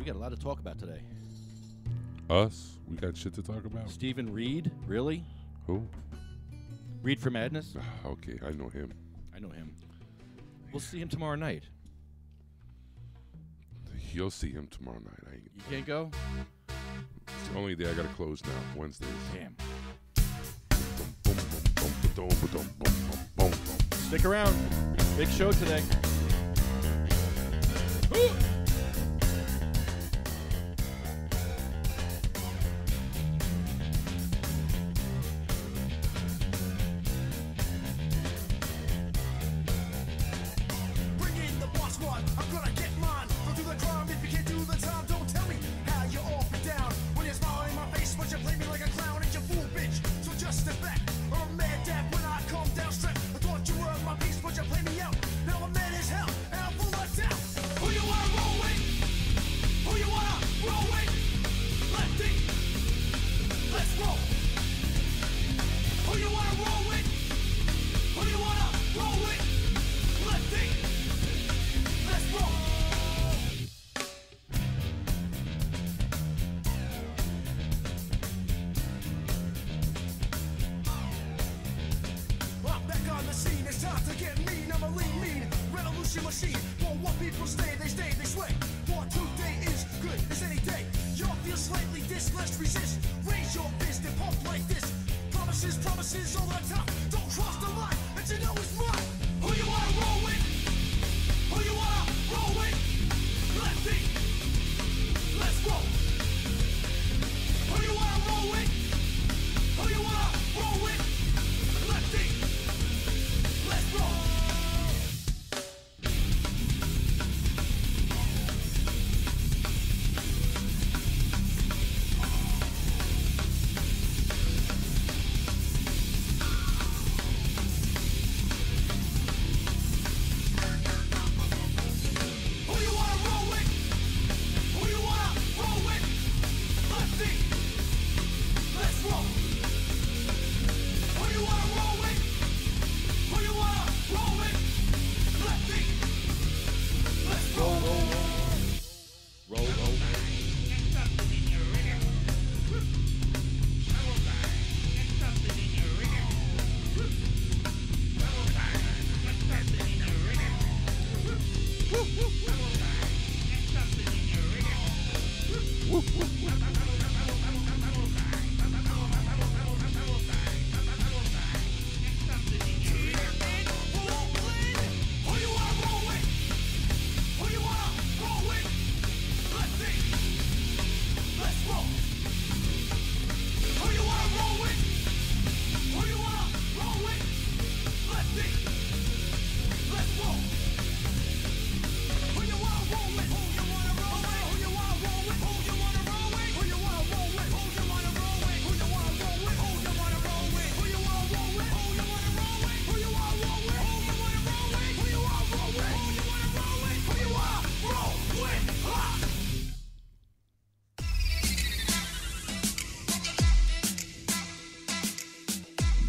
We got a lot to talk about today. Us? We got shit to talk about? Stephen Reed? Really? Who? Reed for Madness? Okay, I know him. I know him. We'll see him tomorrow night. You'll see him tomorrow night. You can't go? It's the only day I got to close now, Wednesdays. Damn. Stick around. Big show today.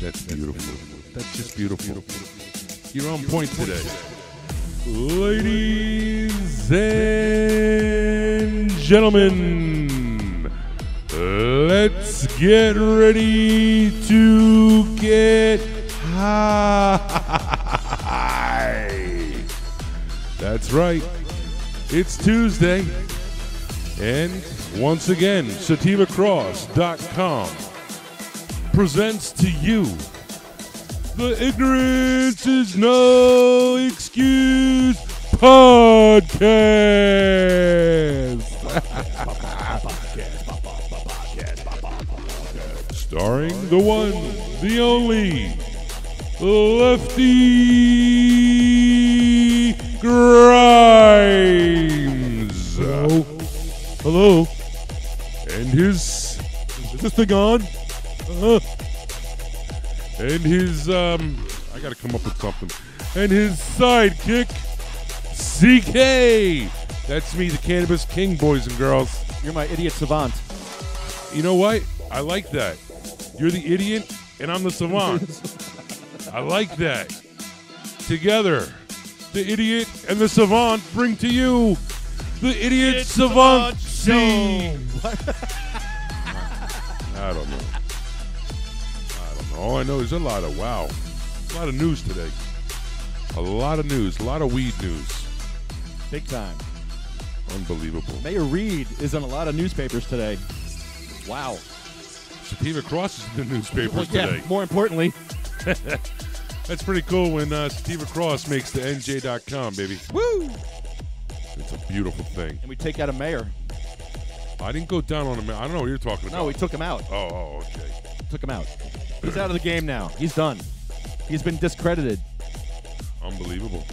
That's beautiful. That's just beautiful. You're on point today. Ladies and gentlemen, let's get ready to get high. That's right. It's Tuesday. And once again, SativaCross.com presents to you the Ignorance is No Excuse Podcast. Starring the one, the only, Lefty Grimes. Hello? Hello? And his... Is this thing on? And his, I gotta come up with something. And his sidekick, CK. That's me, the Cannabis King, boys and girls. You're my idiot savant. You know what? I like that. You're the idiot, and I'm the savant. I like that. Together, the idiot and the savant bring to you The Idiot Savant Show. Scene. What? I don't know. All I know is a lot of news today. A lot of news, a lot of weed news. Big time. Unbelievable. Mayor Reed is on a lot of newspapers today. Wow. Sativa Cross is in the newspapers today. Yeah, more importantly. That's pretty cool when Sativa Cross makes the NJ.com, baby. Woo! It's a beautiful thing. And we take out a mayor. I didn't go down on him. I don't know what you're talking about. No, we took him out. Oh, okay. Took him out. He's out of the game now. He's done. He's been discredited. Unbelievable.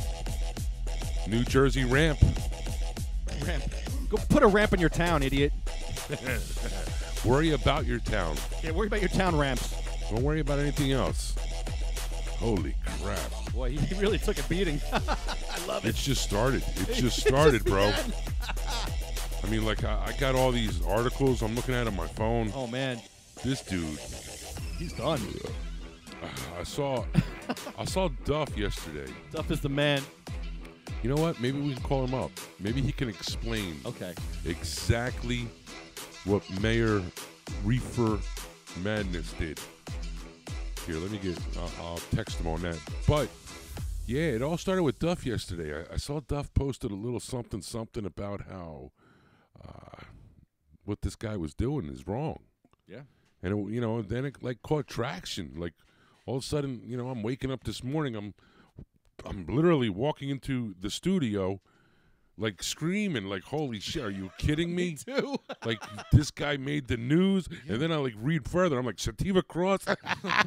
New Jersey ramp. Ramp. Go put a ramp in your town, idiot. Worry about your town. Yeah, worry about your town ramps. Don't worry about anything else. Holy crap. Boy, he really took a beating. I love it. It's just started. It just started, bro. began. I mean, like, I got all these articles I'm looking at on my phone. Oh, man. This dude. He's done. I saw Duff yesterday. Duff is the man. You know what? Maybe we can call him up. Maybe he can explain Okay. exactly what Mayor Reefer Madness did. Here, let me get. I'll text him on that. But yeah, it all started with Duff yesterday. I saw Duff posted a little something about how what this guy was doing is wrong. Yeah. And it, then it like caught traction. Like all of a sudden, I'm waking up this morning. I'm literally walking into the studio, like screaming, like, "Holy shit! Are you kidding me?" Me too. Like this guy made the news, and then I like read further. I'm like, Sativa Cross.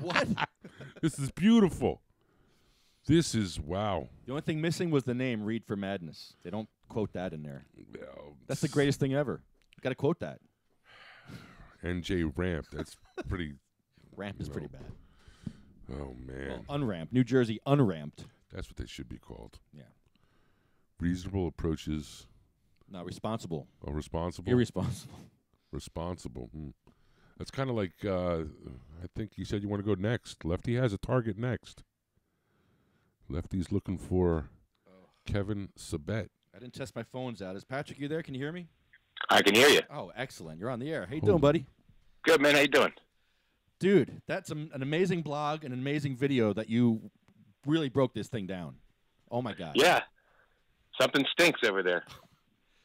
What? This is beautiful. This is wow. The only thing missing was the name Read for Madness. They don't quote that in there. Well, That's the greatest thing ever. Got to quote that. NJ Ramp. That's pretty. Ramp is pretty bad. Oh man. Well, unramped. New Jersey unramped. That's what they should be called. Yeah. Reasonable approaches. Not responsible. Oh, responsible. Irresponsible. Responsible. That's kind of like. I think you said you want to go next. Lefty has a target next. Lefty's looking for Kevin Sabet. I didn't test my phones out. Is Patrick, you there? Can you hear me? I can hear you. Oh, excellent. You're on the air. How you doing, buddy? Good, man. How you doing? Dude, that's an amazing blog, an amazing video that you really broke this thing down. Oh, my God. Yeah. Something stinks over there.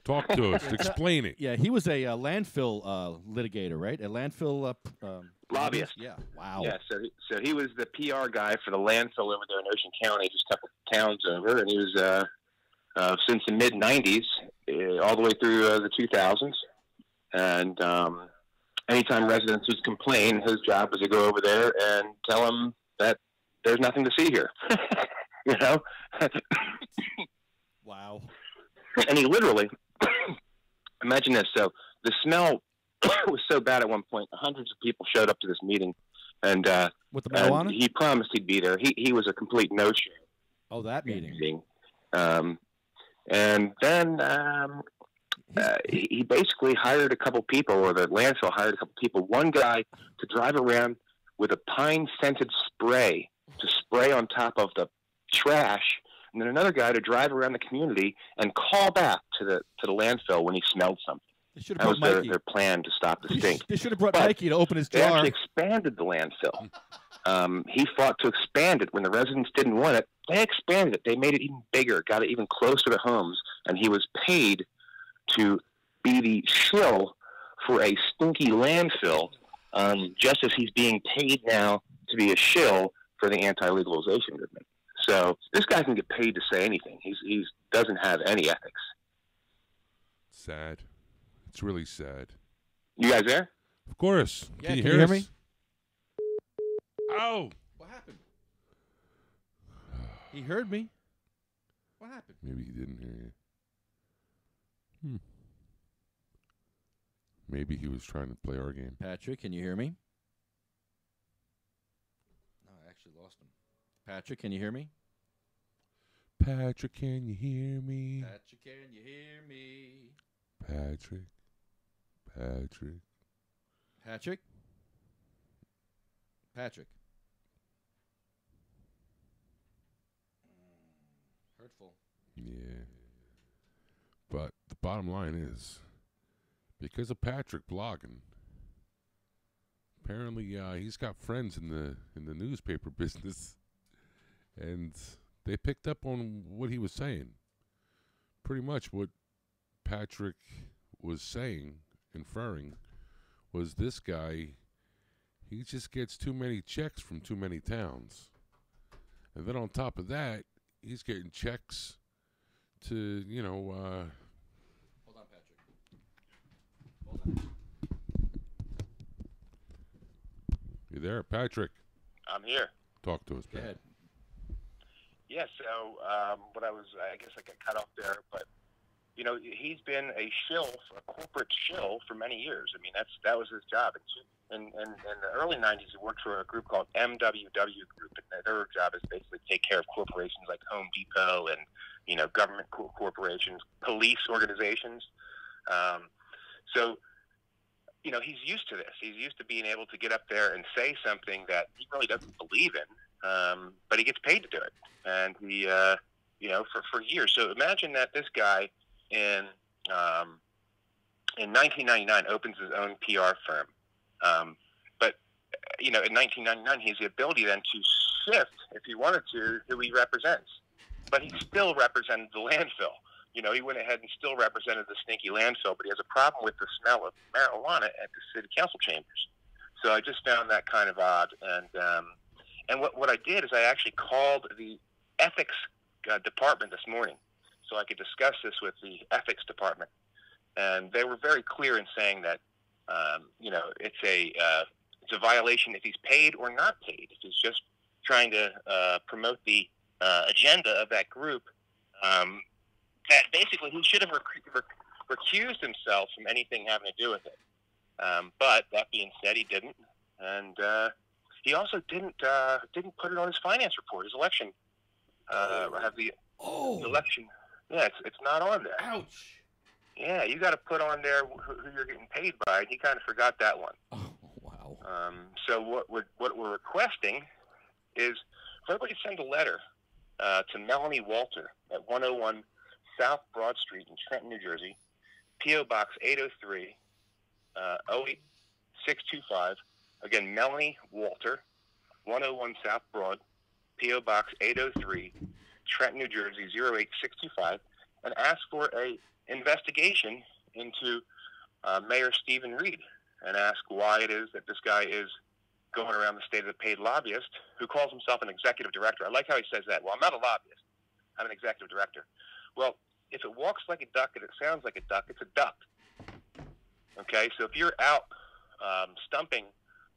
Talk to us. Explain it. Yeah, he was a landfill litigator, right? A landfill Lobbyist. Yeah. Wow. Yeah, so he was the PR guy for the landfill over there in Ocean County, just a couple towns over, and he was since the mid-'90s, all the way through the 2000s. And anytime residents would complain, his job was to go over there and tell them that there's nothing to see here. You know? Wow. And he literally, imagine this. So the smell was so bad at one point, hundreds of people showed up to this meeting. And With the marijuana? and he promised he'd be there. He was a complete no-show. Oh, that meeting. And then he basically hired a couple people, or the landfill hired a couple people. One guy to drive around with a pine-scented spray to spray on top of the trash, and then another guy to drive around the community and call back to the landfill when he smelled something. They should That have was brought Mikey. their plan to stop the stink. They should have brought But Mikey to open his They jar. actually expanded the landfill. He fought to expand it when the residents didn't want it. They expanded it. They made it even bigger, got it even closer to homes, and he was paid to be the shill for a stinky landfill, just as he's being paid now to be a shill for the anti-legalization movement. So this guy can get paid to say anything. He doesn't have any ethics. Sad. It's really sad. You guys there? Of course. Yeah, can you can hear you us? hear me? Ow! What happened? He heard me. What happened? Maybe he didn't hear you. Maybe he was trying to play our game. Patrick, can you hear me? No, I actually lost him. Patrick, can you hear me? Patrick, can you hear me? Patrick, can you hear me? Patrick. Patrick. Patrick? Patrick. Hurtful. Yeah. But the bottom line is, because of Patrick blogging, apparently he's got friends in the newspaper business, and they picked up on what he was saying. Pretty much what Patrick was saying, inferring, was this guy, he just gets too many checks from too many towns. And then on top of that, he's getting checks to, you know... Hold on, Patrick. Hold on. You there, Patrick? I'm here. Talk to us, Go Pat. ahead. Yeah, so I guess I got cut off there, but you know, he's been a corporate shill for many years. I mean, that was his job. In the early '90s, he worked for a group called MWW Group, and their job is basically take care of corporations like Home Depot and, you know, government corporations, police organizations. So, you know, he's used to this. He's used to being able to get up there and say something that he really doesn't believe in, but he gets paid to do it. And he, you know, for years. So imagine that this guy in 1999 opens his own PR firm. But, you know, in 1999, he has the ability then to shift, if he wanted to, who he represents. But he still represented the landfill. You know, he went ahead and still represented the stinky landfill, but he has a problem with the smell of marijuana at the city council chambers. So I just found that kind of odd. And what I did is I actually called the ethics department this morning so I could discuss this with the ethics department. And they were very clear in saying that, you know, it's a violation if he's paid or not paid. If he's just trying to promote the agenda of that group, that basically he should have recused himself from anything having to do with it. But that being said, he didn't, and he also didn't put it on his finance report. His election election. Yeah, it's not on there. Ouch. Yeah, you got to put on there who you're getting paid by. And he kind of forgot that one. Oh, wow. So what we're requesting is for everybody to send a letter to Melanie Walter at 101 South Broad Street in Trenton, New Jersey, P.O. Box 803, 08625. Again, Melanie Walter, 101 South Broad, P.O. Box 803, Trenton, New Jersey, 08625, and ask for a investigation into Mayor Stephen Reed and ask why it is that this guy is going around the state of the paid lobbyist who calls himself an executive director. I like how he says that. Well, I'm not a lobbyist. I'm an executive director. Well, if it walks like a duck and it sounds like a duck, it's a duck. Okay, so if you're out stumping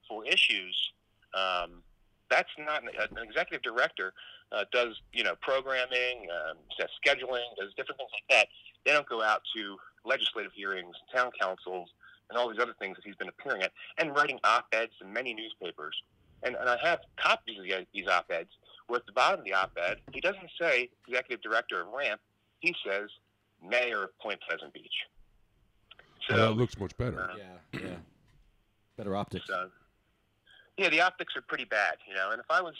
for issues, that's not an executive director. Does, you know, programming, says scheduling, does different things like that. They don't go out to legislative hearings, town councils, and all these other things that he's been appearing at, and writing op-eds in many newspapers. And I have copies of these op-eds, where at the bottom of the op-ed, he doesn't say executive director of RAMP, he says mayor of Point Pleasant Beach. So that looks much better. Yeah. Better optics. So, yeah, the optics are pretty bad, you know. And if I was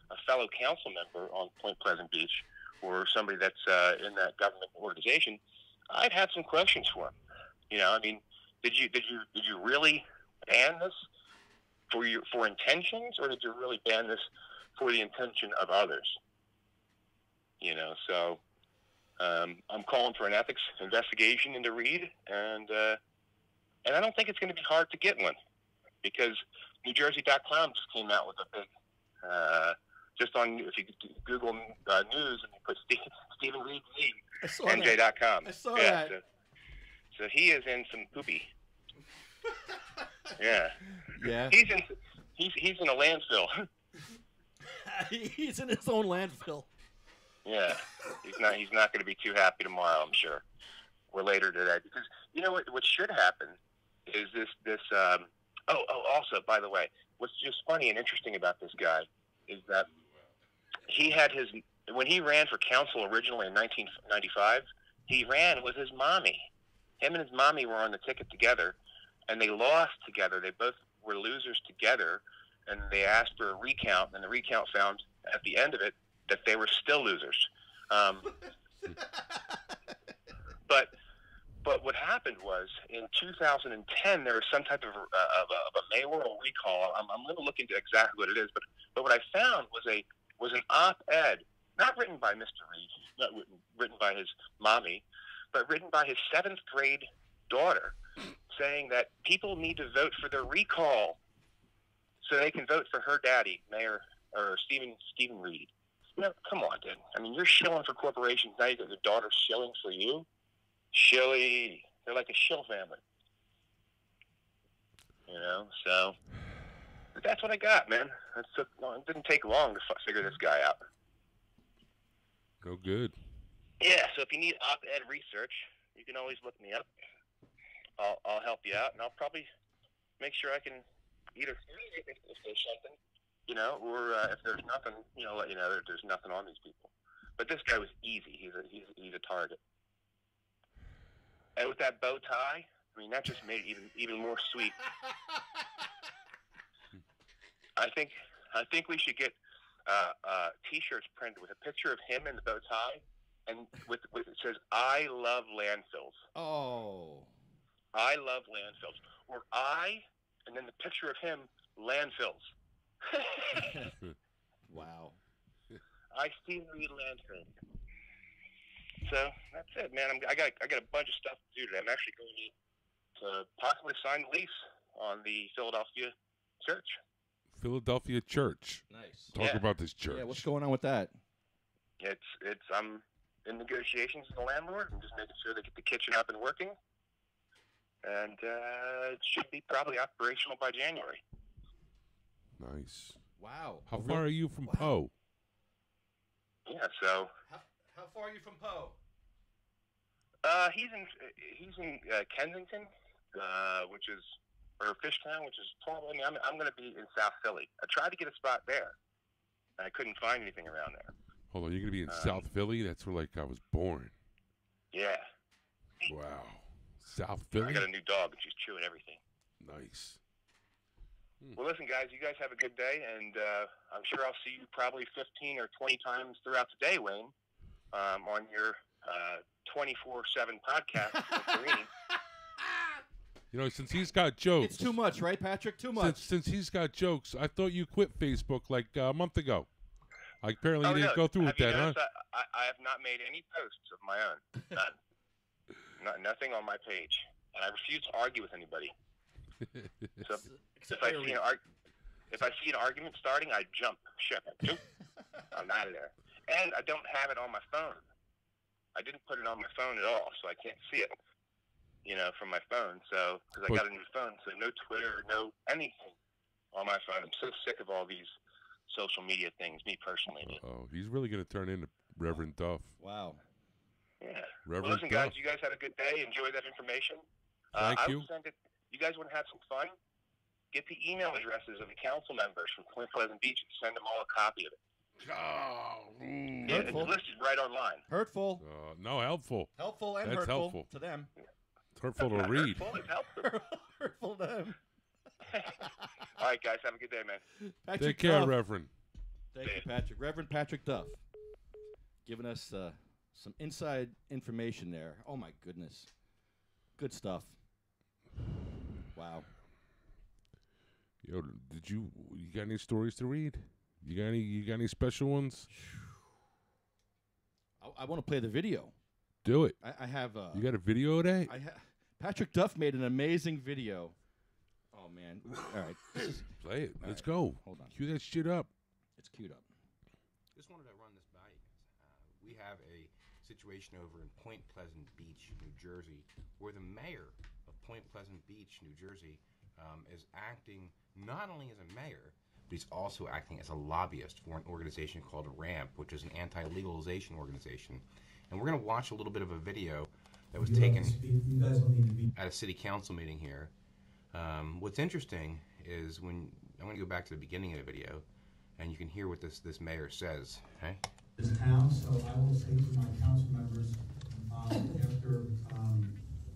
a fellow council member on Point Pleasant Beach, or somebody that's in that government organization, I'd have some questions for him. You know, I mean, did you really ban this for intentions, or did you really ban this for the intention of others? You know, so I'm calling for an ethics investigation into Reed, and I don't think it's going to be hard to get one, because NewJersey.com just came out with a big, just on, if you Google news and you put Stephen Reed's name, NJ.com. I saw that. So he is in some poopy. Yeah. Yeah. He's in a landfill. He's in his own landfill. Yeah. He's not going to be too happy tomorrow, I'm sure, or later today, because you know what should happen is this. Also, by the way, what's just funny and interesting about this guy is that he had when he ran for council originally in 1995, he ran with his mommy. Him and his mommy were on the ticket together, and they lost together. They both were losers together, and they asked for a recount, and the recount found at the end of it that they were still losers. But But what happened was in 2010 there was some type of a mayoral recall. I'm going to look into exactly what it is, but what I found was an op-ed, not written by Mr. Reed, not written by his mommy, but written by his 7th grade daughter, saying that people need to vote for the recall so they can vote for her daddy, Mayor or Stephen Reed. No, come on, dude. I mean, you're shilling for corporations. Now you got your daughter shilling for you. Shilly. They're like a shill family. You know, so but that's what I got, man. It didn't take long to figure this guy out. Oh, good. Yeah, so if you need op-ed research, you can always look me up. I'll help you out, and I'll probably make sure I can either if there's something, you know, or if there's nothing, you know, let you know that there's nothing on these people. But this guy was easy. He's a target. And with that bow tie, I mean, that just made it even more sweet. I think we should get T-shirts printed with a picture of him in the bow tie, and with it says "I love landfills." Oh. I love landfills. Or and then the picture of him, landfills. Wow. I see Reed landfill. So that's it, man. I got a bunch of stuff to do today. I'm actually going to possibly sign the lease on the Philadelphia church. Philadelphia church. Nice. Talk about this church. Yeah, what's going on with that? I'm in negotiations with the landlord. I'm just making sure they get the kitchen up and working. And it should be probably operational by January. Nice. Wow. How far are you from Poe? Yeah, so. How far are you from Poe? He's in Kensington, which is or Fishtown, which is probably. I mean, I'm going to be in South Philly. I tried to get a spot there, and I couldn't find anything around there. Hold on, you're going to be in South Philly? That's where I was born. Yeah. Wow. South Philly? I got a new dog, and she's chewing everything. Nice. Well, listen, guys, you guys have a good day, and I'm sure I'll see you probably 15 or 20 times throughout the day, Wayne, on your 24/7 podcast with Burrini. You know, since he's got jokes. It's too much, right, Patrick? Too much. Since he's got jokes, I thought you quit Facebook like a month ago. Apparently you didn't go through with that, huh? I have not made any posts of my own. None. Nothing on my page. And I refuse to argue with anybody. So if I see an argument starting, I jump ship. I'm out of there. And I don't have it on my phone. I didn't put it on my phone at all, so I can't see it, you know, from my phone. So because I got a new phone, so no Twitter, no anything on my phone. I'm so sick of all these social media things, me personally. Oh, he's really going to turn into Reverend Duff. Wow. Yeah. Reverend well, listen, Duff. guys, you guys have a good day. Enjoy that information. Thank I you. will send it. You guys want to have some fun? Get the email addresses of the council members from Point Pleasant Beach and send them all a copy of it. Yeah, it's listed right online. Hurtful. No, helpful. Helpful and That's hurtful helpful to them. It's hurtful to read. Hurtful, it's helpful. Hurtful to them. All right, guys, have a good day, man. Patrick Take care, Duff. Reverend. Thank you, Patrick. Reverend Patrick Duff. Giving us some inside information there. Oh, my goodness. Good stuff. Wow. Yo, you got any stories to read? You got any special ones? I want to play the video. Do it. I have. You got a video today? Patrick Duff made an amazing video. Oh man! All right, play it. Let's right. go. Hold on. Cue that shit up. It's queued up. Just wanted to run this by you guys. We have a situation over in Point Pleasant Beach, New Jersey, where the mayor of Point Pleasant Beach, New Jersey, is acting not only as a mayor, but he's also acting as a lobbyist for an organization called RAMP, which is an anti-legalization organization. And we're going to watch a little bit of a video that was taken at a city council meeting here. What's interesting is when I'm going to go back to the beginning of the video, and you can hear what this mayor says. Okay. This town, so I will say to my council members after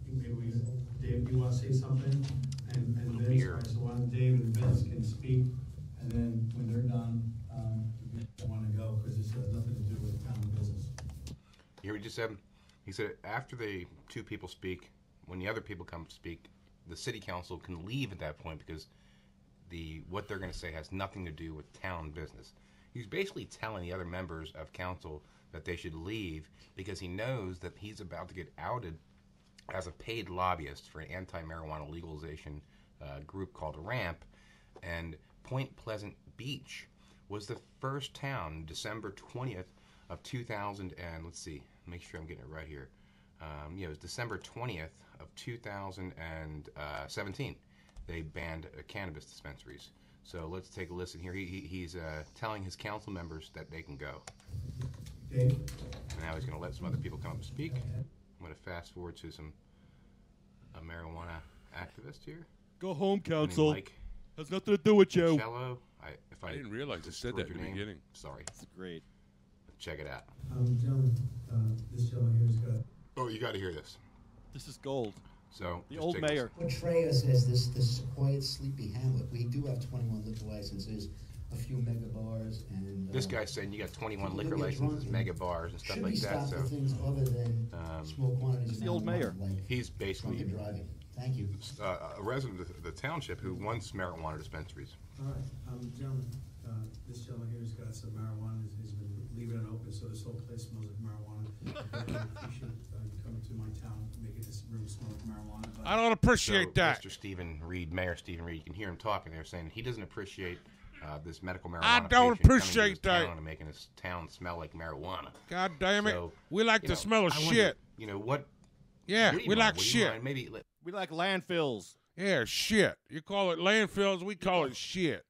maybe Dave, you want to say something, and Vince. Right, so on Dave and Vince can speak, and then when they're done, I want to go because this has nothing to do with town business. You hear what he just said? He said after the two people speak, when the other people come speak, the city council can leave at that point because what they're going to say has nothing to do with town business. He's basically telling the other members of council that they should leave because he knows that he's about to get outed as a paid lobbyist for an anti-marijuana legalization group called RAMP. And Point Pleasant Beach was the first town, December 20th of 2000, and let's see, make sure I'm getting it right here. It was December 20th of 2017. They banned cannabis dispensaries. So let's take a listen here. He's telling his council members that they can go. Dave? And now he's going to let some other people come up and speak. I'm going to fast forward to a marijuana activist here. Go home, council. Mike Has nothing to do with you. Cello. I didn't realize it said that in the beginning. Sorry. It's great. Check it out. Gentlemen, this gentleman here's got. Oh, you got to hear this. This is gold. So The just old take mayor. Portray us as this quiet, sleepy hamlet. We do have 21 liquor licenses, a few mega bars, and This guy's saying you got 21 people liquor get licenses, drunk mega bars, and stuff should like be that. stopped So for things other than small quantities He's of the old marijuana, mayor. like he's basically drunken driving. Thank you. a resident of the township who wants marijuana dispensaries. All right, gentlemen, this gentleman here's got some marijuana. He's been leaving it open, so this whole place smells like marijuana. You should come to my town, make this room smell like marijuana. But I don't appreciate So that. Mr. Stephen Reed, Mayor Stephen Reed, you can hear him talking there saying he doesn't appreciate this medical marijuana. I don't patient coming to appreciate his that. town and making his town smell like marijuana. God damn it. So, We like you the know, smell of I wonder, shit. You know what? Yeah, what do you we mind? like Would you shit. mind maybe We like landfills. Yeah, shit. You call it landfills, we call it shit.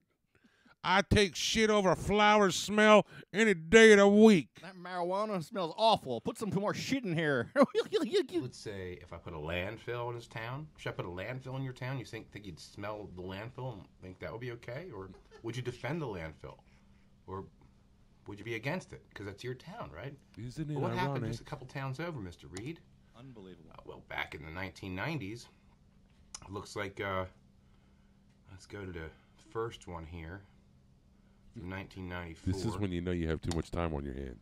I take shit over flower smell any day of the week. That marijuana smells awful. Put some more shit in here. let's say if I put a landfill in his town, should I put a landfill in your town? You think you'd smell the landfill and think that would be okay? Or would you defend the landfill? Or would you be against it? Because that's your town, right? Isn't it Well, what happened ironic? just a couple towns over, Mr. Reed? Unbelievable. Well, back in the 1990s, it looks like, let's go to the first one here, from 1994. This is when you know you have too much time on your hand.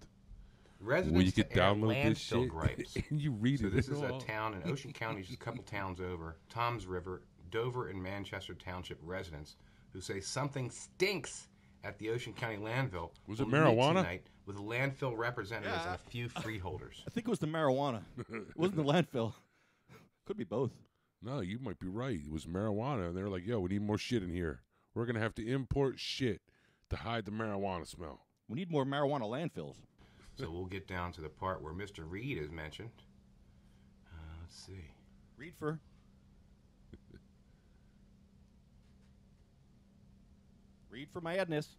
Residents When you could to air download this landfill shit gripes. and you read So it. this is a all. town in Ocean County, just a couple towns over, Toms River, Dover, and Manchester Township residents who say something stinks at the Ocean County landfill. Was it will meet marijuana? tonight with landfill representatives Yeah. and a few freeholders. I think it was the marijuana. It wasn't the landfill. Could be both. No, you might be right. It was marijuana, and they were like, yo, we need more shit in here. We're going to have to import shit to hide the marijuana smell. We need more marijuana landfills. So we'll get down to the part where Mr. Reed is mentioned. Let's see. Read for. Read for madness.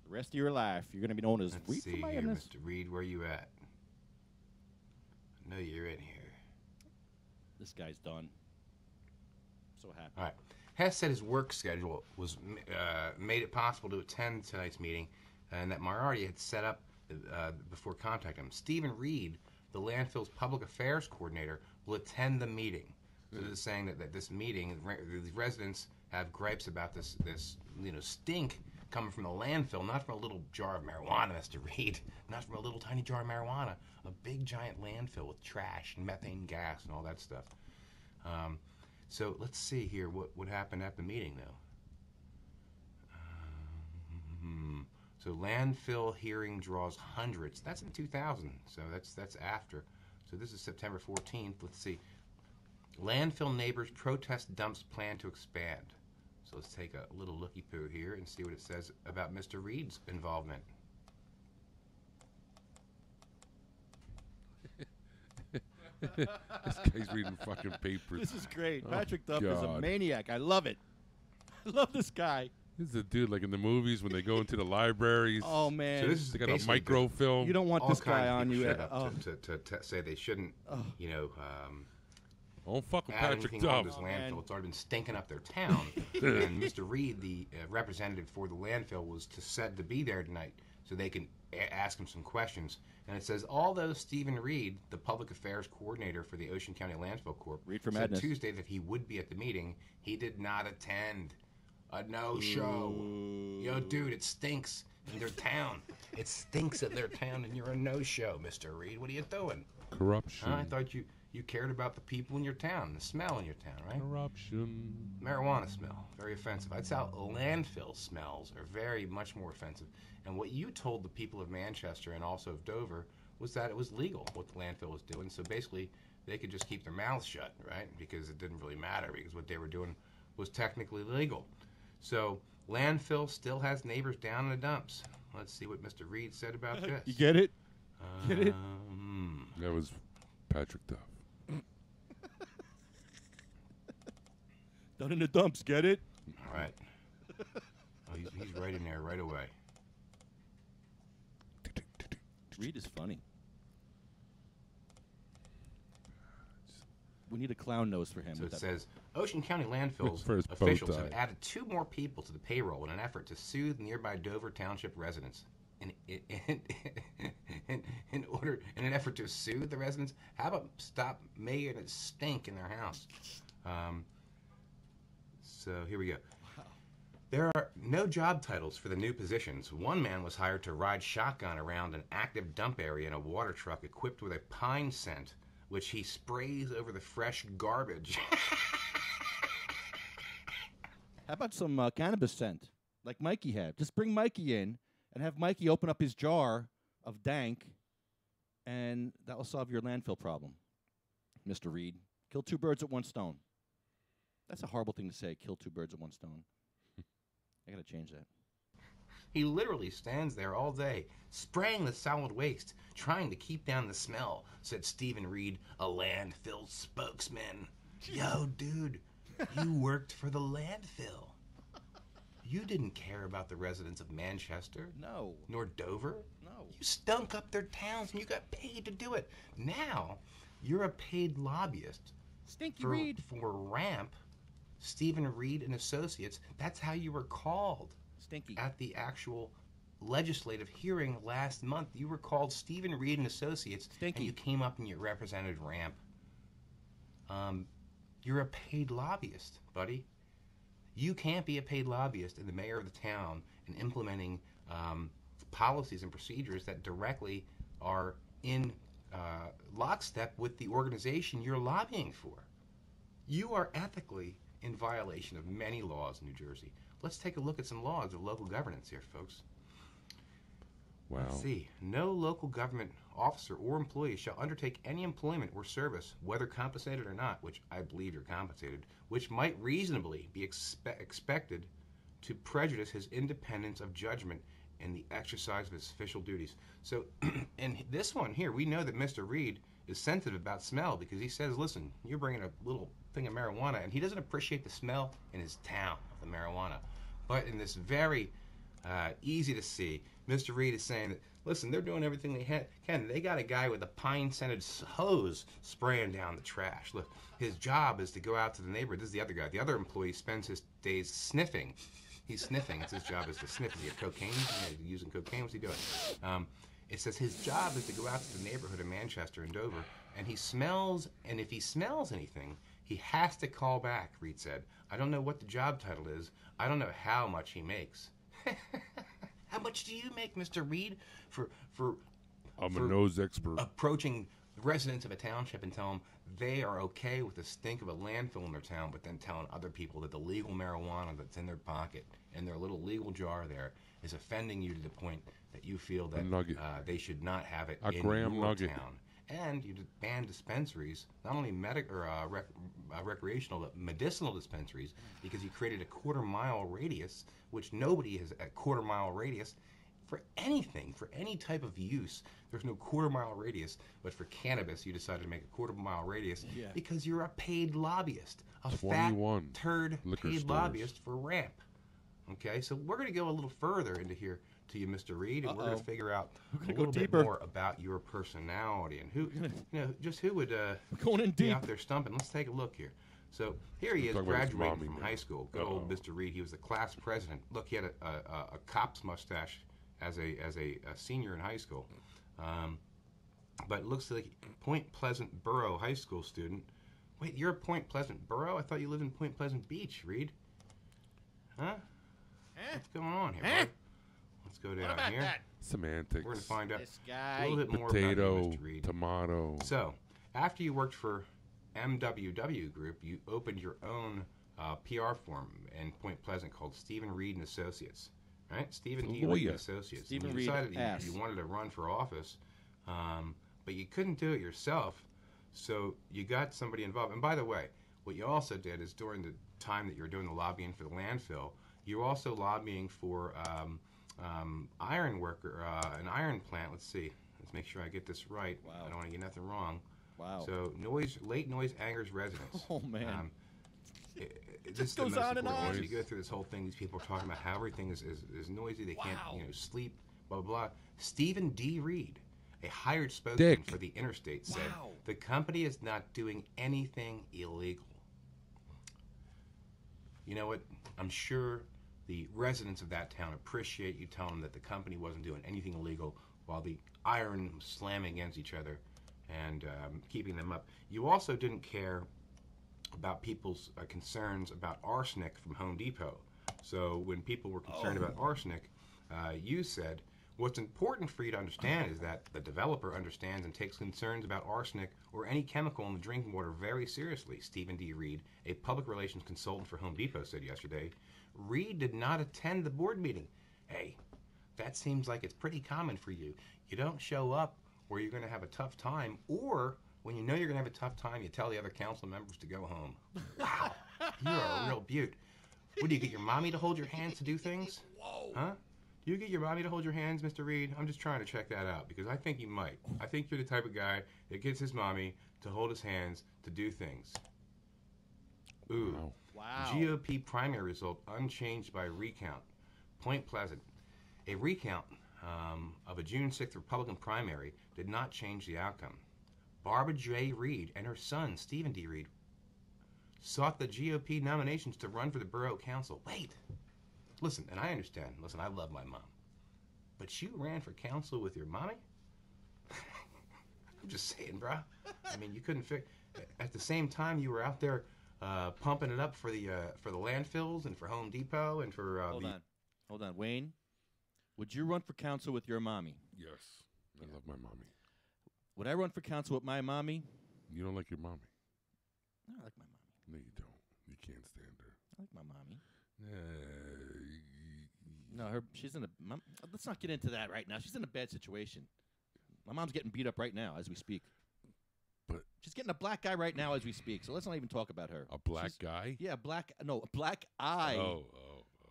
The rest of your life, you're going to be known as Let's Read see for here, madness. Mr. Reed, where you at? I know you're in here. This guy's done. So happy. All right. Hess said his work schedule was made it possible to attend tonight's meeting, and that Moriarty had set up before contacting him. Stephen Reed, the landfill's public affairs coordinator, will attend the meeting. So this is saying that this meeting, the residents have gripes about this stink coming from the landfill, not from a little jar of marijuana, Mr. Reed, not from a little tiny jar of marijuana, a big giant landfill with trash and methane gas and all that stuff. So let's see here what happened at the meeting, though. So landfill hearing draws hundreds. That's in 2000, so that's after. So this is September 14th. Let's see. Landfill neighbors protest dumps plan to expand. So let's take a little looky-poo here and see what it says about Mr. Reed's involvement. This guy's reading fucking papers. This is great. Oh, Patrick Duff is a God. maniac. I love it. I love this guy. This is a dude like in the movies when they go into the libraries. Oh, man. So this is They got a basically microfilm. You don't want all this guy kinds of on people you. showed up Oh. to say they shouldn't, Don't fuck with add Patrick anything on Duff. this man. landfill. It's already been stinking up their town. And Mr. Reed, the representative for the landfill, was said to be there tonight so they can ask him some questions. And it says, although Stephen Reed, the public affairs coordinator for the Ocean County Landfill Corp, Read for said madness. Tuesday that he would be at the meeting, he did not attend. A no-show. Yo, dude, it stinks in their town. It stinks in their town, and you're a no-show, Mr. Reed. What are you doing? Corruption. I thought you cared about the people in your town, the smell in your town, right? Corruption. Marijuana smell, very offensive. I'd say landfill smells are very much more offensive. And what you told the people of Manchester and also of Dover was that it was legal, what the landfill was doing. So basically, they could just keep their mouths shut, right? Because it didn't really matter, because what they were doing was technically legal. So landfill still has neighbors down in the dumps. Let's see what Mr. Reed said about this. You get it? Get it? That was Patrick Duff. Down in the dumps, get it? All right. Oh, he's right in there right away. Reed is funny. We need a clown nose for him. So it says, Ocean County landfills For his bow officials tie. have added 2 more people to the payroll in an effort to soothe nearby Dover Township residents. In an effort to soothe the residents, how about stop making it stink in their house? So here we go. There are no job titles for the new positions. One man was hired to ride shotgun around an active dump area in a water truck equipped with a pine scent, which he sprays over the fresh garbage. How about some cannabis scent, like Mikey had? Just bring Mikey in and have Mikey open up his jar of dank, and that will solve your landfill problem, Mr. Reed. Kill 2 birds with 1 stone. That's a horrible thing to say, kill 2 birds with 1 stone. I got to change that. He literally stands there all day, spraying the solid waste, trying to keep down the smell, said Stephen Reed, a landfill spokesman. Yo, dude, you worked for the landfill. You didn't care about the residents of Manchester. No. Nor Dover. No. You stunk up their towns and you got paid to do it. Now, you're a paid lobbyist. Stinky Reed. For RAMP, Stephen Reed and Associates. That's how you were called. Stinky. At the actual legislative hearing last month, you were called Stephen Reed and Associates. Stinky. And you came up and you represented RAMP. You're a paid lobbyist, buddy. You can't be a paid lobbyist and the mayor of the town and implementing policies and procedures that directly are in lockstep with the organization you're lobbying for. You are ethically in violation of many laws in New Jersey. Let's take a look at some laws of local governance here, folks. Wow. Let's see. No local government officer or employee shall undertake any employment or service, whether compensated or not, which I believe you're compensated, which might reasonably be expected to prejudice his independence of judgment in the exercise of his official duties. So, in this one here, we know that Mr. Reed is sensitive about smell because he says, listen, you're bringing a little thing of marijuana, and he doesn't appreciate the smell in his town of the marijuana. But in this very easy to see, Mr. Reed is saying that, listen, they're doing everything they can. They got a guy with a pine-scented hose spraying down the trash. Look, his job is to go out to the neighborhood. This is the other guy. The other employee spends his days sniffing. He's sniffing. It's his job is to sniff. Is he have cocaine? Yeah, he's using cocaine. What's he doing? It says his job is to go out to the neighborhood of Manchester and Dover, and he smells, and if he smells anything, he has to call back, Reed said. I don't know what the job title is. I don't know how much he makes. How much do you make, Mr. Reed, for I'm a nose expert. Approaching the residents of a township and tell them they are okay with the stink of a landfill in their town, but then telling other people that the legal marijuana that's in their pocket and their little legal jar there is offending you to the point that you feel that they should not have it in your town. And you ban dispensaries, not only recreational, but medicinal dispensaries, because you created a quarter-mile radius, which nobody has a quarter-mile radius for anything, for any type of use. There's no quarter-mile radius, but for cannabis, you decided to make a quarter-mile radius because you're a paid lobbyist, a fat turd paid lobbyist for RAMP. Okay, so we're going to go a little further into here to you, Mr. Reed, and we're going to figure out a little bit more about your personality and who, who would be out there stumping. Let's take a look here. So here he is, graduating from high school. Good old Mr. Reed. He was the class president. Look, he had a cop's mustache as a senior in high school. But it looks like Point Pleasant Borough high school student. Wait, you're a Point Pleasant Borough? I thought you lived in Point Pleasant Beach, Reed. Huh? What's going on here, bud? Let's go down here. That? Semantics. We're going to find out This guy. a little bit more Potato, about you, Mr. Reed. tomato. So, after you worked for MWW Group, you opened your own PR firm in Point Pleasant called Stephen Reed and Associates. Right? Stephen D. Reed and Associates. Stephen and Reed you decided ass. you wanted to run for office, but you couldn't do it yourself, so you got somebody involved. And by the way, what you also did is during the time that you were doing the lobbying for the landfill, you were also lobbying for iron worker, an iron plant. Let's see. Let's make sure I get this right. Wow. I don't want to get nothing wrong. Wow. So late noise angers residents. Oh, man. This just is the goes most on and important on. one. You go through this whole thing. These people are talking about how everything is noisy. They can't sleep. Blah blah blah. Stephen D. Reed, a hired spokesman for the interstate, said the company is not doing anything illegal. You know what? I'm sure the residents of that town appreciate you telling them that the company wasn't doing anything illegal while the iron was slamming against each other and keeping them up. You also didn't care about people's concerns about arsenic from Home Depot. So when people were concerned about arsenic, you said, what's important for you to understand is that the developer understands and takes concerns about arsenic or any chemical in the drinking water very seriously, Stephen D. Reed, a public relations consultant for Home Depot, said yesterday. Reed did not attend the board meeting. Hey, that seems like it's pretty common for you. You don't show up where you're going to have a tough time, or when you know you're going to have a tough time, you tell the other council members to go home. Wow, you're a real beaut. What, do you get your mommy to hold your hands to do things? Whoa. Huh? Do you get your mommy to hold your hands, Mr. Reed? I'm just trying to check that out, because I think you might. I think you're the type of guy that gets his mommy to hold his hands to do things. Ooh. Wow. GOP primary result unchanged by recount. Point Pleasant. A recount of a June 6th Republican primary did not change the outcome. Barbara J. Reed and her son, Stephen D. Reed, sought the GOP nominations to run for the borough council. Wait. Listen, and I understand. Listen, I love my mom. But you ran for council with your mommy? I'm just saying, bruh. I mean, you couldn't figure... At the same time, you were out there pumping it up for the landfills and for Home Depot and for... Hold on. Wayne, would you run for council with your mommy? Yes. I love my mommy. Would I run for council with my mommy? You don't like your mommy? No, I like my mommy. No, you don't. You can't stand her. I like my mommy. No, she's in a... let's not get into that right now. She's in a bad situation. My mom's getting beat up right now as we speak. But she's getting a black eye right now as we speak, so let's not even talk about her. A black guy? Yeah, a black eye. Oh.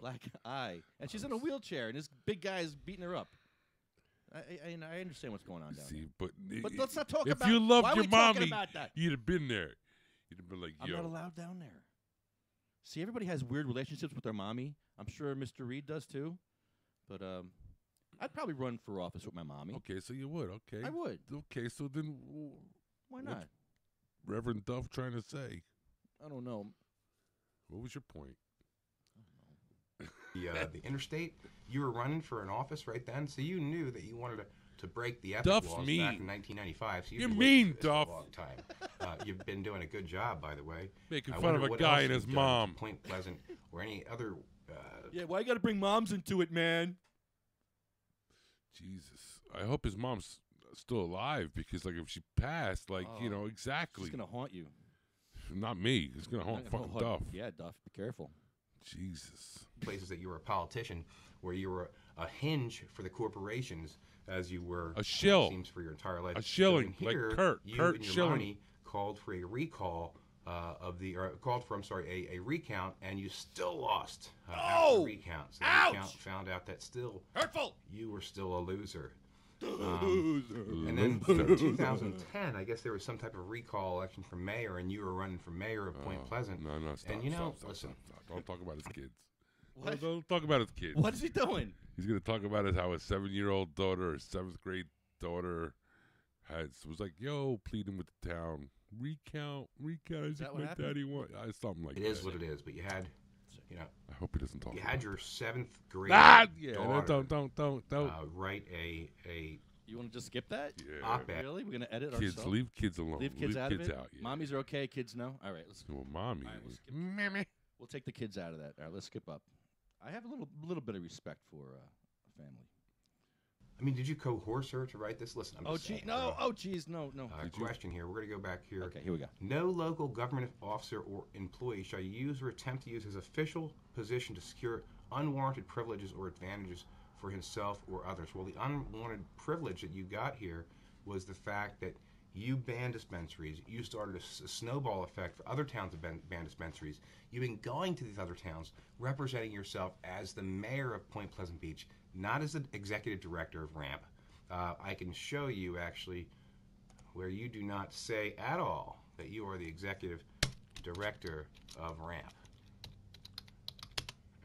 Black eye. And she's in a wheelchair, and this big guy is beating her up. I understand what's going on down there. But let's not talk about... If you loved your mommy, about that? you'd have been there. You'd have been like, yo. I'm not allowed down there. See, everybody has weird relationships with their mommy. I'm sure Mr. Reed does too. But I'd probably run for office with my mommy. Okay, so you would. Okay. I would. Okay, so then... Why not? What's Reverend Duff trying to say? I don't know. What was your point? The interstate, you were running for an office right then, so you knew that you wanted to break the ethics Duff's laws mean. back in 1995. So You're mean, For Duff. a long time. You've been doing a good job, by the way. Making I fun of wonder a what guy else and his you've done mom. to Point Pleasant or any other... Yeah, why you got to bring moms into it, man? Jesus. I hope his mom's still alive, because, like, if she passed, like, exactly. She's going to haunt you. Not me. It's going to haunt fucking Duff. Yeah, Duff. Be careful. Jesus. Places that you were a politician, where you were a hinge for the corporations, as you were... A shill. It seems for your entire life. A shilling, so like here, Kurt. You Kurt and your shilling. mommy called for a recall a recount, and you still lost after the recount. So the recount found out that still... Hurtful! You were still a loser. And then in 2010, I guess there was some type of recall election for mayor, and you were running for mayor of Point Pleasant. No, stop. And Stop. Don't talk about his kids. What? Don't talk about his kids. What is he doing? He's going to talk about how his 7-year-old daughter, or 7th grade daughter, was like, yo, pleading with the town. Recount. I think my daddy want something like that. It is what it is, but you had, I hope he doesn't talk. You about had it. your 7th grade daughter, don't. Write a. You want to just skip that? Yeah. Op-ed. Really? We're gonna edit kids, ourselves? leave kids alone. Leave kids out of it. Out, yeah. Mommies are okay. Kids no. All right, let's. Well, mommy. All right, we'll take the kids out of that. All right, let's skip up. I have a little bit of respect for a family. I mean, did you coerce her to write this? Listen, I'm Oh, just saying, no. Oh, geez, no. Question here. We're going to go back here. Okay, here we go. No local government officer or employee shall use or attempt to use his official position to secure unwarranted privileges or advantages for himself or others. Well, the unwanted privilege that you got here was the fact that you banned dispensaries. You started a snowball effect for other towns to ban dispensaries. You've been going to these other towns, representing yourself as the mayor of Point Pleasant Beach, not as the executive director of RAMP. I can show you, actually, where you do not say at all that you are the executive director of RAMP.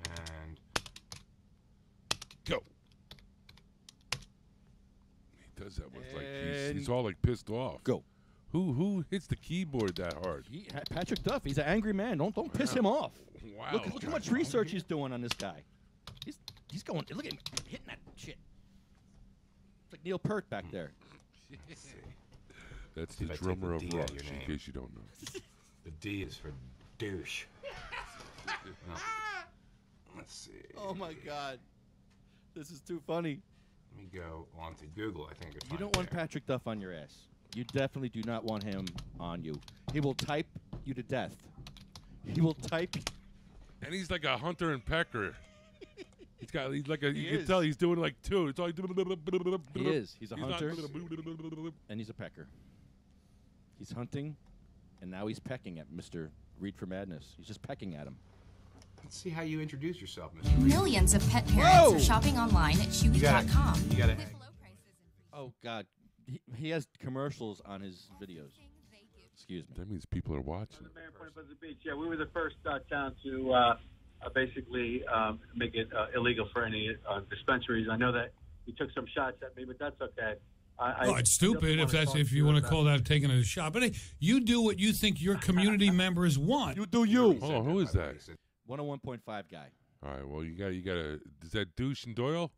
And go. He does that with he's all like pissed off. Go. Who hits the keyboard that hard? Patrick Duff. He's an angry man. Don't piss him off. Wow. Look how much research he's doing on this guy. He's going. Look at him hitting that shit. It's like Neil Peart back there. That's the drummer of Rush, in case you don't know. The D is for douche. Let's see. Oh my God, this is too funny. Let me go on to Google. I think you don't want Patrick Duff on your ass. You definitely do not want him on you. He will type you to death. He will type. And he's like a hunter and pecker. He's like a. You can tell he's doing like two. It's like. He is. He's a hunter. And he's a pecker. He's hunting, and now he's pecking at Mr. Read for Madness. He's just pecking at him. Let's see how you introduce yourself, Mr. Reed. Millions of pet parents are shopping online at Chewy.com. You gotta. Oh God, he has commercials on his videos. Excuse me. That means people are watching. The mayor of Point Pleasant Beach. Yeah, we were the first town to basically make it illegal for any dispensaries. I know that you took some shots at me, but that's okay. It's stupid if you want to call that taking a shot. But hey, you do what you think your community members want. You do you. Oh, who is that? 101.5 guy. All right. Well, you got to. Is that douche and Doyle?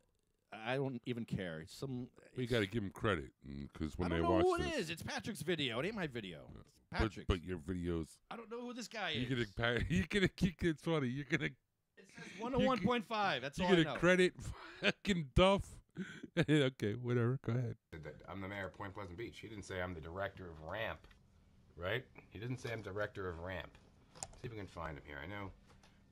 I don't even care. It's some. You got to give him credit because when I they don't know watch who this, it is. It's Patrick's video. It ain't my video. It's Patrick's. But your videos. I don't know who this guy is. You're gonna keep it funny. You're gonna. It says 101.5. That's all I know. You're gonna credit fucking Duff. Okay, whatever. Go ahead. I'm the mayor of Point Pleasant Beach. He didn't say I'm the director of RAMP, right? He didn't say I'm director of RAMP. See if we can find him here. I know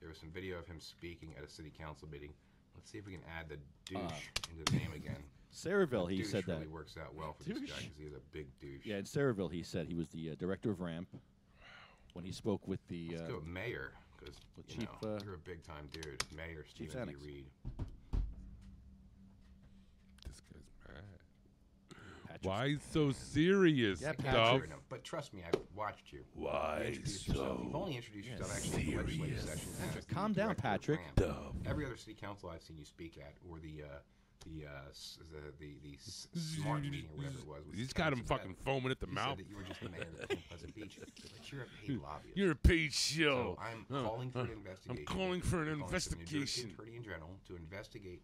there was some video of him speaking at a city council meeting. Let's see if we can add the douche into the name again. Saraville, he said really that. works out well for this guy because he is a big douche. Yeah, in Saraville, he said he was the director of RAMP when he spoke with the. Let's go mayor because you're a big time dude. Mayor Stephen D. Reed. This guy's mad. Why so serious? Yeah, Duff? But trust me, I've watched you. Why so? You've only introduced yourself actually in the legislative session. Calm down, Patrick. Every other city council I've seen you speak at, or the smart meeting or whatever it was. He's got him fucking foaming at the mouth. Said that you were just the mayor of Point Pleasant Beach, but you're a paid lobbyist. You're a paid show. So I'm calling for an investigation. I'm calling for an I'm calling for the New Jersey investigation. Attorney General to investigate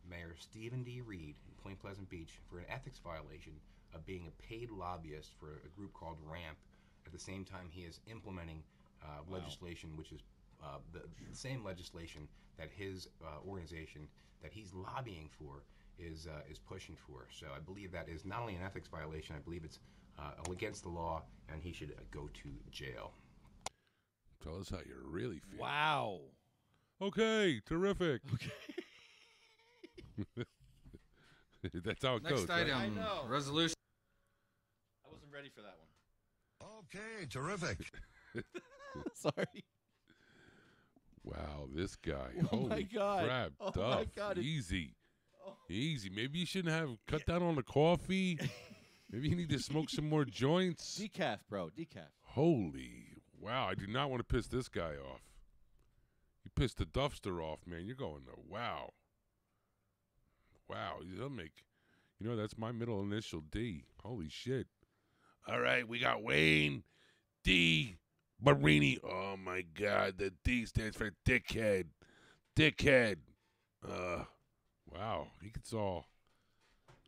Mayor Stephen D. Reed in Point Pleasant Beach for an ethics violation of being a paid lobbyist for a group called RAMP. At the same time, he is implementing legislation, which is the same legislation that his organization that he's lobbying for is pushing for. So I believe that is not only an ethics violation, I believe it's against the law, and he should go to jail. Tell us how you really feel. Wow. Okay, terrific. That's how it goes. Next item, I know. resolution. I wasn't ready for that one. Okay, terrific. Sorry. Wow, this guy. Oh Holy my God. crap, Oh Duff. my God. Easy. Easy. Maybe you shouldn't have cut down on the coffee. Maybe you need to smoke some more joints. Decaf, bro. Decaf. Holy. Wow, I do not want to piss this guy off. You pissed the Duffster off, man. You're going to wow. Wow, he'll make, that's my middle initial D. Holy shit. All right, we got Wayne D. Burrini. Oh, my God. The D stands for dickhead. Dickhead. Wow. He gets all.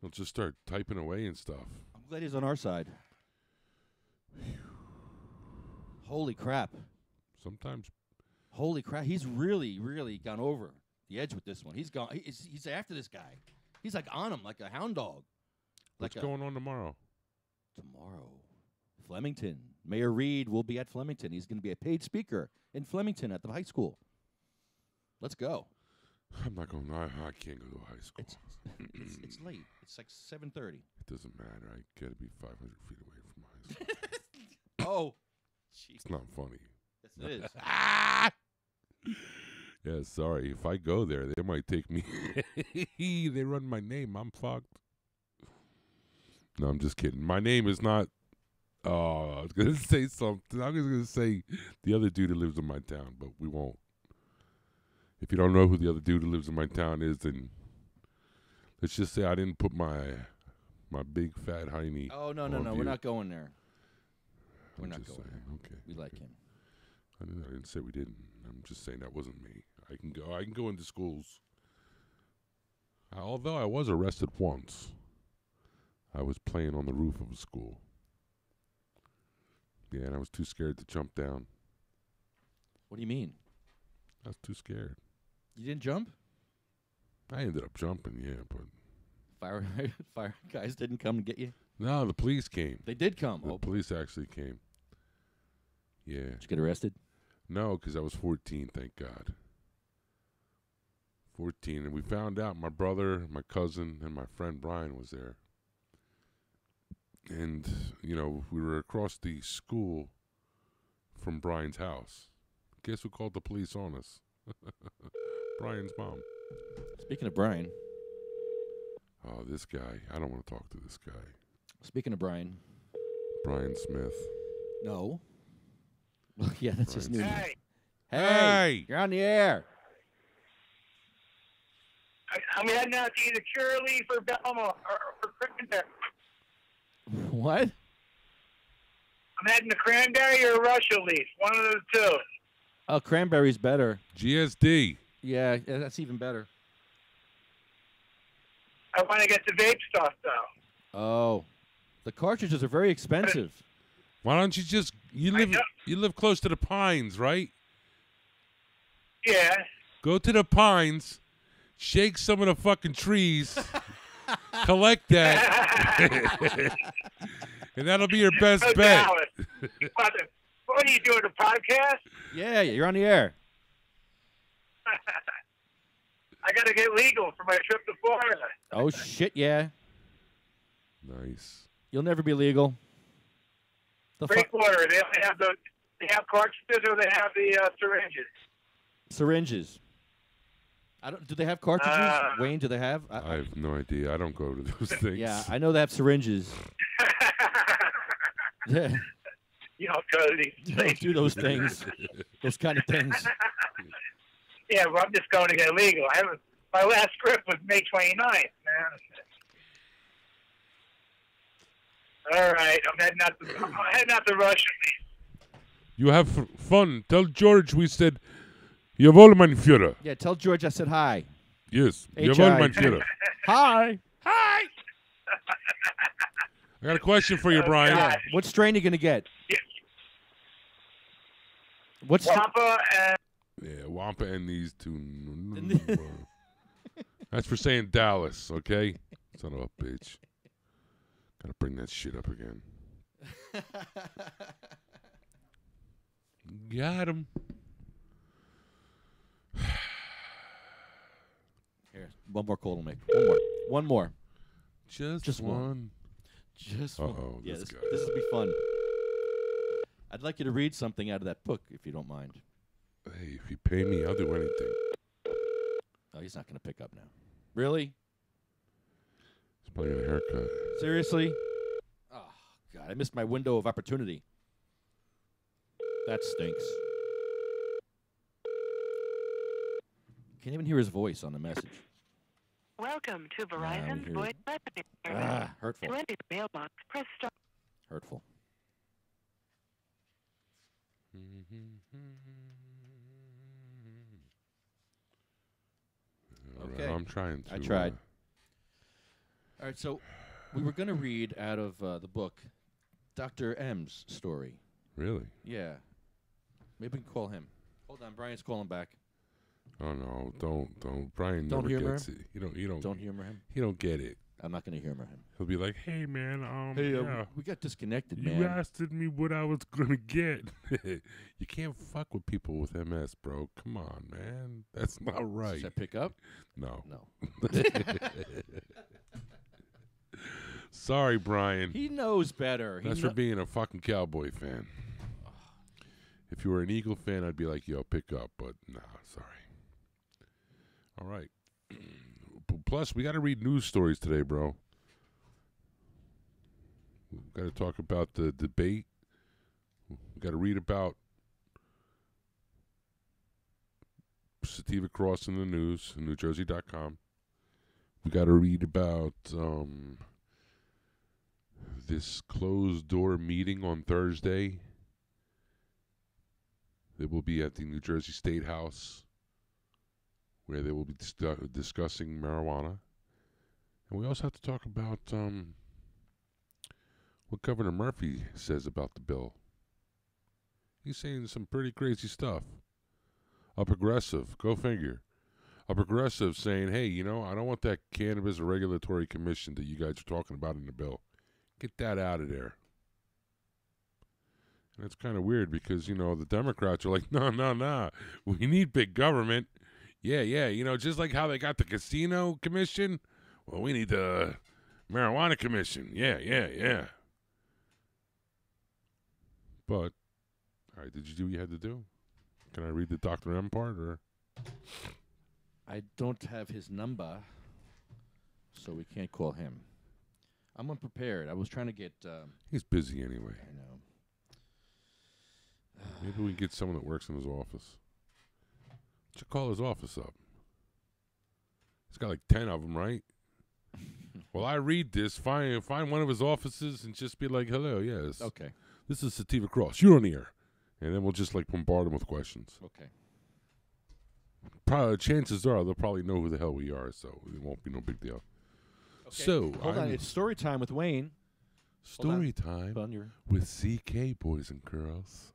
He'll just start typing away and stuff. I'm glad he's on our side. Holy crap. Sometimes. Holy crap. He's really, really gone over the edge with this one. He's gone. He's after this guy. He's like on him, like a hound dog. What's going on tomorrow? Tomorrow, Flemington. Mayor Reed will be at Flemington. He's going to be a paid speaker in Flemington at the high school. Let's go. I'm not going. I can't go to high school. It's late. It's like 7:30. It doesn't matter. I got to be 500 feet away from high school. Oh, jeez. It's not funny. Yes, it is. Yeah, sorry. If I go there, they might take me. They run my name. I'm fucked. No, I'm just kidding. My name is not. Oh, I was going to say something. I was going to say the other dude who lives in my town, but we won't. If you don't know who the other dude who lives in my town is, then let's just say I didn't put my big fat Haney. Oh, no. We're not going there. We're not going there. Okay. We like him. I didn't say we didn't. I'm just saying that wasn't me. I can go into schools. Although I was arrested once. I was playing on the roof of a school. Yeah, and I was too scared to jump down. What do you mean? I was too scared. You didn't jump? I ended up jumping, yeah, but fire guys didn't come to get you? No, the police came. They did come. The police actually came. Yeah. Did you get arrested? No, because I was 14, thank God. 14, and we found out my brother, my cousin, and my friend Brian was there. And, you know, we were across the school from Brian's house. Guess who called the police on us? Brian's mom. Speaking of Brian. Oh, this guy. I don't want to talk to this guy. Speaking of Brian. Brian Smith. No. Well, yeah, that's Brian his new name. Hey! You're on the air. I'm heading out to either Curaleaf or Belmont or Cranberry. What? I'm heading to Cranberry or Russia Leaf. One of the two. Oh, Cranberry's better. GSD. Yeah, that's even better. I want to get the vape stuff, though. Oh. The cartridges are very expensive. Why don't you just... You live close to the Pines, right? Yeah. Go to the Pines, shake some of the fucking trees, collect that, and that'll be your best bet. What are you doing, a podcast? Yeah, you're on the air. I got to get legal for my trip to Florida. Oh, shit, yeah. Nice. You'll never be legal. Breakwater, they have cartridges or they have the syringes? Syringes. Do they have cartridges? Wayne, do they have? I have no idea. I don't go to those things. Yeah, I know they have syringes. Yeah. You don't go to these You don't do those things. Those kind of things. Yeah, well, I'm just going to get legal. My last script was May 29th, man. All right, I'm heading out to Russia. You have fun. Tell George we said, Jawohl, mein Führer. Yeah, tell George I said hi. Yes, H-I. Jawohl, mein Führer. Hi. Hi. I got a question for you, Brian. Yeah. What strain are you going to get? Yeah. What's Wampa and... Yeah, Wampa and these two. That's for saying Dallas, okay? Son of a bitch. Gotta bring that shit up again. Got him. Here, one more call to make. One more. Just one. Just one. Uh-oh, Yeah, this guy. this will be fun. I'd like you to read something out of that book, if you don't mind. Hey, if you pay me, I'll do anything. Oh, he's not going to pick up now. Really? He's probably got a haircut. Seriously? Oh, God, I missed my window of opportunity. That stinks. Can't even hear his voice on the message. Welcome to Verizon's voice messaging service. Hurtful. To enter the mailbox, press star. Hurtful. Okay. I'm trying to. I tried. All right, so we were going to read out of the book Dr. M's story. Really? Yeah. Maybe we can call him. Hold on, Brian's calling back. Oh no, don't. Brian Don't never humor gets him? it. You don't. Don't humor him? He don't get it. I'm not going to humor him. He'll be like, "Hey man, Hey, yeah, we got disconnected, you man. asked me what I was gonna get." You can't fuck with people with MS, bro. Come on, man. That's not right. Does that pick up? No. No. Sorry, Brian. He knows better. That's for being a fucking Cowboy fan. If you were an Eagle fan, I'd be like, yo, pick up. But nah, sorry. All right. Plus, we got to read news stories today, bro. We got to talk about the debate. We got to read about Sativa Cross in the news, NewJersey.com. We got to read about this closed-door meeting on Thursday. They will be at the New Jersey State House, where they will be discussing marijuana. And we also have to talk about what Governor Murphy says about the bill. He's saying some pretty crazy stuff. A progressive, go figure. A progressive saying, hey, I don't want that Cannabis Regulatory Commission that you guys are talking about in the bill. Get that out of there. And it's kind of weird because, the Democrats are like, no, we need big government. Yeah, just like how they got the Casino Commission. Well, we need the Marijuana Commission. Yeah. But, all right, did you do what you had to do? Can I read the Dr. M part, or? I don't have his number, so we can't call him. I'm unprepared. I was trying to get... He's busy anyway. I know. Maybe we can get someone that works in his office. Should call his office up. He's got like 10 of them, right? Well, I read this. Find one of his offices and just be like, hello, yes. Okay. This is Sativa Cross. You're on the air. And then we'll just like bombard him with questions. Okay. Probably, chances are they'll probably know who the hell we are, so it won't be no big deal. Okay. So, hold on. It's story time with Wayne. Story time with CK, boys and girls.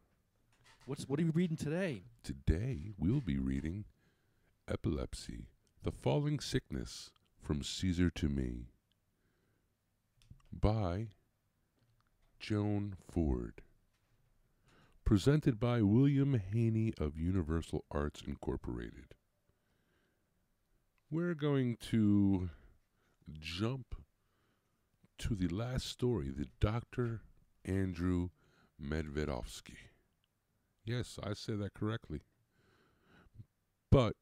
What are you reading today? Today, we'll be reading Epilepsy, the Falling Sickness from Caesar to Me by Joan Ford. Presented by William Haney of Universal Arts Incorporated. We're going to jump to the last story, the Dr. Andrew Medvedovsky. Yes, I said that correctly. But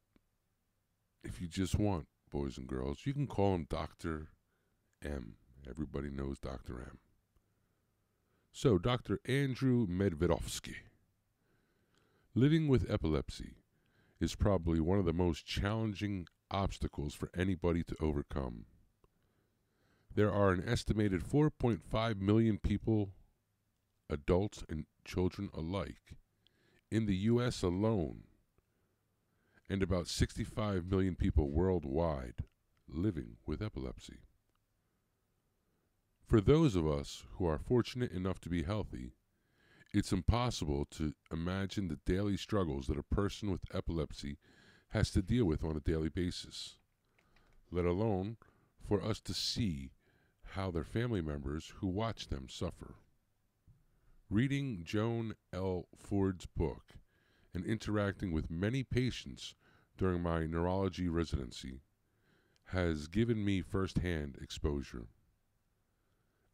if you just want, boys and girls, you can call him Dr. M. Everybody knows Dr. M. So, Dr. Andrew Medvedovsky. Living with epilepsy is probably one of the most challenging obstacles for anybody to overcome. There are an estimated 4.5 million people, adults and children alike, in the U.S. alone, and about 65 million people worldwide living with epilepsy. For those of us who are fortunate enough to be healthy, it's impossible to imagine the daily struggles that a person with epilepsy has to deal with on a daily basis, let alone for us to see how their family members who watch them suffer. Reading Joan L. Ford's book and interacting with many patients during my neurology residency has given me firsthand exposure.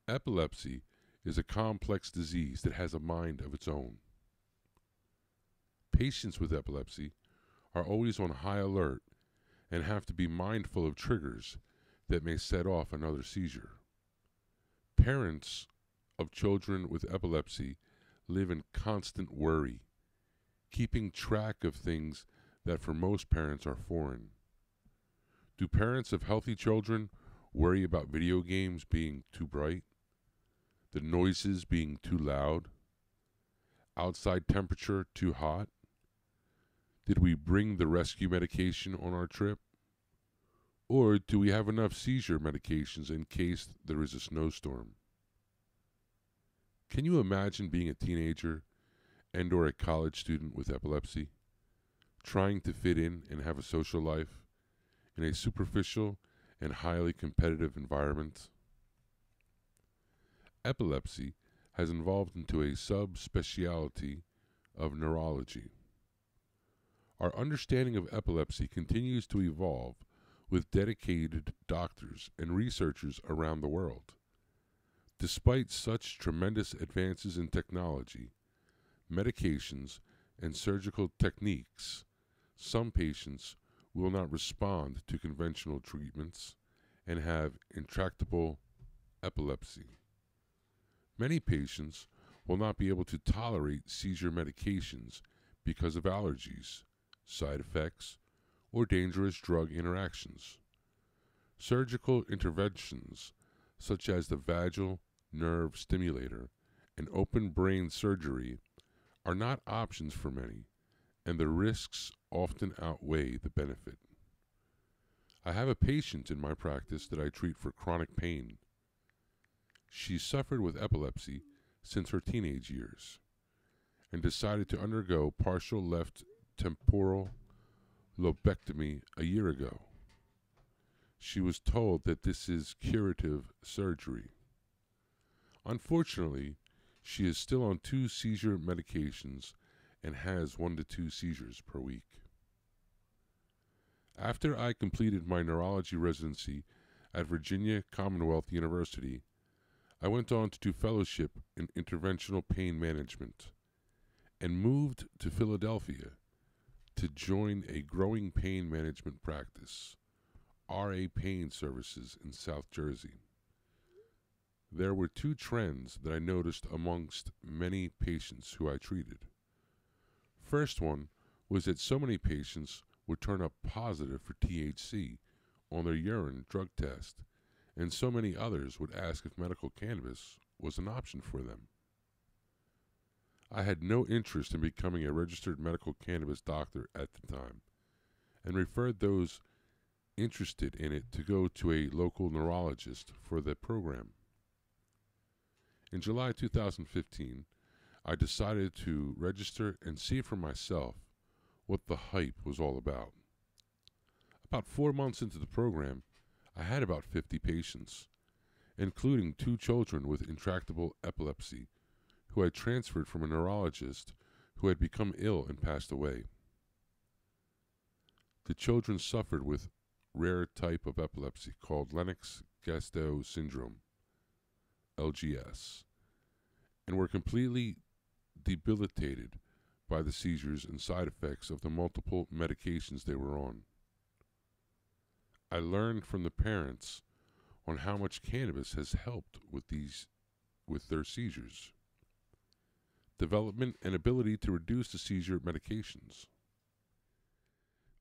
Epilepsy is a complex disease that has a mind of its own. Patients with epilepsy are always on high alert and have to be mindful of triggers that may set off another seizure. Parents of children with epilepsy live in constant worry, keeping track of things that for most parents are foreign. Do parents of healthy children worry about video games being too bright, the noises being too loud, outside temperature too hot? Did we bring the rescue medication on our trip? Or do we have enough seizure medications in case there is a snowstorm? Can you imagine being a teenager and or a college student with epilepsy? trying to fit in and have a social life in a superficial and highly competitive environment? Epilepsy has evolved into a subspecialty of neurology. Our understanding of epilepsy continues to evolve with dedicated doctors and researchers around the world. Despite such tremendous advances in technology, medications, and surgical techniques, some patients will not respond to conventional treatments and have intractable epilepsy. Many patients will not be able to tolerate seizure medications because of allergies, side effects, or dangerous drug interactions. Surgical interventions such as the vagal nerve stimulator and open brain surgery are not options for many, and the risks often outweigh the benefit. I have a patient in my practice that I treat for chronic pain. She suffered with epilepsy since her teenage years and decided to undergo partial left temporal lobectomy a year ago. She was told that this is curative surgery. Unfortunately, she is still on 2 seizure medications and has 1 to 2 seizures per week. After I completed my neurology residency at Virginia Commonwealth University, I went on to do fellowship in interventional pain management and moved to Philadelphia to join a growing pain management practice, RA Pain Services in South Jersey. There were 2 trends that I noticed amongst many patients who I treated. First one was that so many patients would turn up positive for THC on their urine drug test, and so many others would ask if medical cannabis was an option for them. I had no interest in becoming a registered medical cannabis doctor at the time, and referred those interested in it to go to a local neurologist for the program. In July 2015, I decided to register and see for myself what the hype was all about. About 4 months into the program, I had about 50 patients, including 2 children with intractable epilepsy, who I transferred from a neurologist who had become ill and passed away. The children suffered with rare type of epilepsy called Lennox-Gastaut syndrome, LGS, and were completely debilitated by the seizures and side effects of the multiple medications they were on. I learned from the parents on how much cannabis has helped with their seizures, development, and ability to reduce the seizure medications.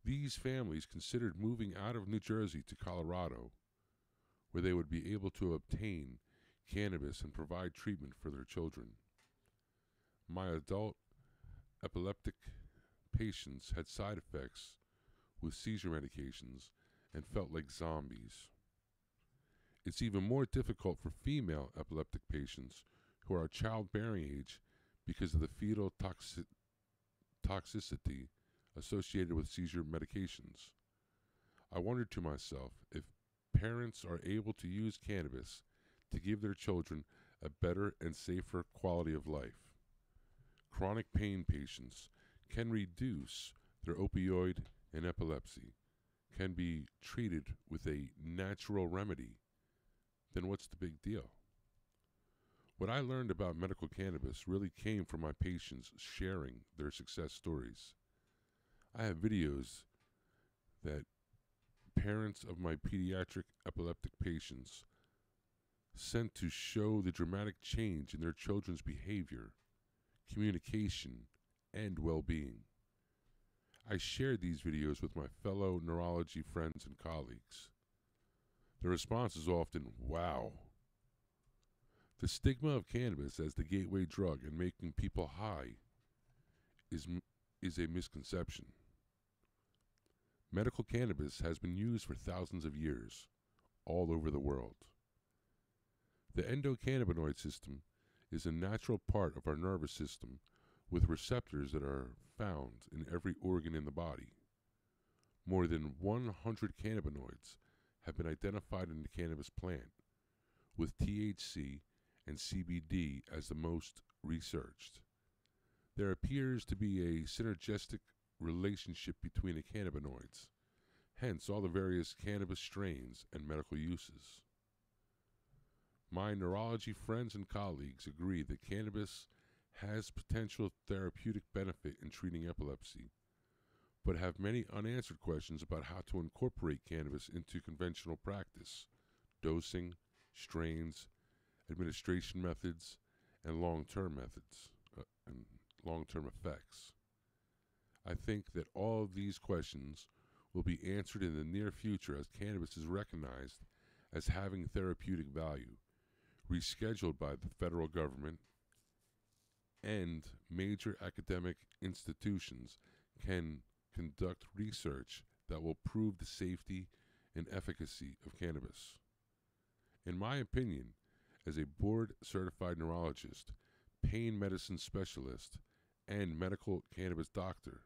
These families considered moving out of New Jersey to Colorado, where they would be able to obtain cannabis and provide treatment for their children. My adult epileptic patients had side effects with seizure medications and felt like zombies. It's even more difficult for female epileptic patients who are childbearing age because of the fetal toxicity associated with seizure medications. I wondered to myself if parents are able to use cannabis to give their children a better and safer quality of life. Chronic pain patients can reduce their opioid and epilepsy, can be treated with a natural remedy, then what's the big deal? What I learned about medical cannabis really came from my patients sharing their success stories. I have videos that parents of my pediatric epileptic patients sent to show the dramatic change in their children's behavior, communication, and well-being. I shared these videos with my fellow neurology friends and colleagues. The response is often, wow. The stigma of cannabis as the gateway drug and making people high is a misconception. Medical cannabis has been used for thousands of years, all over the world. The endocannabinoid system is a natural part of our nervous system with receptors that are found in every organ in the body. More than 100 cannabinoids have been identified in the cannabis plant, with THC and CBD as the most researched. There appears to be a synergistic relationship between the cannabinoids, hence all the various cannabis strains and medical uses. My neurology friends and colleagues agree that cannabis has potential therapeutic benefit in treating epilepsy, but have many unanswered questions about how to incorporate cannabis into conventional practice, dosing, strains, administration methods, and long-term methods, and long-term effects. I think that all of these questions will be answered in the near future as cannabis is recognized as having therapeutic value, rescheduled by the federal government, and major academic institutions can conduct research that will prove the safety and efficacy of cannabis. In my opinion, as a board-certified neurologist, pain medicine specialist, and medical cannabis doctor,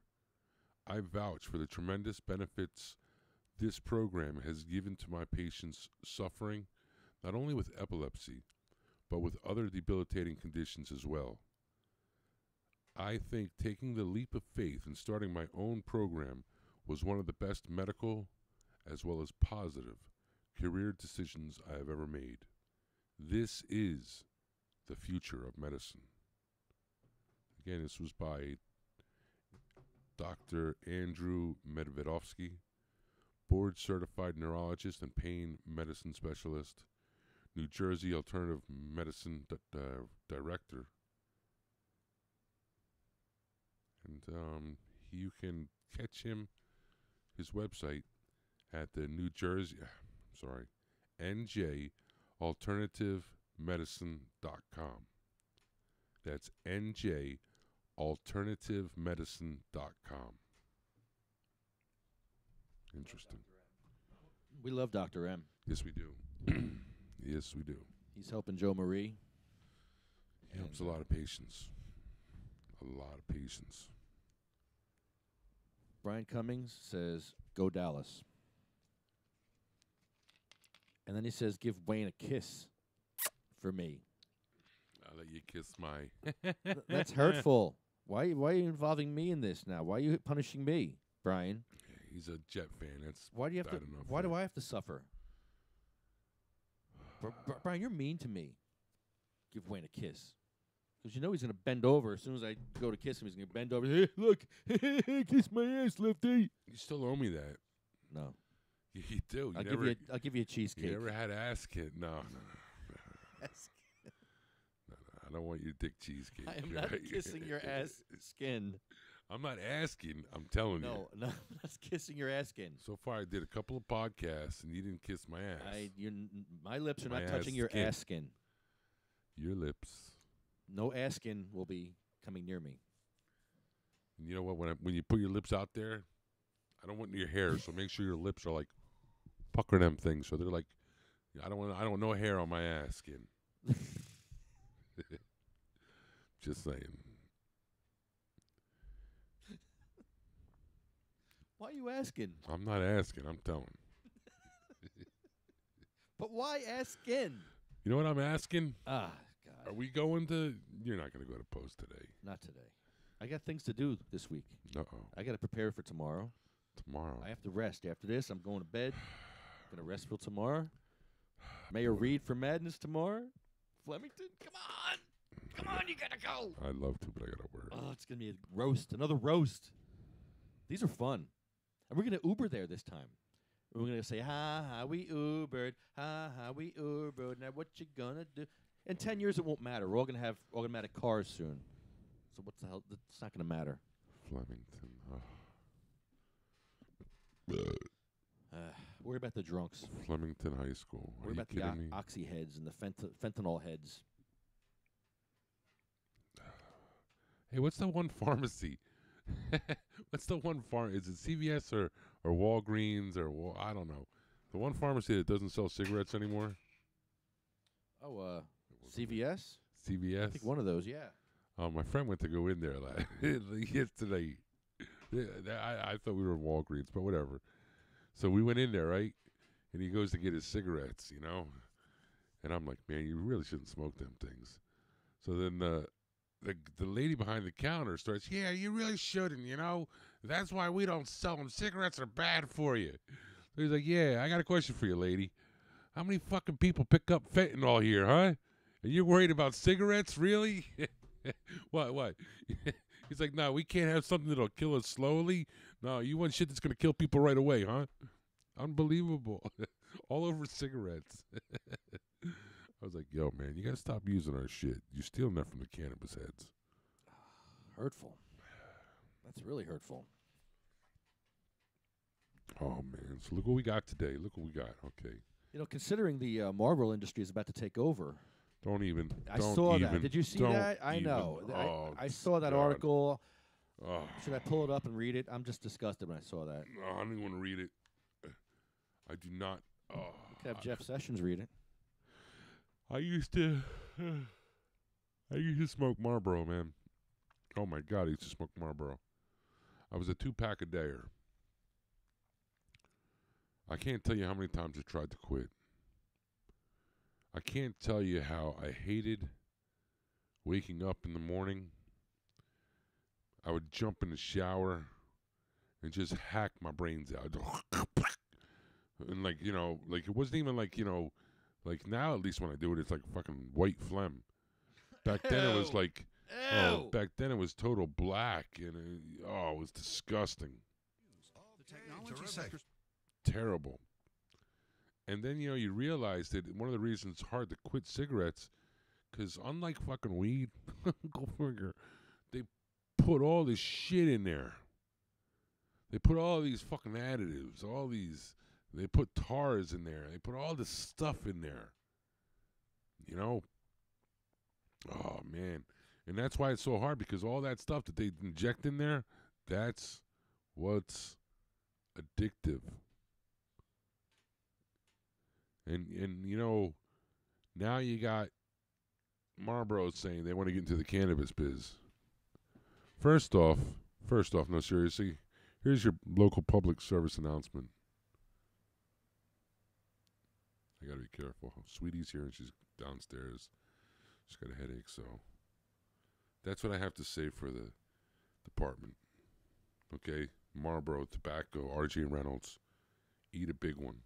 I vouch for the tremendous benefits this program has given to my patients suffering not only with epilepsy, but with other debilitating conditions as well. I think taking the leap of faith and starting my own program was one of the best medical as well as positive career decisions I have ever made. This is the future of medicine. Again, this was by Dr. Andrew Medvedovsky, board-certified neurologist and pain medicine specialist, New Jersey Alternative Medicine Director. And you can catch him, his website, at the NJAlternativemedicine.com. That's NJAlternativemedicine.com. Interesting. We love Dr. M. Yes, we do. Yes, we do. He's helping Joe Marie. He helps a lot of patients. A lot of patients. Brian Cummings says, go Dallas. And then he says, give Wayne a kiss for me. I'll let you kiss my... That's hurtful. Why are you involving me in this now? Why are you punishing me, Brian? Yeah, he's a Jet fan. That's why do you have bad to? enough Why for do him. I have to suffer? Brian, you're mean to me. Give Wayne a kiss. Because you know he's going to bend over. As soon as I go to kiss him, he's going to bend over. Hey, look. Kiss my ass, Lefty. You still owe me that. No. You do. I'll give you a cheesecake. You never had ass kid. No. I don't want your dick cheesecake. I am not kissing your ass skin. I'm not asking. I'm telling you. No, I'm not kissing your ass skin. So far, I did a couple of podcasts, and you didn't kiss my ass. My lips are My not touching ass your skin. ass skin. Your lips. No ass skin will be coming near me. And you know what? When you put your lips out there, I don't want your hair. So make sure your lips are like pucker them things. So they're like, I don't want no hair on my ass skin. Just saying. Why are you asking? I'm not asking. I'm telling. But why ass skin? You know what I'm asking? Ah, God. Are we going to? You're not going to go to Post today. Not today. I got things to do this week. Uh-oh. I got to prepare for tomorrow. Tomorrow. I have to rest. After this, I'm going to bed. Going to rest till tomorrow. Mayor Reed for Madness tomorrow. Flemington, come on. Come on, you got to go. I'd love to, but I got to work. Oh, it's going to be a roast. Another roast. These are fun. And we're going to Uber there this time. We're going to say, ha, we Ubered. Ha, we Ubered. Now what you going to do? In 10 years, it won't matter. We're all going to have automatic cars soon. So what's the hell? It's not going to matter. Flemington. Worry about the drunks. Flemington High School. Are Worry you about the kidding me? oxy heads and the fentanyl heads. Hey, what's the one pharmacy? What's the one Is it CVS or Walgreens or I don't know. The one pharmacy that doesn't sell cigarettes anymore? Oh, CVS? CVS? I think one of those, yeah. My friend went to go in there yesterday. I thought we were in Walgreens, but whatever. So we went in there, right? And he goes to get his cigarettes, you know? And I'm like, man, you really shouldn't smoke them things. So then the lady behind the counter starts, yeah, you really shouldn't, you know? That's why we don't sell them. Cigarettes are bad for you. So he's like, yeah, I got a question for you, lady. How many fucking people pick up fentanyl here, huh? And you're worried about cigarettes, really? What? He's like, no, we can't have something that'll kill us slowly. No, you want shit that's going to kill people right away, huh? Unbelievable. All over cigarettes. I was like, yo, man, you got to stop using our shit. You're stealing that from the cannabis heads. Hurtful. That's really hurtful. Oh, man. So look what we got today. Look what we got. Okay. You know, considering the Marlboro industry is about to take over. Don't even. I saw that. Did you see that? I know. I saw that article. Oh. Should I pull it up and read it? I'm just disgusted when I saw that. No, I don't even want to read it. I do not. You could have Jeff Sessions read it. I used to smoke Marlboro, man. Oh my God, I used to smoke Marlboro. I was a 2-pack a dayer. I can't tell you how many times I tried to quit. I can't tell you how I hated waking up in the morning. I would jump in the shower and just hack my brains out. And like, you know, like it wasn't even like, you know, like now at least when I do it, it's like fucking white phlegm. Back then it was like, back then it was total black, and it was disgusting. The technology sector. Terrible. And then, you know, you realize that one of the reasons it's hard to quit cigarettes, because unlike fucking weed, go figure, they put all this shit in there. They put all these fucking additives, they put tars in there. They put all this stuff in there. You know? Oh, man. And that's why it's so hard, because all that stuff that they inject in there, that's what's addictive. And you know, now you got Marlboro saying they want to get into the cannabis biz. First off, no, seriously, here's your local public service announcement. I gotta be careful. Sweetie's here and she's downstairs. She's got a headache, so that's what I have to say for the department. Okay, Marlboro, tobacco, R.J. Reynolds, eat a big one.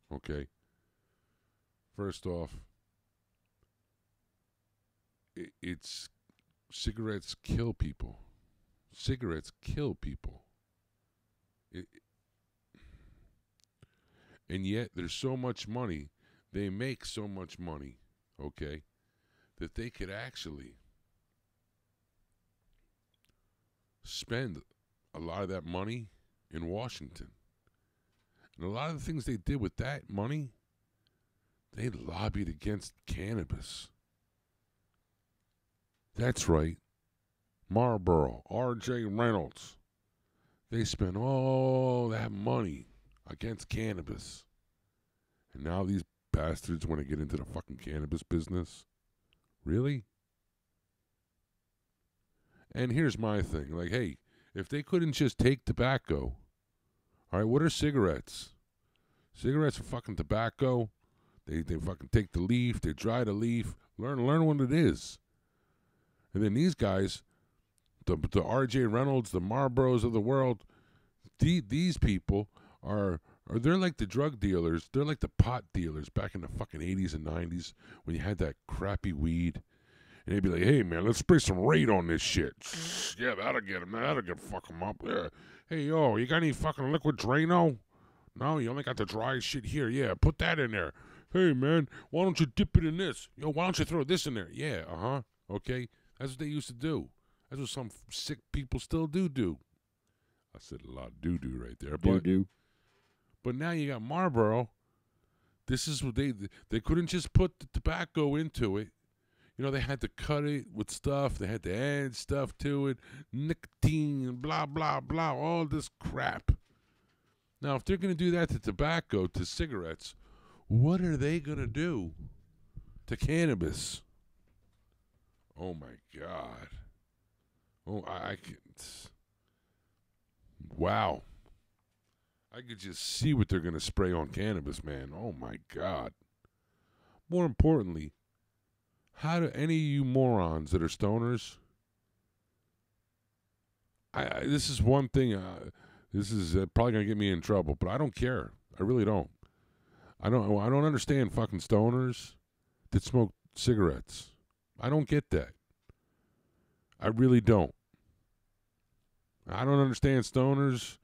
Okay. First off, it's cigarettes kill people. Cigarettes kill people. And yet there's so much money, they make so much money, okay, that they could actually spend a lot of that money in Washington. And a lot of the things they did with that money, they lobbied against cannabis. That's right. Marlboro, R.J. Reynolds. They spent all that money against cannabis. And now these bastards want to get into the fucking cannabis business? Really? And here's my thing. Like, hey, if they couldn't just take tobacco, all right, what are cigarettes? Cigarettes are fucking tobacco. They fucking take the leaf, they dry the leaf, learn what it is. And then these guys, the R.J. Reynolds, the Marlboros of the world, these people they're like the drug dealers. They're like the pot dealers back in the fucking 80s and 90s when you had that crappy weed. And they'd be like, hey, man, let's spray some Raid on this shit. Yeah, that'll get him. That'll fuck him up. Yeah. Hey, yo, you got any fucking liquid Drano? No, you only got the dry shit here. Yeah, put that in there. Hey, man, why don't you dip it in this? Yo, why don't you throw this in there? Yeah, okay. That's what they used to do. That's what some sick people still do. I said a lot of doo-doo right there. But now you got Marlboro. This is what they couldn't just put the tobacco into it. You know, they had to cut it with stuff. They had to add stuff to it. Nicotine and blah, blah, blah. All this crap. Now, if they're going to do that to tobacco, to cigarettes, what are they going to do to cannabis? Oh, my God. Oh, I can't. Wow. I could just see what they're going to spray on cannabis, man. Oh, my God. More importantly, how do any of you morons that are stoners, this is one thing, this is probably going to get me in trouble, but I don't care. I really don't. I don't understand fucking stoners that smoke cigarettes. I don't get that. I really don't. I don't understand stoners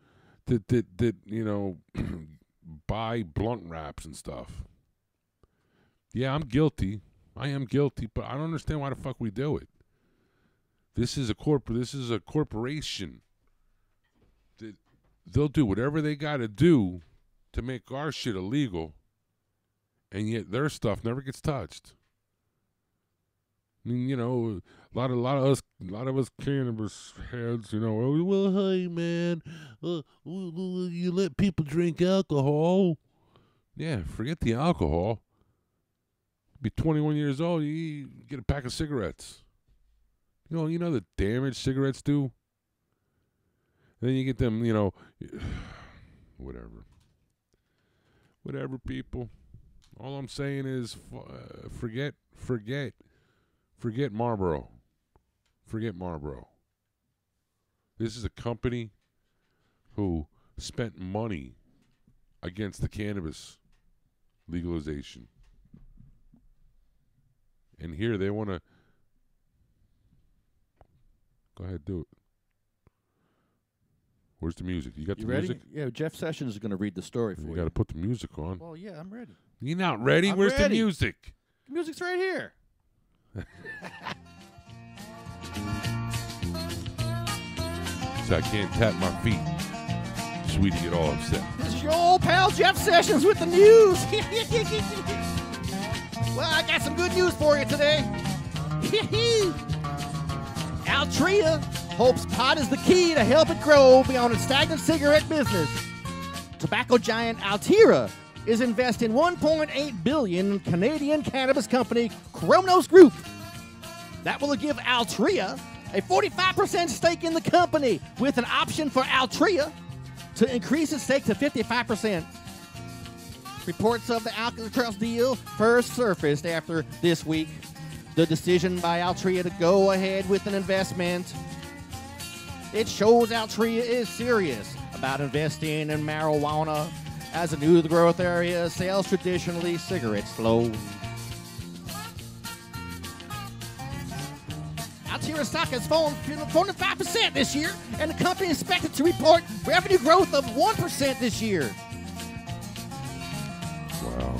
that you know, buy blunt wraps and stuff. Yeah, I'm guilty. I am guilty, but I don't understand why the fuck we do it. This is a corporation. They'll do whatever they got to do to make our shit illegal, and yet their stuff never gets touched. I mean, you know, a lot of us cannabis heads, you know, well, hey man, you let people drink alcohol. Yeah, forget the alcohol. Be 21 years old, you get a pack of cigarettes. You know the damage cigarettes do. And then you get them, you know, whatever, people. All I'm saying is, forget Marlboro. Forget Marlboro. This is a company who spent money against the cannabis legalization. And here they want to... Go ahead, do it. Where's the music? You got the ready? music? Yeah, Jeff Sessions is going to read the story for you. You got to put the music on. Well, yeah, I'm ready. You're not ready? Where's the music? The music's right here. So I can't tap my feet. Sweetie get all upset. This is your old pal Jeff Sessions with the news. Well, I got some good news for you today. Altria hopes pot is the key to help it grow beyond its stagnant cigarette business. Tobacco giant Altria is investing $1.8 billion in Canadian cannabis company Cronos Group. That will give Altria a 45% stake in the company, with an option for Altria to increase its stake to 55%. Reports of the Alcatraz deal first surfaced after this week. The decision by Altria to go ahead with an investment. It shows Altria is serious about investing in marijuana as a new growth area sells traditionally cigarettes slow. Altria stock has fallen 45% this year, and the company is expected to report revenue growth of 1% this year. Wow.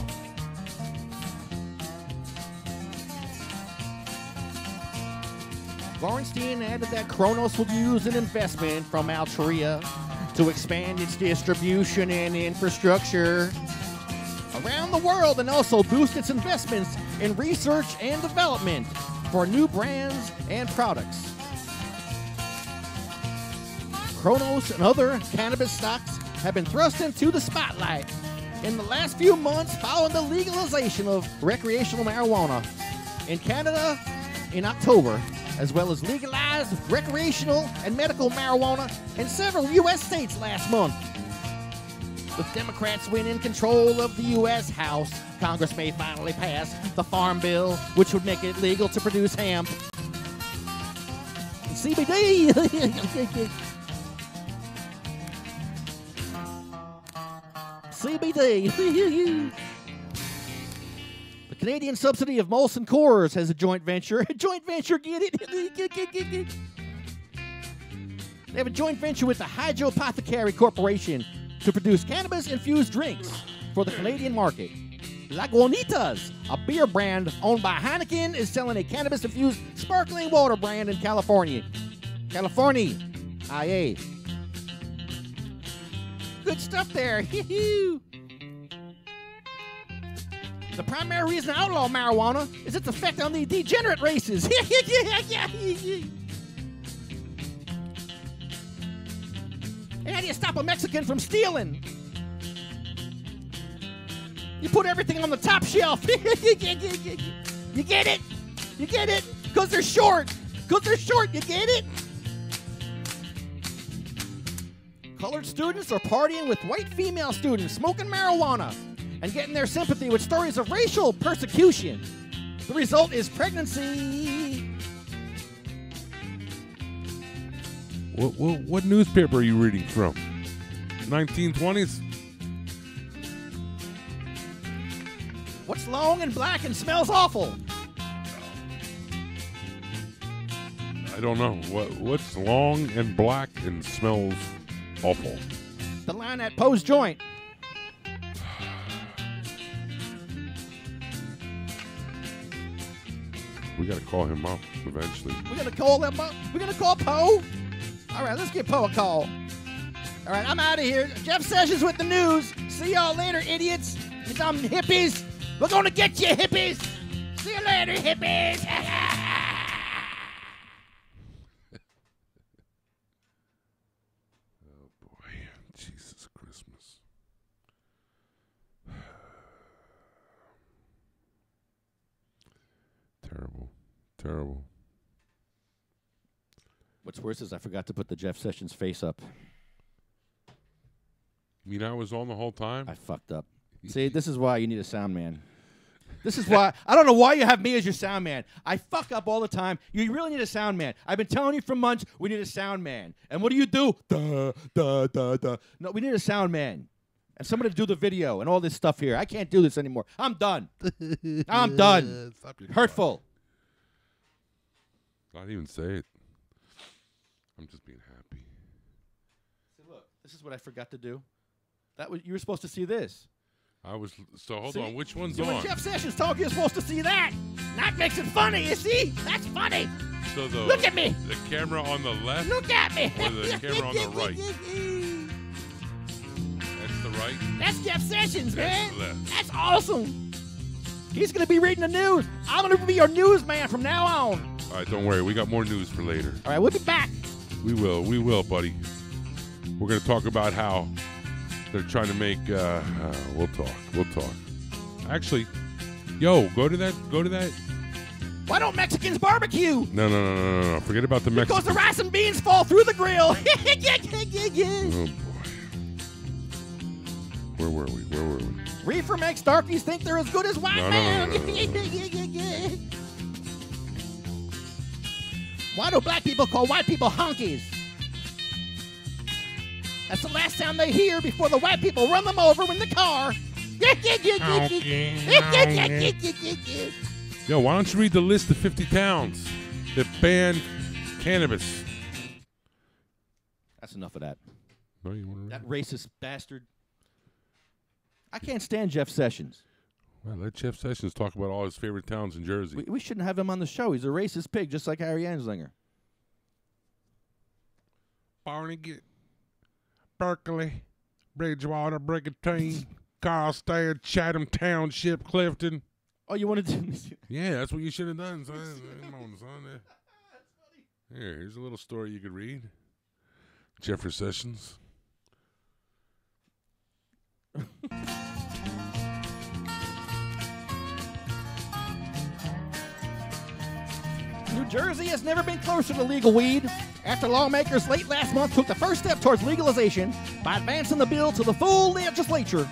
Gorenstein added that Cronos will use an investment from Altria to expand its distribution and infrastructure around the world, and also boost its investments in research and development for new brands and products. Cronos and other cannabis stocks have been thrust into the spotlight in the last few months following the legalization of recreational marijuana in Canada in October, as well as legalized recreational and medical marijuana in several U.S. states last month. With Democrats winning control of the U.S. House, Congress may finally pass the Farm Bill, which would make it legal to produce hemp. CBD! CBD! The Canadian subsidy of Molson Coors has a joint venture. A joint venture, get it? They have a joint venture with the Hydropothecary Corporation to produce cannabis-infused drinks for the Canadian market. Lagunitas, a beer brand owned by Heineken, is selling a cannabis-infused sparkling water brand in California. California. IA. Good stuff there. The primary reason to outlaw marijuana is its effect on the degenerate races. And how do you stop a Mexican from stealing? You put everything on the top shelf. You get it? You get it? Because they're short. Because they're short, you get it? Colored students are partying with white female students, smoking marijuana, and getting their sympathy with stories of racial persecution. The result is pregnancy. What newspaper are you reading from? 1920s? What's long and black and smells awful? I don't know. What's long and black and smells awful? The line at Poe's Joint. We got to call him up eventually. We're going to call him up. We're going to call Poe. All right, let's give Poe a call. All right, I'm out of here. Jeff Sessions with the news. See y'all later, idiots. You dumb hippies. We're going to get you, hippies. See you later, hippies. Oh, boy. Jesus Christmas. Terrible. Terrible. What's worse is I forgot to put the Jeff Sessions face up. You mean I was on the whole time? I fucked up. See, this is why you need a sound man. This is why I don't know why you have me as your sound man. I fuck up all the time. You really need a sound man. I've been telling you for months we need a sound man. And what do? Duh, duh, duh, duh. No, we need a sound man. And somebody to do the video and all this stuff here. I can't do this anymore. I'm done. I'm done. Hurtful. Not even say it. I'm just being happy. See, look, this is what I forgot to do. You were supposed to see this. Hold See? on, which one's So on? when Jeff Sessions talk, you're supposed to see that. That makes it funny, you see? That's funny. So Look at me. The camera on the left? Look at me. Or the camera on the right? That's the right? That's Jeff Sessions, man. That's the left. That's awesome. He's going to be reading the news. I'm going to be your newsman from now on. All right, don't worry. We got more news for later. All right, we'll be back. We will, buddy. We're going to talk about how they're trying to make, we'll talk. Actually, go to that. Why don't Mexicans barbecue? No. Forget about the Because Mexicans. the rice and beans fall through the grill. Oh, boy. Where were we? Reefer makes darkies think they're as good as white man. Why do black people call white people honkies? That's the last sound they hear before the white people run them over in the car. Yo, why don't you read the list of 50 towns that ban cannabis? That's enough of that. No, you want to That racist bastard. I can't stand Jeff Sessions. Well, let Jeff Sessions talk about all his favorite towns in Jersey. We shouldn't have him on the show. He's a racist pig, just like Harry Anslinger. Barnegat, Berkeley, Bridgewater, Brigantine, Carlstadt, Chatham Township, Clifton. Oh, you wanted to? Yeah, that's what you should have done, son. Come on, son. Here's a little story you could read. Jeffrey Sessions. New Jersey has never been closer to legal weed after lawmakers late last month took the first step towards legalization by advancing the bill to the full legislature.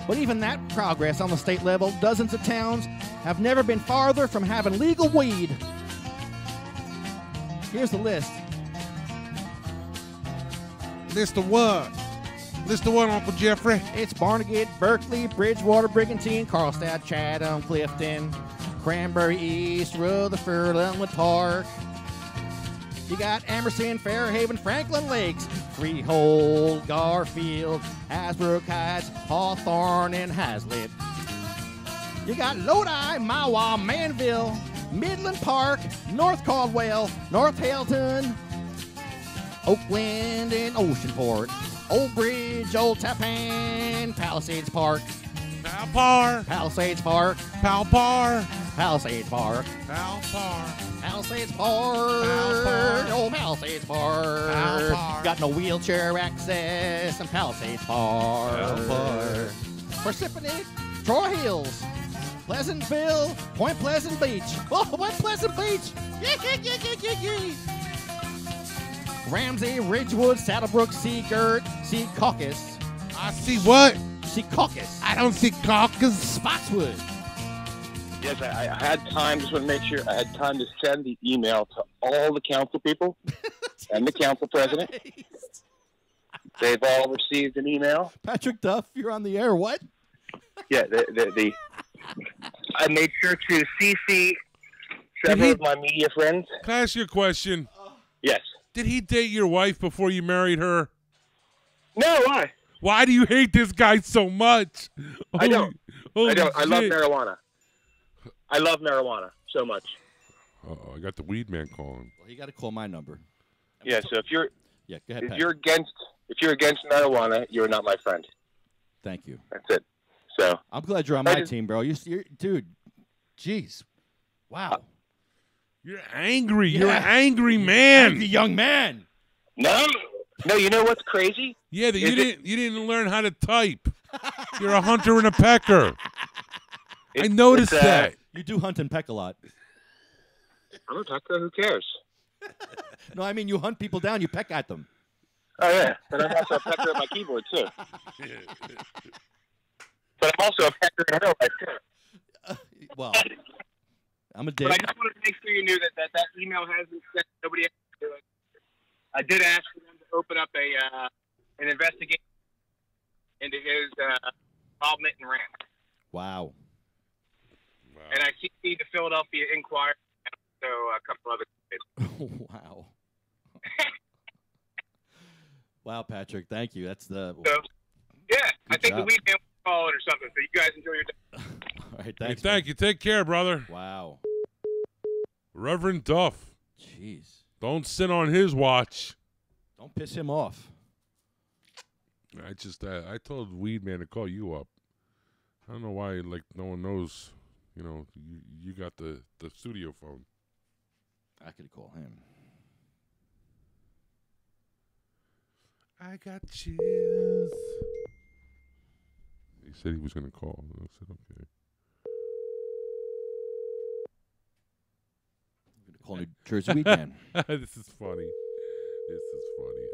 But even that progress on the state level, dozens of towns have never been farther from having legal weed. Here's the list. List of what? List of what, Uncle Jeffrey? It's Barnegat, Berkeley, Bridgewater, Brigantine, Carlstadt, Chatham, Clifton, Cranberry East, Rutherford, Elmwood Park. You got Emerson, Fairhaven, Franklin Lakes, Freehold, Garfield, Hasbrook Heights, Hawthorne, and Hazlitt. You got Lodi, Mawa, Manville, Midland Park, North Caldwell, North Halton, Oakland, and Oceanport. Old Bridge, Old Tappan, Palisades Park. Palpar. Palisades Park. Palpar. Palisades Park. Palpar. Palisades Park. Palpar. Old Palisades Park. Palpar. Got no wheelchair access in Palisades Park. Palpar. Parsippany, Troy Hills, Pleasantville, Point Pleasant Beach. Oh, Point Pleasant Beach. Ramsey, Ridgewood, Saddlebrook, Seagirt, Secaucus. I see what? Secaucus. I don't see caucus. Spotswood. Yes, I had time. Just want to make sure I had time to send the email to all the council people and the council president. They've all received an email. Patrick Duff, you're on the air. What? Yeah, I made sure to CC several of my media friends. Can I ask you a question? Yes. Did he date your wife before you married her? No, why? Why do you hate this guy so much? I don't. I Shit. love marijuana. I love marijuana so much. Uh-oh, I got the weed man calling. Well, you got to call my number. Yeah, so if you're go ahead, if Pat. you're against marijuana, you're not my friend. Thank you. That's it. So I'm glad you're on my team, bro. You're dude. Jeez. Wow. You're angry. Yeah. You're an angry man. Angry young man. No, you know what's crazy? Yeah, that you didn't learn how to type. You're a hunter and a pecker. I noticed that. You do hunt and peck a lot. I'm a pecker. Who cares? No, I mean you hunt people down. You peck at them. Oh yeah, but I'm also a pecker at my keyboard too. But I'm also a pecker in real life too. Well, I'm a dick. But I just wanted to make sure you knew that email has been sent. Nobody else can do it. I did ask for them to open up an investigation into his involvement in rant. Wow. And I see the Philadelphia Inquirer, and so a couple other things. Wow. Wow, Patrick. Thank you. That's the. So, yeah, I think job. the weed man will call it or something. So you guys enjoy your day. All right, Hey, thanks. thank you. Take care, brother. Wow. Reverend Duff. Jeez. Don't sit on his watch. Don't piss him off. I told Weed Man to call you up. I don't know why, like, no one knows. You know, you got the studio phone. I could call him. I got chills. He said he was going to call. I said, okay. I'm going to call New Jersey Weed Man. This is funny.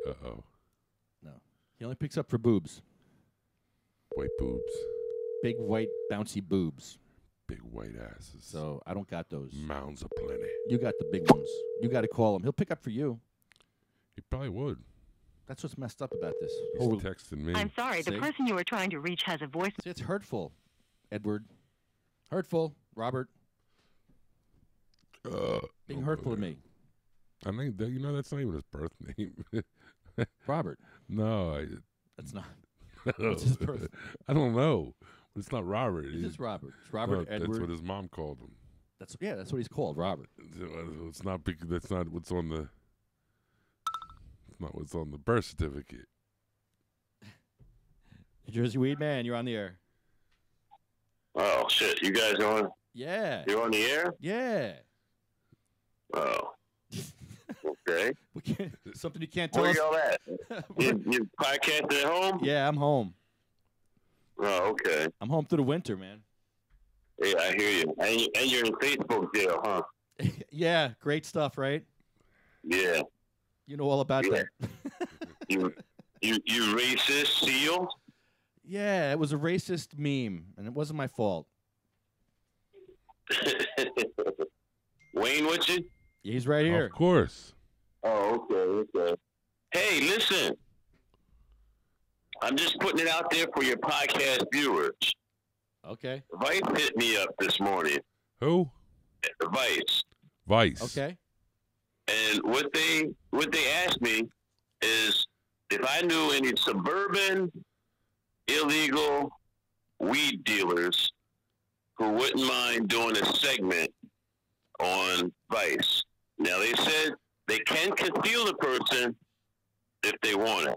Uh-oh. No. He only picks up for boobs. White boobs. Big, white, bouncy boobs. Big white asses. So I don't got those. Mounds of plenty. You got the big ones. You got to call him. He'll pick up for you. He probably would. That's what's messed up about this. He's texting me. I'm sorry, the See? person you were trying to reach has a voice. See, it's hurtful, Edward. Hurtful, Robert. Being hurtful to me. I mean, you know, that's not even his birth name. Robert. No. That's not. What's his birth? I don't know. But it's not Robert. It's Robert. It's Robert Edward. That's what his mom called him. That's what he's called, Robert. It's not because that's not what's on the. It's not what's on the birth certificate. New Jersey Weed Man, you're on the air. Oh shit! You guys on? Yeah. You're on the air? Yeah. Oh. Okay. Something you can't tell Where us. y'all at? you podcasting at home? Yeah, I'm home. Oh, okay. I'm home through the winter, man. Yeah, I hear you. And you're in Facebook jail, huh? Yeah, great stuff, right? Yeah. You know all about that. you racist seal? Yeah, it was a racist meme, and it wasn't my fault. Wayne with you? Yeah, he's right here. Of course. Oh, okay. Hey, listen. I'm just putting it out there for your podcast viewers. Okay. Vice hit me up this morning. Who? Vice. Okay. And what they asked me is if I knew any suburban illegal weed dealers who wouldn't mind doing a segment on Vice. Now they said they can conceal the person if they want it.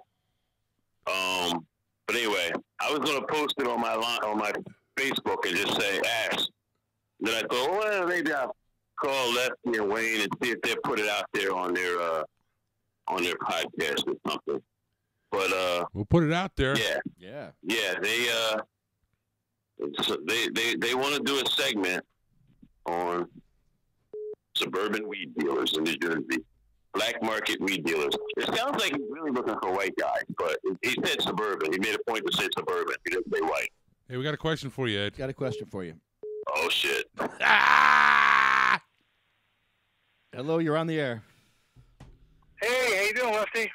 But anyway, I was going to post it on my Facebook and just say ask. Then I thought, well, maybe I'll call Lefty and Wayne and see if they put it out there on their podcast or something. But we'll put it out there. Yeah. They want to do a segment on suburban weed dealers in New Jersey. black market weed dealers. It sounds like he's really looking for white guys, but he said suburban. He made a point to say suburban. He didn't say white. Hey, we got a question for you, Ed. Got a question for you. Oh, shit. Hello, you're on the air. Hey, how you doing, Lefty?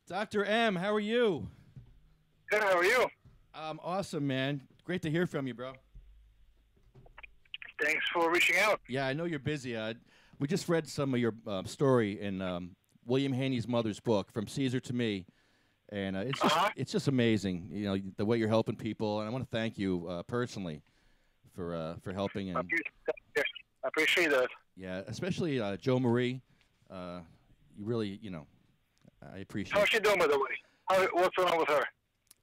Dr. M, how are you? Good, how are you? Awesome, man. Great to hear from you, bro. Thanks for reaching out. Yeah, I know you're busy. We just read some of your story in William Haney's mother's book, From Caesar to Me, and it's just amazing. You know, the way you're helping people, and I want to thank you personally for helping. And I appreciate that. yeah, especially Joe Marie. You really, I appreciate. How's she doing, by the way? What's going on with her?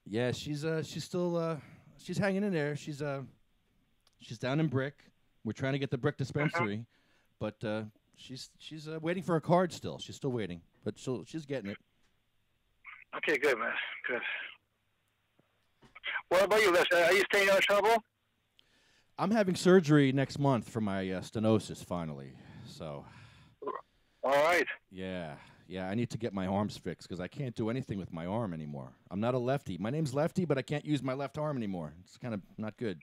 Yeah, she's still she's hanging in there. She's down in Brick. We're trying to get the Brick dispensary, but she's waiting for a card still. She's still waiting, but she's getting it. Okay, good, man. Good. What about you, Lester? Are you staying out of trouble? I'm having surgery next month for my stenosis finally. So. All right. Yeah. I need to get my arms fixed because I can't do anything with my arm anymore. I'm not a lefty. My name's Lefty, but I can't use my left arm anymore. It's kind of not good.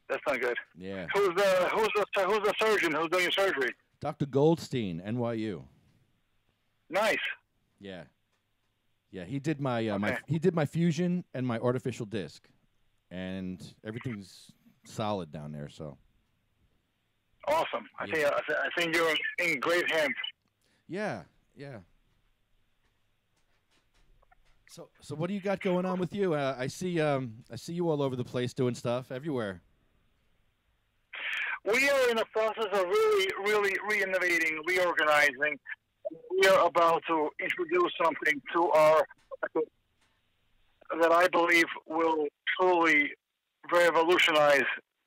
That's not good. Yeah. Who's the surgeon? Who's doing your surgery? Dr. Goldstein, NYU. Nice. Yeah. He did my fusion and my artificial disc, and everything's solid down there. So. Awesome. I think you're in great hands. Yeah. So what do you got going on with you? I see you all over the place doing stuff everywhere. We are in the process of really renovating, reorganizing. We are about to introduce something to our that I believe will truly revolutionize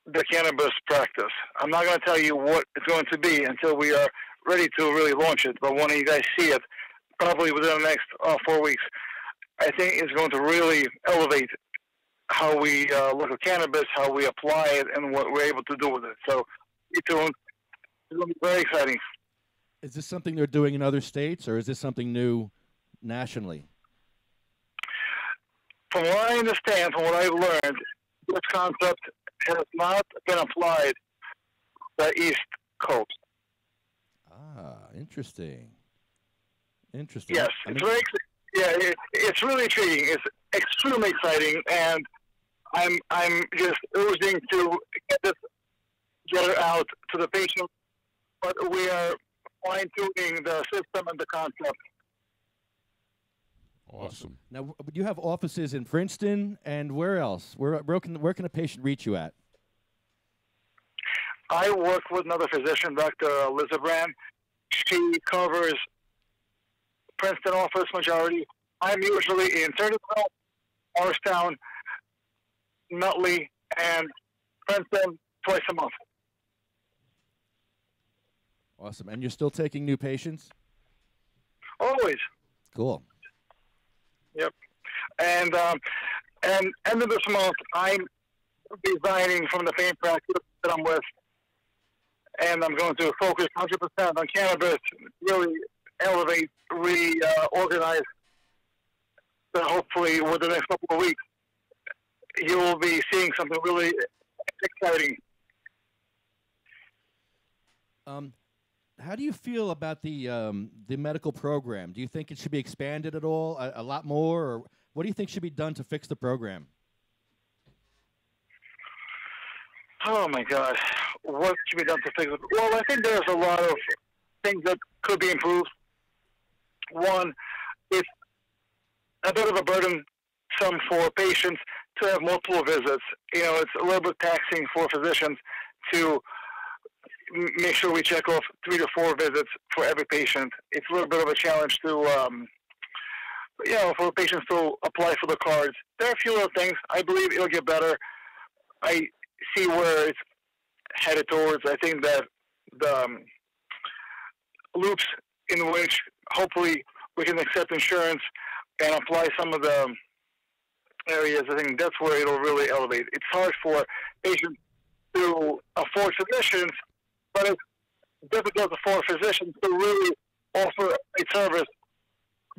the cannabis practice. I'm not going to tell you what it's going to be until we are ready to really launch it. But when you guys see it, probably within the next 4 weeks, I think it's going to really elevate how we look at cannabis, how we apply it, and what we're able to do with it. So, stay tuned. It's going to be very exciting. Is this something they're doing in other states, or is this something new nationally? From what I understand, from what I've learned, this concept has not been applied to the East Coast. Ah, interesting. Yes, it's very. It's really intriguing. It's extremely exciting, and I'm just urging to get it out to the patient. But we are fine-tuning the system and the concept. Awesome. Now, you have offices in Princeton, and where else? Where can a patient reach you at? I work with another physician, Dr. Liberte. She covers Princeton office majority. I'm usually in Centerville, Morristown, Nutley, and Princeton twice a month. Awesome. And you're still taking new patients? Always. Cool. Yep. And end of this month, I'm resigning from the pain practice that I'm with, and I'm going to focus 100% on cannabis, really elevate, reorganize. So hopefully, within the next couple of weeks, you will be seeing something really exciting. How do you feel about the medical program? Do you think it should be expanded at all, a lot more, or what do you think should be done to fix the program? Oh my God, what should be done to fix it? Well, I think there's a lot of things that could be improved. One, it's a bit of a burden for patients to have multiple visits. You know, it's a little bit taxing for physicians to make sure we check off 3 to 4 visits for every patient. It's a little bit of a challenge to, for patients to apply for the cards. There are a few other things. I believe it'll get better. I see where it's headed towards. I think that the loops in which hopefully we can accept insurance and apply some of the areas, I think that's where it'll really elevate. It's hard for patients to afford physicians, but it's difficult for physicians to really offer a service,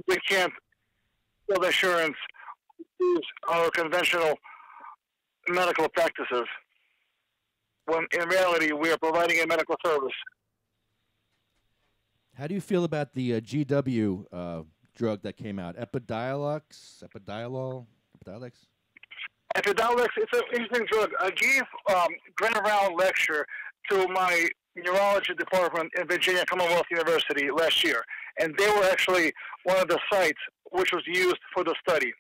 we can't build insurance, use our conventional medical practices, when in reality we are providing a medical service. How do you feel about the GW drug that came out? Epidiolex? Epidiolex? Epidiolex, it's an interesting drug. I gave grand round lecture to my neurology department in Virginia Commonwealth University last year, and they were actually one of the sites which was used for the study.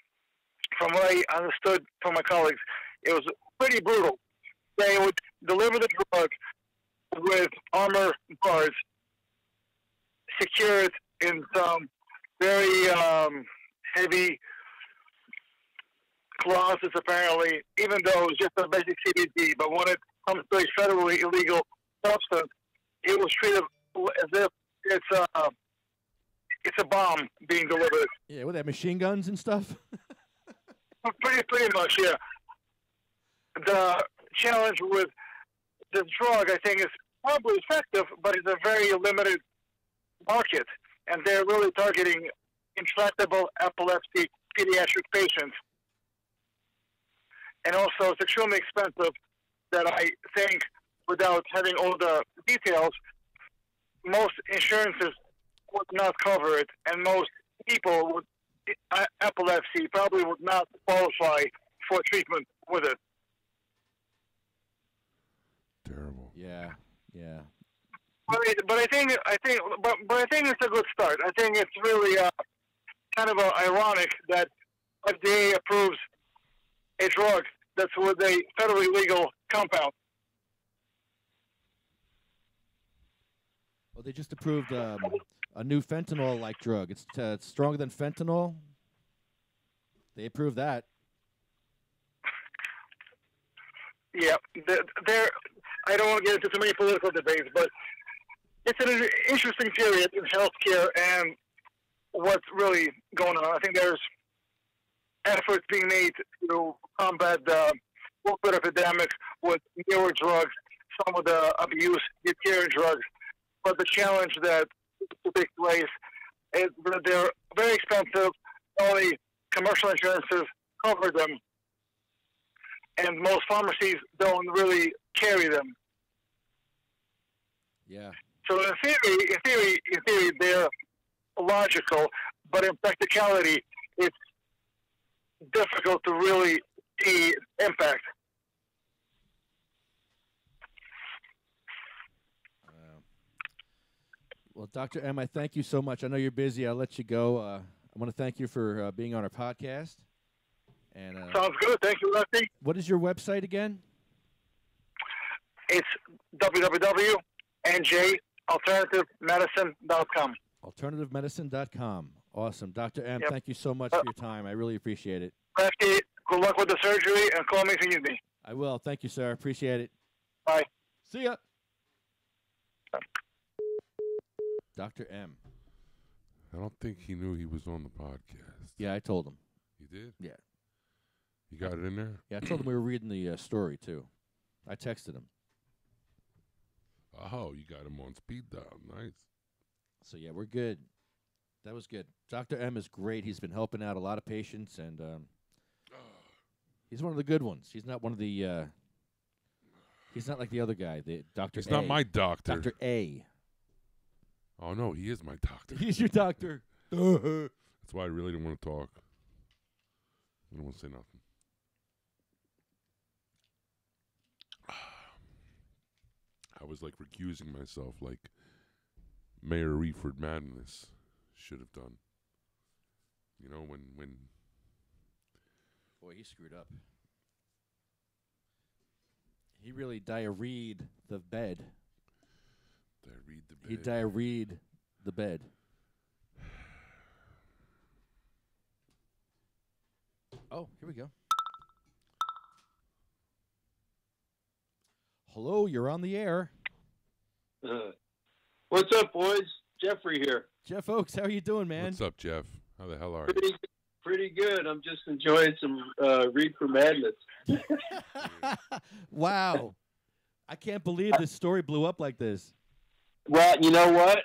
From what I understood from my colleagues, it was pretty brutal. They would deliver the drug with armor bars, secured in some very heavy closets, apparently, even though it was just a basic CBD. But when it comes to a federally illegal substance, it was treated as if it's a bomb being delivered. Yeah, with that machine guns and stuff. Pretty much, yeah. The challenge with this drug, I think, is probably effective, but it's a very limited market, and they're really targeting intractable epilepsy pediatric patients. And also, it's extremely expensive. That I think, without having all the details, most insurances would not cover it, and most people with epilepsy probably would not qualify for treatment with it. Terrible. Yeah. But I think it's a good start. I think it's really kind of ironic that FDA approves a drug that's with a federally legal compound. Well, they just approved a new fentanyl-like drug. It's stronger than fentanyl. They approved that. Yeah, I don't want to get into too many political debates, but it's an interesting period in healthcare and what's really going on. I think there's efforts being made to combat the opioid epidemic with newer drugs, some of the abuse, deterrent drugs. But the challenge that takes place is that they're very expensive. Only commercial insurances cover them, and most pharmacies don't really carry them. Yeah. So in theory, they're logical, but in practicality, it's difficult to really see impact. Well, Dr. M, I thank you so much. I know you're busy. I'll let you go. I want to thank you for being on our podcast. And sounds good. Thank you, Lefty. What is your website again? It's www.njalternativemedicine.com. Alternativemedicine.com. Awesome. Dr. M, thank you so much for your time. I really appreciate it. Lefty, good luck with the surgery, and call me if you need me. I will. Thank you, sir. Appreciate it. Bye. See ya. Dr. M. I don't think he knew he was on the podcast. Yeah, I told him. You did? Yeah. You got it in there? Yeah, I told him we were reading the story, too. I texted him. Oh, you got him on speed dial. Nice. So, yeah, we're good. That was good. Dr. M is great. He's been helping out a lot of patients, and he's one of the good ones. He's not one of the he's not like the other guy, the Dr. He's not my doctor. Dr. A. Oh, no, he is my doctor. He's your doctor. That's why I really didn't want to talk. I don't want to say nothing. I was like recusing myself like Mayor Reeford Madness should have done. You know, when Boy, he screwed up. He really diarrheaed the bed. He diarrheaed the bed. Oh, here we go. Hello, you're on the air. What's up, boys? Jeffrey here. Jeff Oakes, how are you doing, man? What's up, Jeff? How the hell are you? Pretty good. I'm just enjoying some Reefer Madness. Wow. I can't believe this story blew up like this. Well, you know what?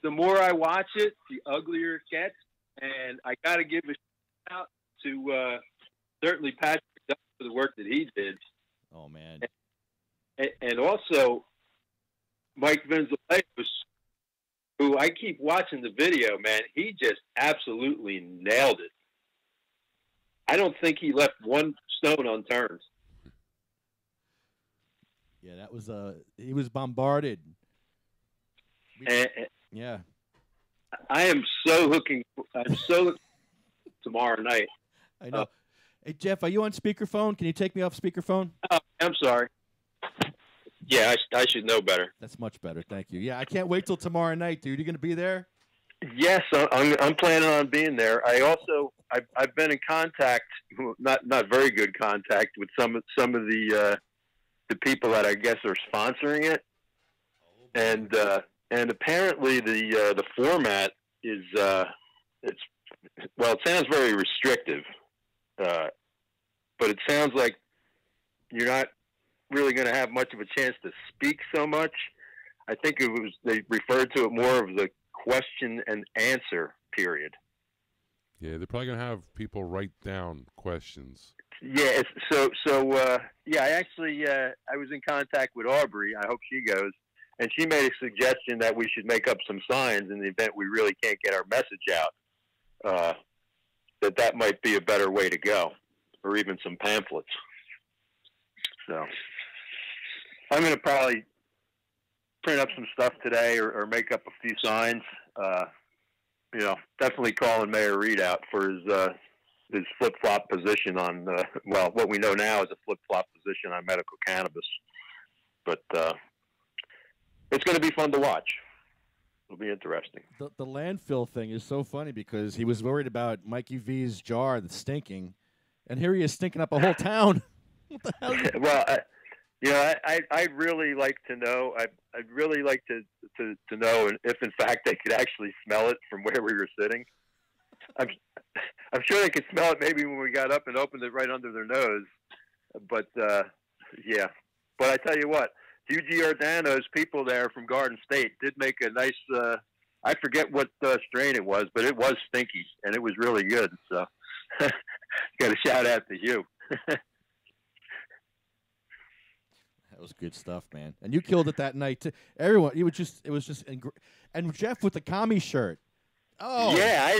the more I watch it, the uglier it gets. And I got to give a shout out to certainly Patrick Duff for the work that he did. Oh, man. And also Mike Vinzeleos, who I keep watching the video, man. He just absolutely nailed it. I don't think he left one stone unturned. Yeah, that was he was bombarded. Yeah. I'm so looking tomorrow night. I know. Hey, Jeff, are you on speakerphone? Can you take me off speakerphone? I'm sorry. Yeah, I should know better. That's much better. Thank you. Yeah, I can't wait till tomorrow night, dude. You going to be there? Yes, I'm planning on being there. I've been in contact, not very good contact, with some of the people that I guess are sponsoring it, and apparently the format is it sounds very restrictive, but it sounds like you're not really going to have much of a chance to speak so much. I think they referred to it more of the question and answer period. Yeah, they're probably going to have people write down questions. Yeah, I was in contact with Aubrey. I hope she goes. And she made a suggestion that we should make up some signs in the event we really can't get our message out. That might be a better way to go, or even some pamphlets. So I'm going to probably print up some stuff today, or make up a few signs. Definitely calling Mayor Reed out for his flip-flop position on, what we know now is a flip-flop position on medical cannabis. But it's going to be fun to watch. It'll be interesting. The landfill thing is so funny because he was worried about Mikey V's jar that's stinking, and here he is stinking up a whole town. What the hell? Well, I'd really like to know. I'd really like to know if, in fact, they could actually smell it from where we were sitting. I'm sure they could smell it maybe when we got up and opened it right under their nose. But, yeah. But I tell you what, Hugh Giordano's people there from Garden State did make a nice, I forget what strain it was, but it was stinky, and it was really good. So got a shout out to Hugh. That was good stuff, man. And you killed it that night too. Everyone, it was just, and Jeff with the commie shirt. Oh yeah,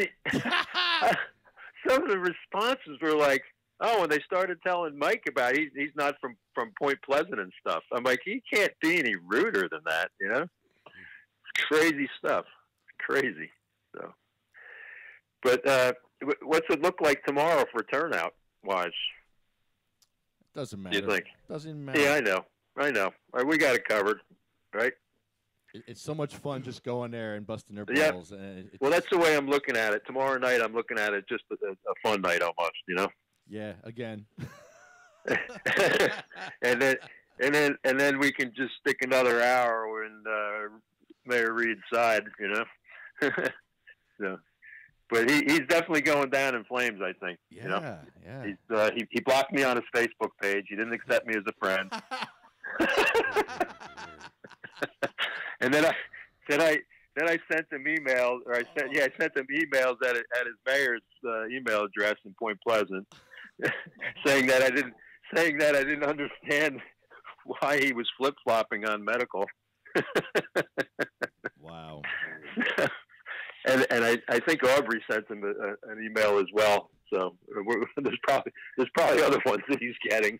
some of the responses were like, oh, when they started telling Mike about he's not from Point Pleasant and stuff. I'm like, he can't be any ruder than that, you know? It's crazy stuff. Crazy. So, but what's it look like tomorrow for turnout wise? Doesn't matter. You think? Doesn't matter. Yeah, I know. All right, we got it covered, right? It's so much fun just going there and busting their balls. Yeah. Well, that's the way I'm looking at it. Tomorrow night, I'm looking at it just a fun night almost, you know? Yeah, again. and then we can just stick another hour in Mayor Reed's side, you know? So, but he's definitely going down in flames, I think. Yeah, you know? Yeah. He blocked me on his Facebook page. He didn't accept me as a friend. And then I sent him emails, or I sent him emails at his mayor's email address in Point Pleasant, saying that I didn't understand why he was flip flopping on medical. Wow. And I think Aubrey sent him an email as well. So there's probably other ones that he's getting.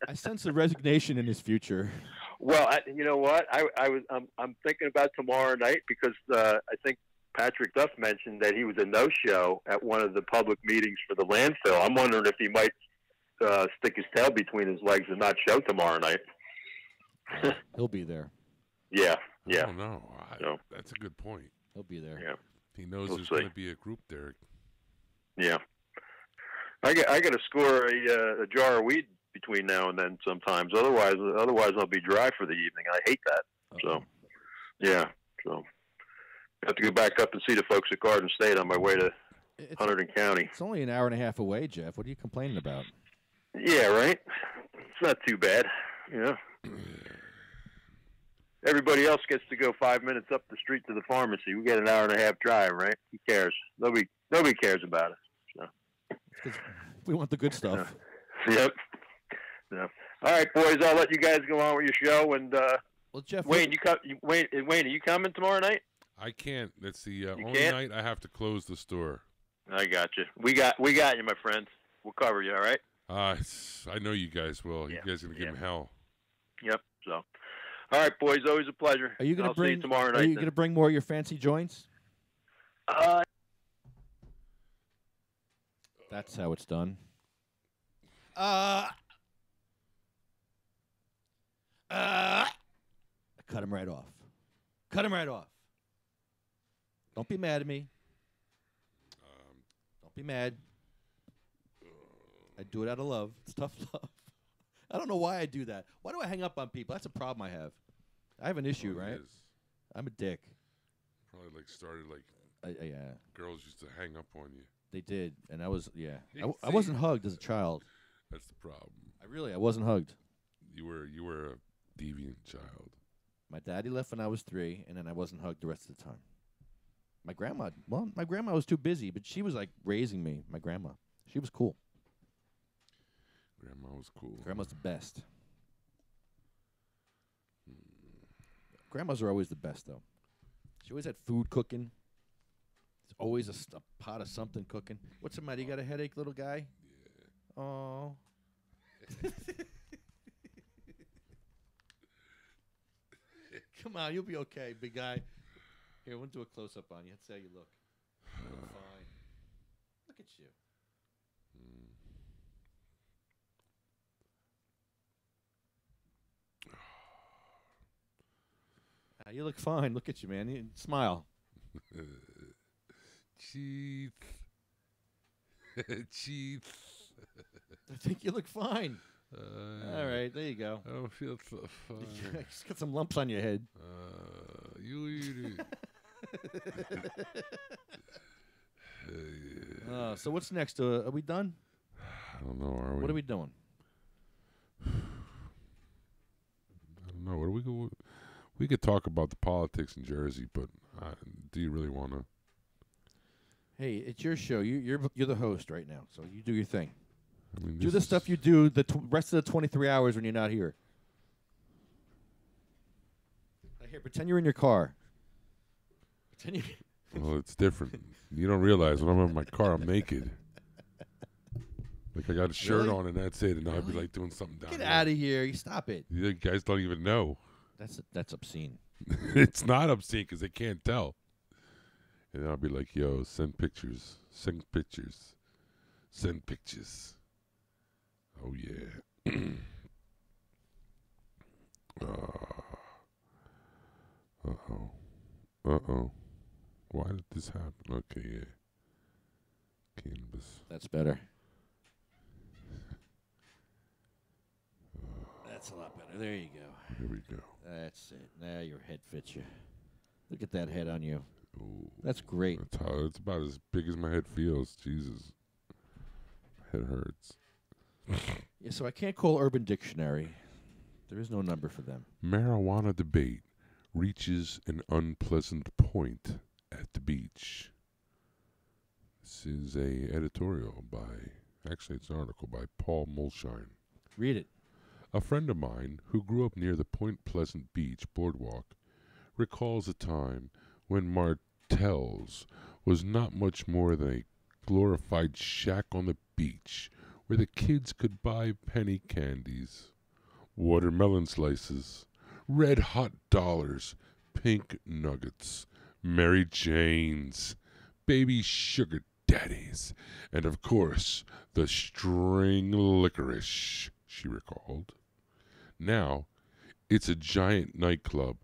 I sense a resignation in his future. Well, you know what? I'm thinking about tomorrow night because I think Patrick Duff mentioned that he was a no-show at one of the public meetings for the landfill. I'm wondering if he might stick his tail between his legs and not show tomorrow night. He'll be there. Yeah. I don't know. That's a good point. He'll be there. Yeah. He knows there's going to be a group there. Yeah. I got to score a jar of weed between now and then sometimes. Otherwise I'll be dry for the evening. I hate that. So, yeah. So I have to go back up and see the folks at Garden State on my way to Hunterdon County. It's only an hour and a half away, Jeff. What are you complaining about? Yeah, right. It's not too bad, you know. everybody else gets to go 5 minutes up the street to the pharmacy. We get an hour and a half drive, right? Who cares? Nobody cares about us. So. We want the good stuff. Yep. Yeah. All right, boys. I'll let you guys go on with your show. And well, Jeff, Wayne, Wayne, are you coming tomorrow night? I can't. That's the only can't? night I have to close the store. I got you. We got you, my friends. We'll cover you. All right. I know you guys will. You guys are gonna give him hell. Yep. So, all right, boys. Always a pleasure. Are you going to bring? See you tomorrow night. Are you going to bring more of your fancy joints? That's how it's done. Cut him right off. Cut him right off. Don't be mad at me. Don't be mad. I do it out of love. It's tough love. I don't know why I do that. Why do I hang up on people? That's a problem I have. I have an issue, right? I'm a dick. Probably started yeah. Girls used to hang up on you. They did, and I was I wasn't hugged as a child. That's the problem. I wasn't hugged. You were a deviant child. My daddy left when I was 3, and then I wasn't hugged the rest of the time. My grandma was too busy, but she was raising me. My grandma, she was cool. Grandma was cool. Grandma's the best. Grandmas are always the best, though. She always had food cooking. There's always a pot of something cooking. What's the matter? You got a headache, little guy? Yeah. Oh. Come on, you'll be okay, big guy. Here, we'll do a close-up on you. Let's see how you look. You look fine. Look at you. You look fine. Look at you, man. Smile. Cheat. Cheat. I think you look fine. All right, there you go. I don't feel so fine. You just got some lumps on your head. You eat it. So what's next? Are we done? I don't know. Are we? What are we doing? I don't know. What do we go? We could talk about the politics in Jersey, but do you really want to? Hey, it's your show. You're the host right now, so you do your thing. I mean, do the stuff you do the rest of the 23 hours when you're not here. Here, pretend you're in your car. Well, it's different. You don't realize when I'm in my car, I'm naked. I got a shirt on and that's it, and I'd be doing something down Get there. out of here! You stop it. You guys don't even know. That's obscene. It's not obscene because they can't tell. And I'll be like, yo, send pictures. Send pictures. Send pictures. Oh, yeah. Uh-oh. Uh-oh. Why did this happen? Okay, yeah. Cannabis. That's better. That's a lot better. There you go. Here we go. That's it. Now your head fits you. Look at that head on you. Ooh, that's great. It's about as big as my head feels. Jesus. My head hurts. Yeah, so I can't call Urban Dictionary. There is no number for them. Marijuana debate reaches an unpleasant point at the beach. This is a editorial actually it's an article by Paul Mulshine. Read it. A friend of mine who grew up near the Point Pleasant Beach boardwalk recalls a time when Martell's was not much more than a glorified shack on the beach where the kids could buy penny candies, watermelon slices, red hot dollars, pink nuggets, Mary Janes, baby sugar daddies, and of course the string licorice, she recalled. Now, it's a giant nightclub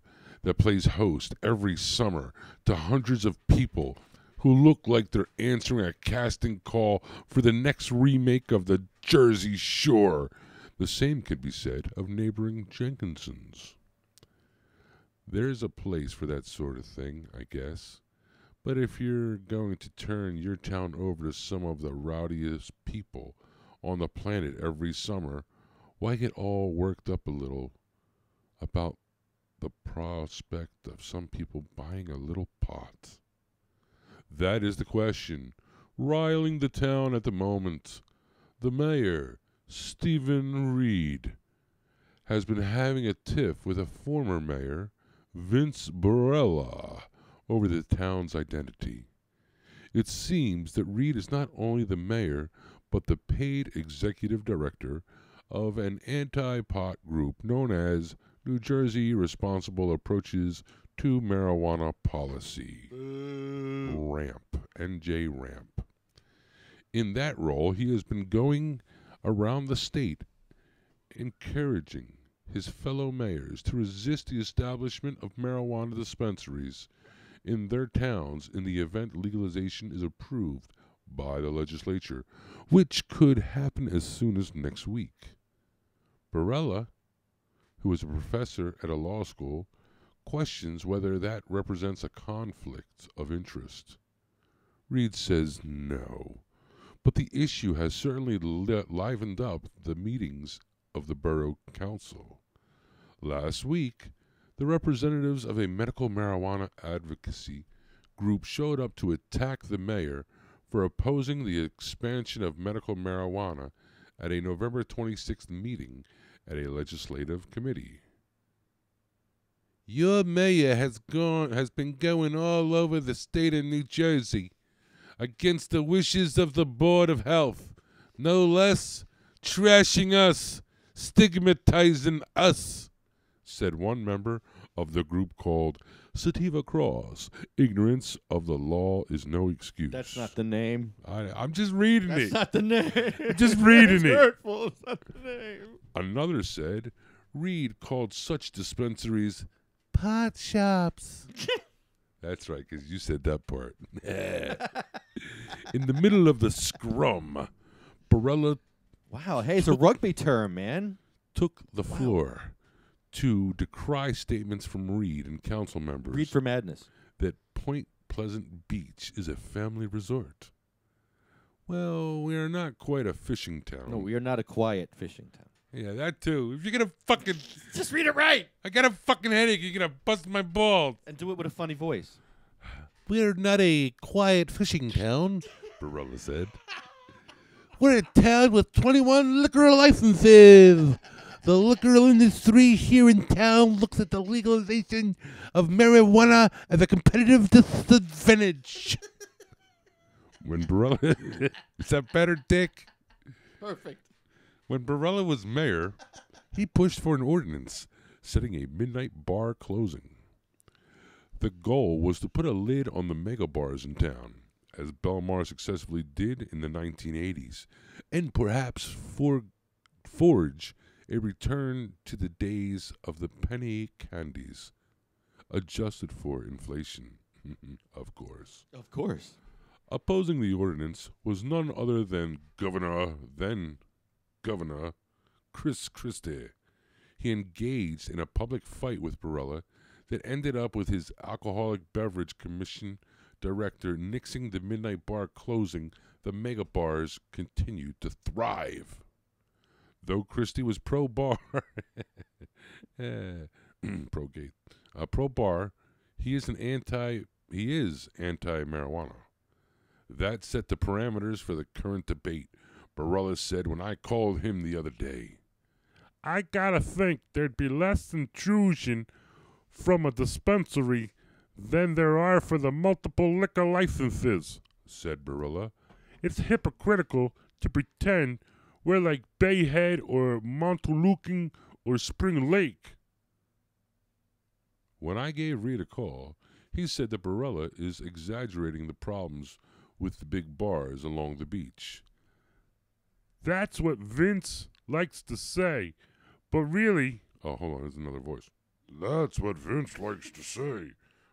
that plays host every summer to hundreds of people who look like they're answering a casting call for the next remake of The Jersey Shore. The same could be said of neighboring Jenkinson's. There's a place for that sort of thing, I guess. But if you're going to turn your town over to some of the rowdiest people on the planet every summer, why get all worked up a little about the prospect of some people buying a little pot? That is the question riling the town at the moment. The mayor, Stephen Reed, has been having a tiff with a former mayor, Vince Barella, over the town's identity. It seems that Reed is not only the mayor, but the paid executive director of an anti-pot group known as New Jersey Responsible Approaches to Marijuana Policy, RAMP, NJ RAMP. In that role, he has been going around the state encouraging his fellow mayors to resist the establishment of marijuana dispensaries in their towns in the event legalization is approved by the legislature, which could happen as soon as next week. Barella, who is a professor at a law school, questions whether that represents a conflict of interest. Reed says no, but the issue has certainly livened up the meetings of the borough council. Last week, the representatives of a medical marijuana advocacy group showed up to attack the mayor for opposing the expansion of medical marijuana at a November 26th meeting at a legislative committee. Your mayor has been going all over the state of New Jersey against the wishes of the Board of Health, no less, trashing us, stigmatizing us, said one member of the group called Sativa Cross. Ignorance of the law is no excuse. That's not the name. I'm just reading it. That's not the name. I'm just reading It's it. hurtful. It's not the name. Another said Reed called such dispensaries pot shops. That's right, because you said that part. In the middle of the scrum, Barella... Wow, hey, it's a rugby term, man. ...took the floor to decry statements from Reed and council members. Reed for madness. That Point Pleasant Beach is a family resort. Well, we are not quite a fishing town. No, we are not a quiet fishing town. Yeah, that too. If you're going to fucking... Just read it right. I got a fucking headache. You're going to bust my balls. And do it with a funny voice. We're not a quiet fishing town, Barella said. We're a town with 21 liquor licenses. The liquor industry here in town looks at the legalization of marijuana as a competitive disadvantage. When Barella... Is that better, Dick? Perfect. When Barella was mayor, he pushed for an ordinance setting a midnight bar closing. The goal was to put a lid on the mega bars in town, as Belmar successfully did in the 1980s, and perhaps forge a return to the days of the penny candies, adjusted for inflation, of course. Of course. Opposing the ordinance was none other than then Governor Chris Christie. He engaged in a public fight with Barella that ended up with his Alcoholic Beverage Commission director nixing the midnight bar closing. The mega bars continued to thrive. Though Christie was pro-bar, pro-gate, pro-bar, he is anti-marijuana. That set the parameters for the current debate. Barella said when I called him the other day, I gotta think there'd be less intrusion from a dispensary than there are for the multiple liquor licenses, said Barella. It's hypocritical to pretend we're like Bayhead or Montulucan or Spring Lake. When I gave Reed a call, he said that Barella is exaggerating the problems with the big bars along the beach. That's what Vince likes to say, but really... Oh, hold on, there's another voice. That's what Vince likes to say,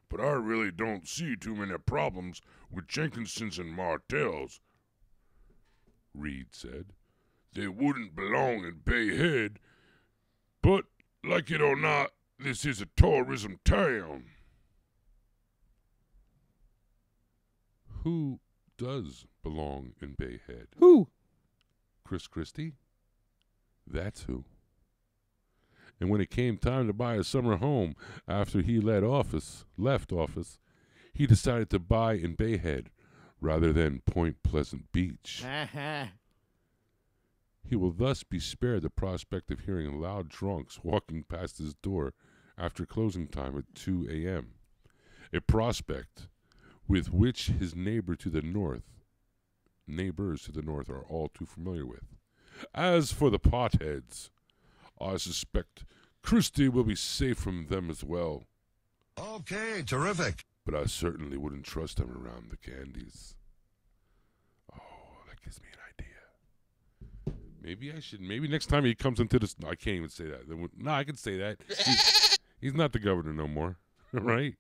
but I really don't see too many problems with Jenkinsons and Martells, Reed said. They wouldn't belong in Bay Head, but, like it or not, this is a tourism town. Who does belong in Bay Head? Who? Chris Christie? That's who. And when it came time to buy a summer home after he left office, he decided to buy in Bayhead rather than Point Pleasant Beach. He will thus be spared the prospect of hearing loud drunks walking past his door after closing time at 2 a.m., a prospect with which his neighbors to the north are all too familiar with. As for the potheads, I suspect Christie will be safe from them as well. Okay, terrific. But I certainly wouldn't trust him around the candies. Oh, that gives me an idea. Maybe I should. Maybe next time he comes into this. No, I can't even say that. No, I can say that. He's not the governor no more, right?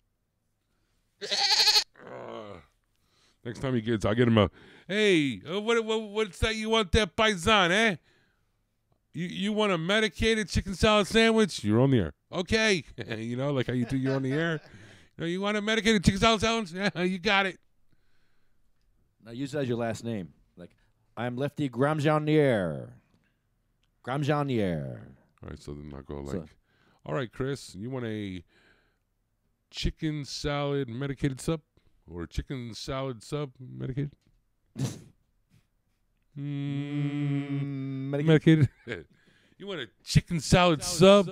Next time he gets, I'll get him a. Hey, what's that you want that paisan, eh? You want a medicated chicken salad sandwich? You're on the air. Okay. You know, like how you do, you're on the air. You want a medicated chicken salad sandwich? Yeah, you got it. Now use it as your last name. Like, I'm Lefty Gramjanier. Gramjanier. All right, so then I'll go like, all right, Chris, you want a chicken salad medicated sub? Or chicken salad sub medicated? Medicated. You want a chicken salad sub?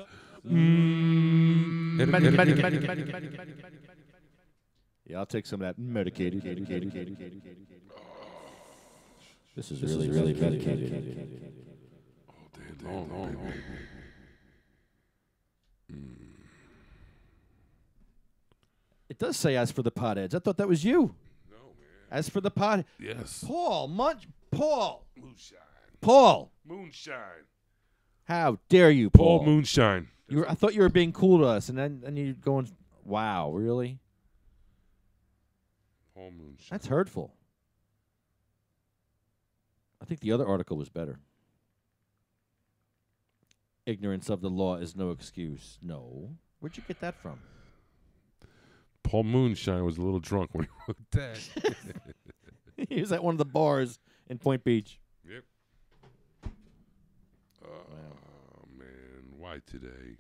Yeah, I'll take some of that medicated. This is really medicated. Oh, damn. It does say as for the potheads. I thought that was you. No, man. As for the pot. Yes. Paul. Moonshine. Paul. Moonshine. How dare you, Paul? Paul Moonshine. I thought you were being cool to us, and then you're going, wow, really? Paul Moonshine. That's hurtful. I think the other article was better. Ignorance of the law is no excuse. No. Where'd you get that from? Paul Moonshine was a little drunk when he wrote that. He was at one of the bars in Point Beach. Yep. Oh, man. Why today?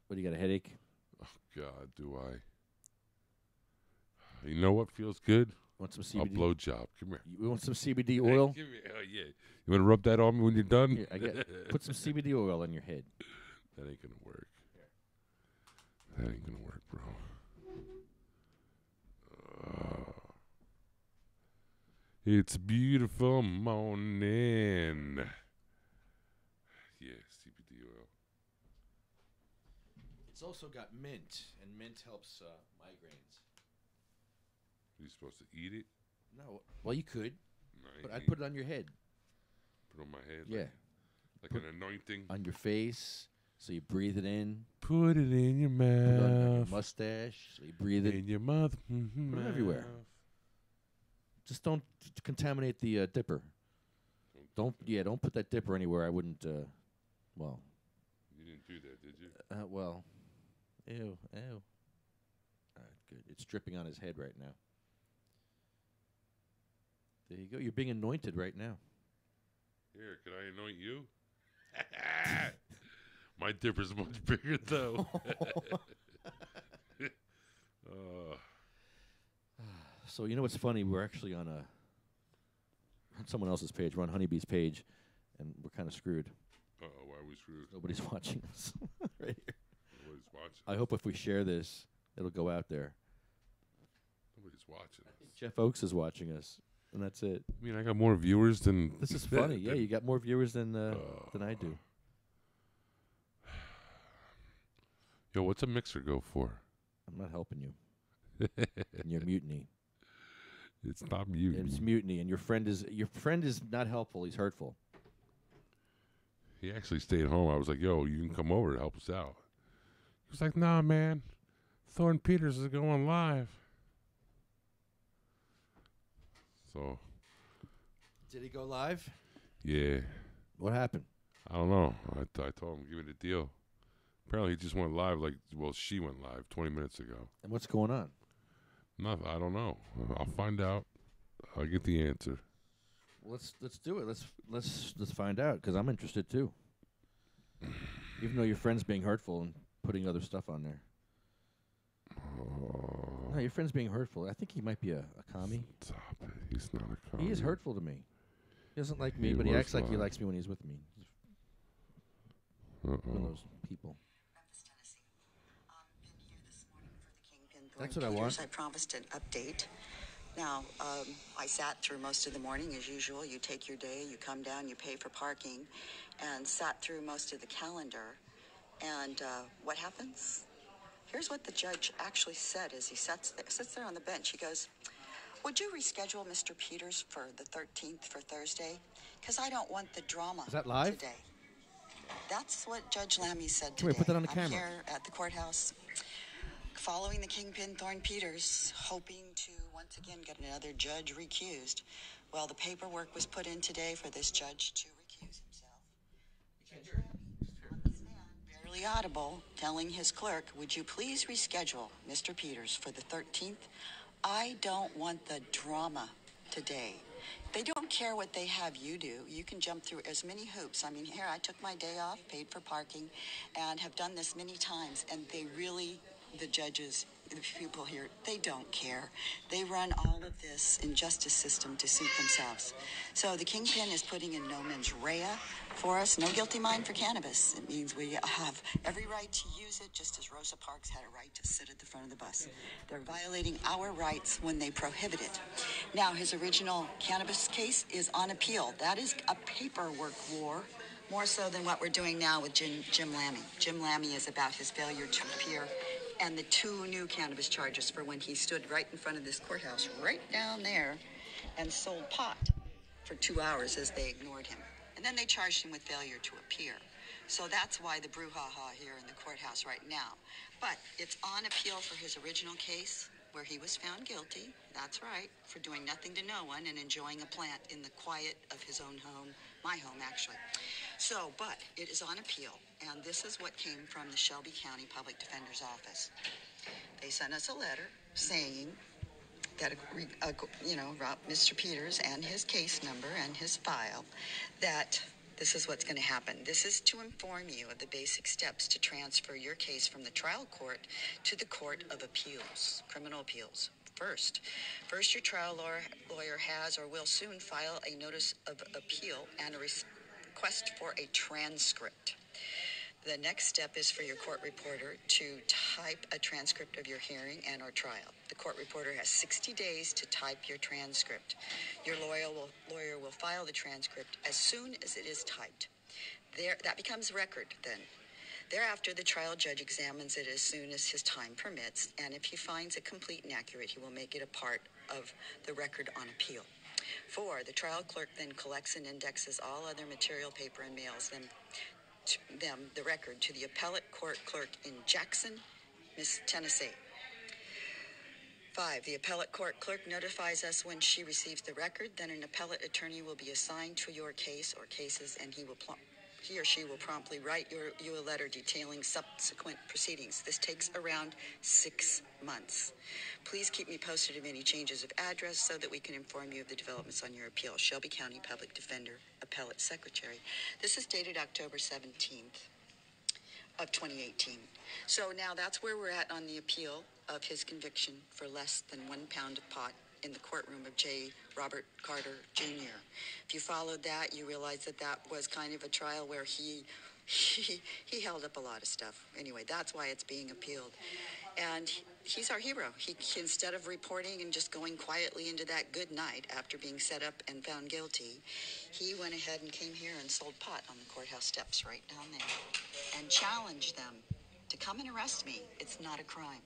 What, you got a headache? Oh, God, do I? You know what feels good? Want some CBD? A blowjob. Come here. You want some CBD oil? Give me, yeah. You want to rub that on me when you're done? Here, put some CBD oil on your head. That ain't going to work. That ain't going to work, bro. It's a beautiful morning. Yeah, CBD oil. It's also got mint, and mint helps migraines. Are you supposed to eat it? No. Well, you could, No, but I'd put it on your head. Put it on my head? Yeah. Like an anointing? On your face, so you breathe it in. Put it in your mouth. Put it on your mustache, so you breathe it. In your mouth. Put it everywhere. Just don't contaminate the dipper. Don't put that dipper anywhere. I wouldn't. Well. You didn't do that, did you? Well. Ew. All right, good. It's dripping on his head right now. There you go. You're being anointed right now. Here, can I anoint you? My dipper's much bigger, though. So you know what's funny? We're actually on someone else's page. We're on Honeybee's page, and we're kind of screwed. Uh-oh, why are we screwed? Nobody's watching us right here. Nobody's watching. I hope if we share this, it'll go out there. Nobody's watching us. Jeff Oakes is watching us, and that's it. I mean, I got more viewers than... This is funny. Yeah, you got more viewers than I do. Yo, what's a mixer go for? I'm not helping you. And your mutiny. It's not mutiny. It's mutiny, and your friend is not helpful. He's hurtful. He actually stayed home. I was like, yo, you can come over to help us out. He was like, nah, man. Thorne Peters is going live. So. Did he go live? Yeah. What happened? I don't know. I told him, give me the deal. Apparently, he just went live she went live 20 minutes ago. And what's going on? Nothing. I don't know. I'll find out. I'll get the answer. Let's do it. Let's find out, because I'm interested too. Even though your friend's being hurtful and putting other stuff on there. No, your friend's being hurtful. I think he might be a commie. Stop it. He's not a commie. He is hurtful to me. He doesn't like me, but he acts like he likes me when he's with me. One of those people. That's what I want. I promised an update. Now, I sat through most of the morning as usual. You take your day, you come down, you pay for parking, and sat through most of the calendar. And what happens? Here's what the judge actually said as he sits there on the bench. He goes, "Would you reschedule Mr. Peters for the 13th for Thursday? Because I don't want the drama Is that live? today." That's what Judge Lammy said Can we today. put that on the I'm camera? here at the courthouse, following the kingpin Thorne Peters, hoping to once again get another judge recused. Well, the paperwork was put in today for this judge to recuse himself. Judge Lammy, on the stand, barely audible, telling his clerk, "Would you please reschedule Mr. Peters for the 13th? I don't want the drama today." They don't care what they have you do. You can jump through as many hoops. I mean, here, I took my day off, paid for parking, and have done this many times, and they really, the judges, the people here, they don't care. They run all of this injustice system to suit themselves. So the kingpin is putting in no mens rea for us, no guilty mind for cannabis. It means we have every right to use it, just as Rosa Parks had a right to sit at the front of the bus. They're violating our rights when they prohibit it. Now, his original cannabis case is on appeal. That is a paperwork war, more so than what we're doing now with Jim Lammy. Jim Lammy is about his failure to appear and the 2 new cannabis charges for when he stood right in front of this courthouse, right down there, and sold pot for 2 hours as they ignored him. And then they charged him with failure to appear. So that's why the brouhaha here in the courthouse right now. But it's on appeal for his original case, where he was found guilty, that's right, for doing nothing to no one and enjoying a plant in the quiet of his own home, my home actually. So, but it is on appeal, and this is what came from the Shelby County Public Defender's Office. They sent us a letter saying that, Mr. Peters and his case number and his file, that this is what's going to happen. This is to inform you of the basic steps to transfer your case from the trial court to the Court of Appeals, Criminal Appeals. First, your trial lawyer has or will soon file a notice of appeal and a request for a transcript. The next step is for your court reporter to type a transcript of your hearing and or trial. The court reporter has 60 days to type your transcript. Your lawyer will file the transcript as soon as it is typed. That becomes record then. Thereafter, the trial judge examines it as soon as his time permits, and if he finds it complete and accurate, he will make it a part of the record on appeal. 4, the trial clerk then collects and indexes all other material paper and mails the record to the appellate court clerk in Jackson, Tennessee. 5, the appellate court clerk notifies us when she receives the record. Then an appellate attorney will be assigned to your case or cases, and he or she will promptly write you a letter detailing subsequent proceedings. This takes around 6 months. Please keep me posted of any changes of address so that we can inform you of the developments on your appeal. Shelby County Public Defender, Appellate Secretary. This is dated October 17th of 2018. So now that's where we're at on the appeal of his conviction for less than 1 pound of pot in the courtroom of J. Robert Carter, Jr. If you followed that, you realize that was kind of a trial where he held up a lot of stuff. Anyway, that's why it's being appealed. And he's our hero. He instead of reporting and just going quietly into that good night after being set up and found guilty, he went ahead and came here and sold pot on the courthouse steps right down there and challenged them to come and arrest me. It's not a crime.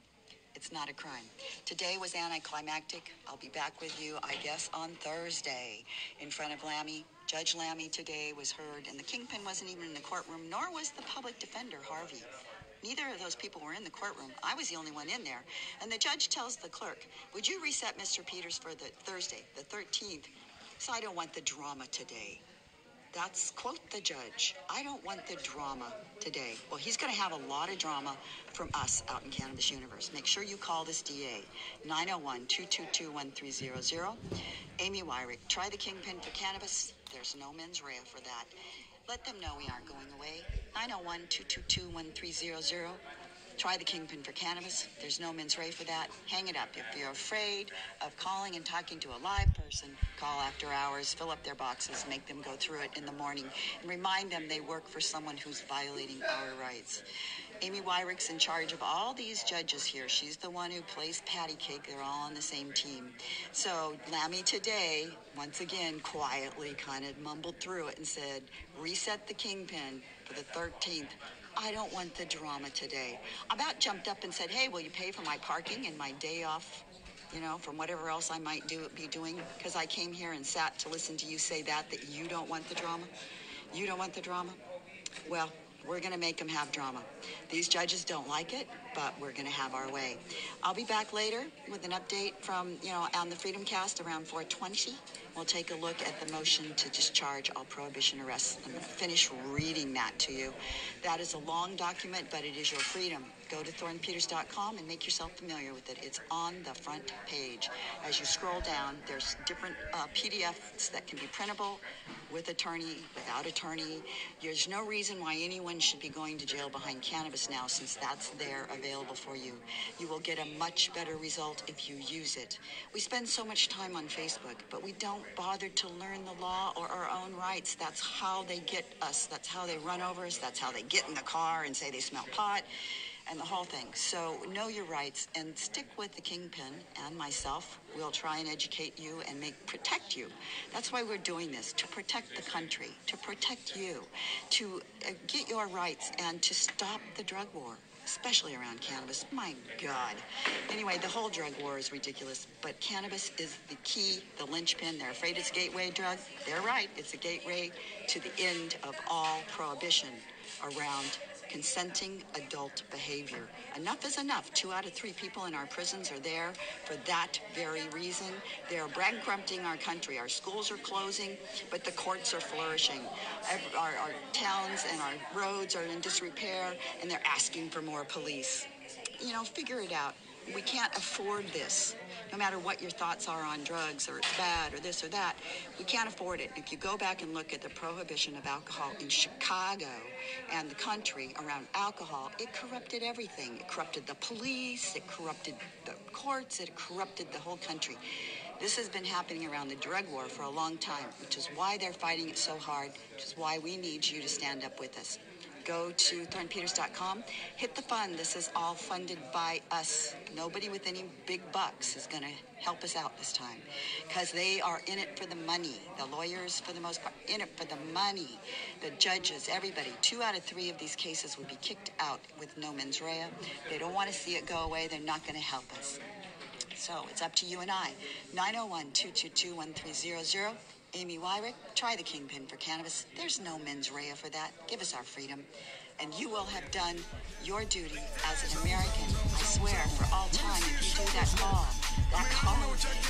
It's not a crime. Today was anticlimactic. I'll be back with you, I guess, on Thursday in front of Lammy. Judge Lammy today was heard, and the kingpin wasn't even in the courtroom, nor was the public defender, Harvey. Neither of those people were in the courtroom. I was the only one in there. And the judge tells the clerk, "Would you reset Mr. Peters for the Thursday, the 13th? So I don't want the drama today." That's, quote the judge, "I don't want the drama today." Well, he's going to have a lot of drama from us out in Cannabis Universe. Make sure you call this DA, 901-222-1300. Amy Wyrick, try the kingpin for cannabis. There's no mens rea for that. Let them know we aren't going away. 901-222-1300. Try the Kingpin for cannabis. There's no mens rea for that. Hang it up. If you're afraid of calling and talking to a live person, call after hours, fill up their boxes, make them go through it in the morning, and remind them they work for someone who's violating our rights. Amy Wyrick's in charge of all these judges here. She's the one who plays patty cake. They're all on the same team. So Lammy today, once again, quietly kind of mumbled through it and said, reset the Kingpin for the 13th. I don't want the drama today. I about jumped up and said, hey, will you pay for my parking and my day off, you know, from whatever else I might be doing? Because I came here and sat to listen to you say that you don't want the drama. You don't want the drama? Well, we're going to make them have drama. These judges don't like it, but we're going to have our way. I'll be back later with an update from, on the Freedom Cast around 4:20. We'll take a look at the motion to discharge all prohibition arrests. I'm going to finish reading that to you. That is a long document, but it is your freedom. Go to thornpeters.com and make yourself familiar with it. It's on the front page. As you scroll down, there's different PDFs that can be printable, with attorney, without attorney. There's no reason why anyone should be going to jail behind cannabis now, since that's there available for you. You will get a much better result if you use it. We spend so much time on Facebook, but we don't bother to learn the law or our own rights. That's how they get us. That's how they run over us. That's how they get in the car and say they smell pot and the whole thing. So know your rights and stick with the Kingpin and myself. We'll try and educate you and protect you. That's why we're doing this, to protect the country, to protect you, to get your rights and to stop the drug war, especially around cannabis. My God. Anyway, the whole drug war is ridiculous, but cannabis is the key, the linchpin. They're afraid it's a gateway drug. They're right. It's a gateway to the end of all prohibition around consenting adult behavior. Enough is enough. 2 out of 3 people in our prisons are there for that very reason. They're bankrupting our country. Our schools are closing, but the courts are flourishing. Our towns and our roads are in disrepair, and they're asking for more police. Figure it out. We can't afford this. No matter what your thoughts are on drugs or it's bad or this or that, we can't afford it. If you go back and look at the prohibition of alcohol in Chicago and the country around alcohol, it corrupted everything. It corrupted the police, it corrupted the courts, it corrupted the whole country. This has been happening around the drug war for a long time, which is why they're fighting it so hard, which is why we need you to stand up with us. Go to thornpeters.com, hit the fund. This is all funded by us. Nobody with any big bucks is going to help us out this time, because they are in it for the money. The lawyers, for the most part, in it for the money. The judges, everybody. 2 out of 3 of these cases would be kicked out with no mens rea. They don't want to see it go away. They're not going to help us. So it's up to you and I. 901-222-1300. Amy Wyrick, try the Kingpin for cannabis. There's no mens rea for that. Give us our freedom, and you will have done your duty as an American. I swear, for all time, if you do that call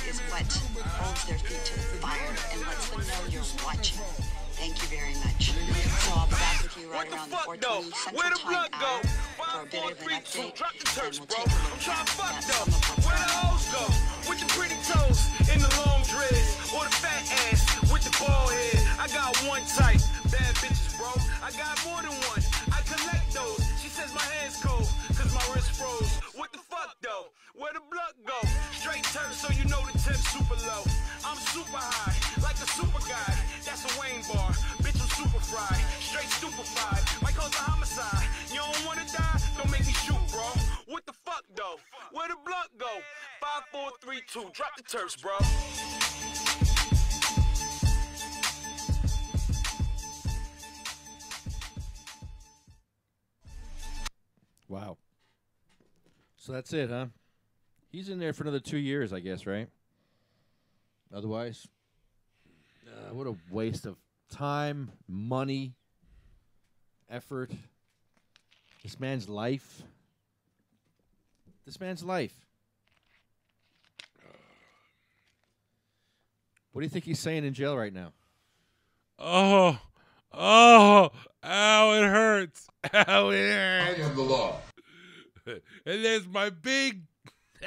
is what holds their feet to the fire and lets them know you're watching. Thank you very much. So I'll be back with you right around the 4:20 Central Time hour for a bit of an update, and we'll take a look at some of Where the hoes go? With the pretty toes in the long dreads, or the fat ass with the bald head. I got one type, bad bitches, bro. I got more than one. I collect those. She says my hands cold, cause my wrist froze. What the fuck though? Where the blood go? Straight turn, so you know the temp's super low. I'm super high, like a super guy. That's a Wayne bar. Bitch, I'm super fried. Straight stupefied. Might cause a homicide. You don't wanna die? Don't make me shoot, bro. What the fuck though? Where the blood go? 5, 4, 3, 2. Drop the turfs, bro. Wow. So that's it, huh? He's in there for another 2 years, I guess, right? Otherwise, what a waste of time, money, effort. This man's life. This man's life. What do you think he's saying in jail right now? Oh, ow, it hurts. Ow, it hurts. I am the law. And there's my big...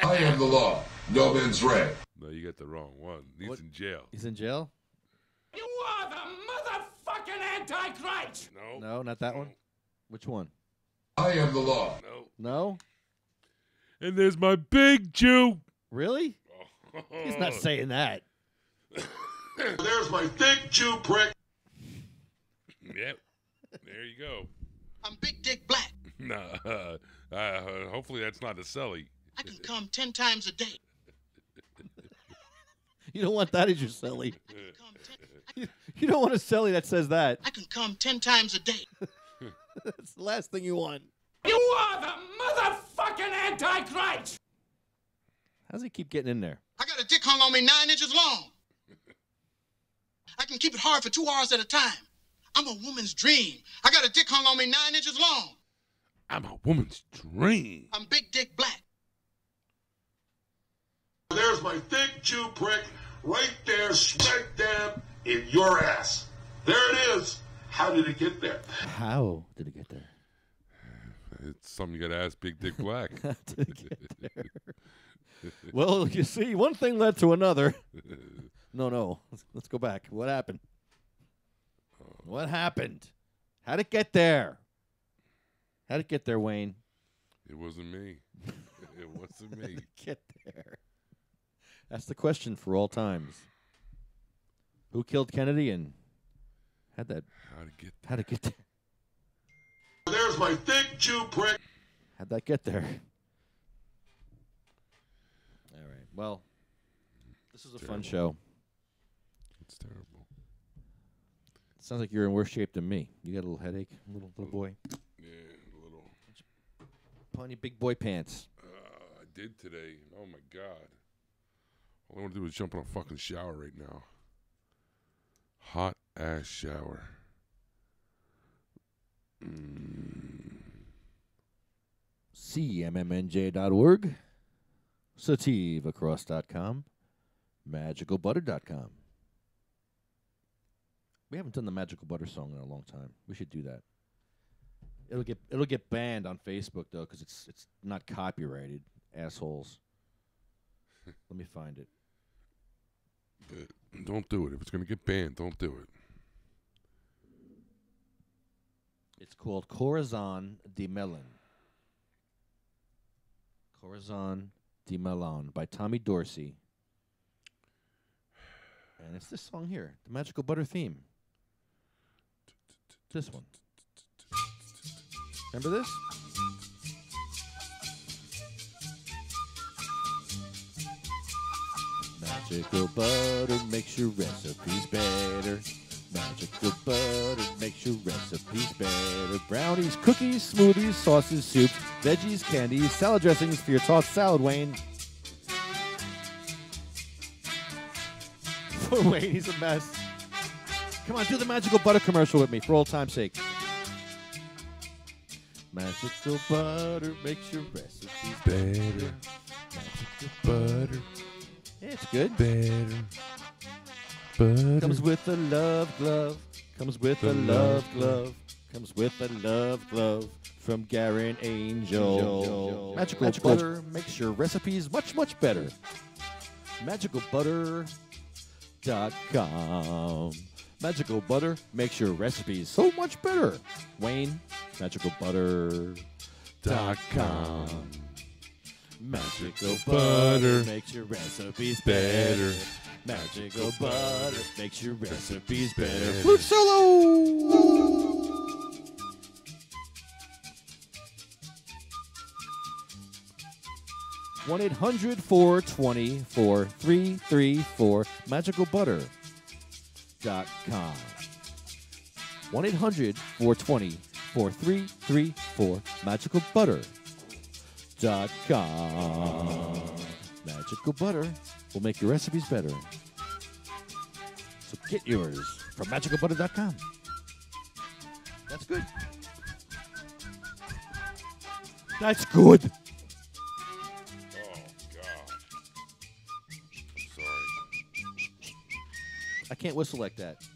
I am the law. No mens rea. No, you got the wrong one. He's in jail. He's in jail? You are the motherfucking Antichrist! No, not that one. Which one? I am the law. No? And there's my big Jew. Really? He's not saying that. There's my thick Jew prick. Yep. There you go. I'm Big Dick Black. Nah. Hopefully that's not a celly. I can come 10 times a day. You don't want that as your celly. You don't want a celly that says that. I can come 10 times a day. That's the last thing you want. You are the motherfucking Antichrist! How does he keep getting in there? I got a dick hung on me 9 inches long. I can keep it hard for 2 hours at a time. I'm a woman's dream. I got a dick hung on me 9 inches long. I'm a woman's dream. I'm Big Dick Black. There's my thick Jew prick right there, smack dab in your ass. There it is. How did it get there? How did it get there? It's something you got to ask Big Dick Black. How did it get there? Well, you see, one thing led to another. No. Let's go back. What happened? What happened? How'd it get there? How'd it get there, Wayne? It wasn't me. It wasn't me. How'd it get there? That's the question for all times. Who killed Kennedy and how'd it get there? There's my thick Jew prick. How'd that get there? All right. Well, this is a fun show. It's terrible. Sounds like you're in worse shape than me. You got a little headache, little boy? Yeah, a little. Put on your big boy pants. I did today. Oh, my God. All I want to do is jump in a fucking shower right now. Hot ass shower. CMMNJ.org, sativacross.com, magicalbutter.com. We haven't done the Magical Butter song in a long time. We should do that. It'll get banned on Facebook though because it's not copyrighted. Assholes. Let me find it. Don't do it. If it's going to get banned, don't do it. It's called Corazon de Melon. Corazon de Melon by Tommy Dorsey. And it's this song here, the Magical Butter theme. This one. Remember this? Magical butter makes your recipes better. Magical butter makes your recipes better. Brownies, cookies, smoothies, sauces, soups, veggies, candies, salad dressings for your tossed salad, Wayne. Poor Wayne, he's a mess. Come on, do the Magical Butter commercial with me for old time's sake. Magical butter makes your recipes better. Magical butter. Yeah, it's good. Better. Butter. Comes with a love glove. Comes with a love glove. Comes with a love glove from Garen Angel. Magical butter makes your recipes much, much better. MagicalButter.com. Magical butter makes your recipes so much better. Wayne, MagicalButter.com. Magical butter makes your recipes better. Magical butter makes your recipes better. Flute solo! 1-800-420-4334 magicalbutter.com. 1-800-420-4334 magicalbutter.com. Magical butter will make your recipes better. So get yours from magicalbutter.com. That's good. That's good. I can't whistle like that. Oh,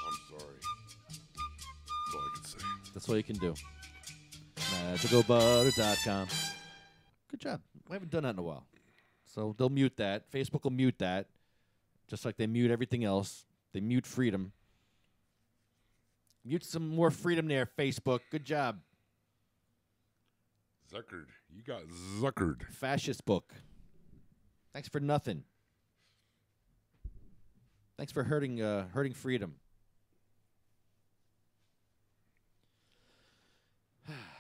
I'm sorry. That's all I can say. That's all you can do. Magicalbutter.com. Good job. We haven't done that in a while. So they'll mute that. Facebook will mute that. Just like they mute everything else. They mute freedom. Mute some more freedom there, Facebook. Good job. Zuckered. You got zuckered. Fascist book. Thanks for nothing. Thanks for hurting freedom.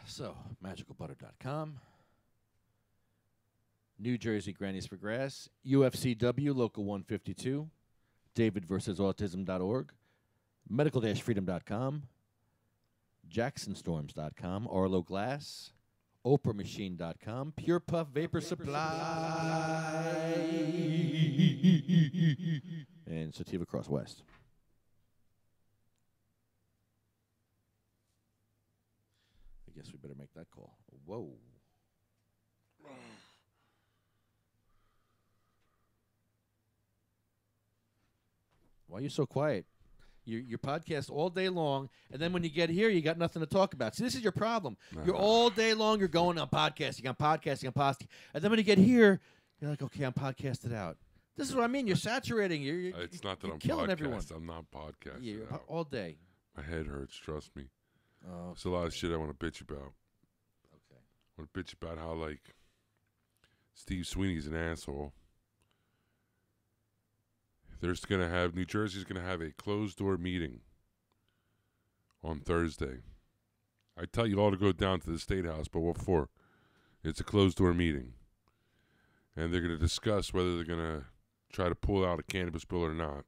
So, magicalbutter.com. New Jersey Grannies for Grass. UFCW Local 152. David versus Autism.org. Medical-freedom.com. JacksonStorms.com. Arlo Glass. OprahMachine.com. Pure Puff Vapor Supply. And Sativa Cross West. I guess we better make that call. Whoa. Why are you so quiet? Your podcast all day long, and then when you get here, you got nothing to talk about. See, this is your problem. You're all day long, you're going on podcasting, and then when you get here, you're like, okay, I'm podcasted out. This is what I mean. You're saturating. It's not that you're I'm killing everyone. I'm not podcasting. Yeah, out. all day. My head hurts. Trust me. Oh, There's a lot of shit I want to bitch about. Okay. I want to bitch about how Steve Sweeney's an asshole. New Jersey's gonna have a closed door meeting on Thursday. I tell you all to go down to the State House, but what for? It's a closed door meeting. And they're gonna discuss whether they're gonna try to pull out a cannabis bill or not.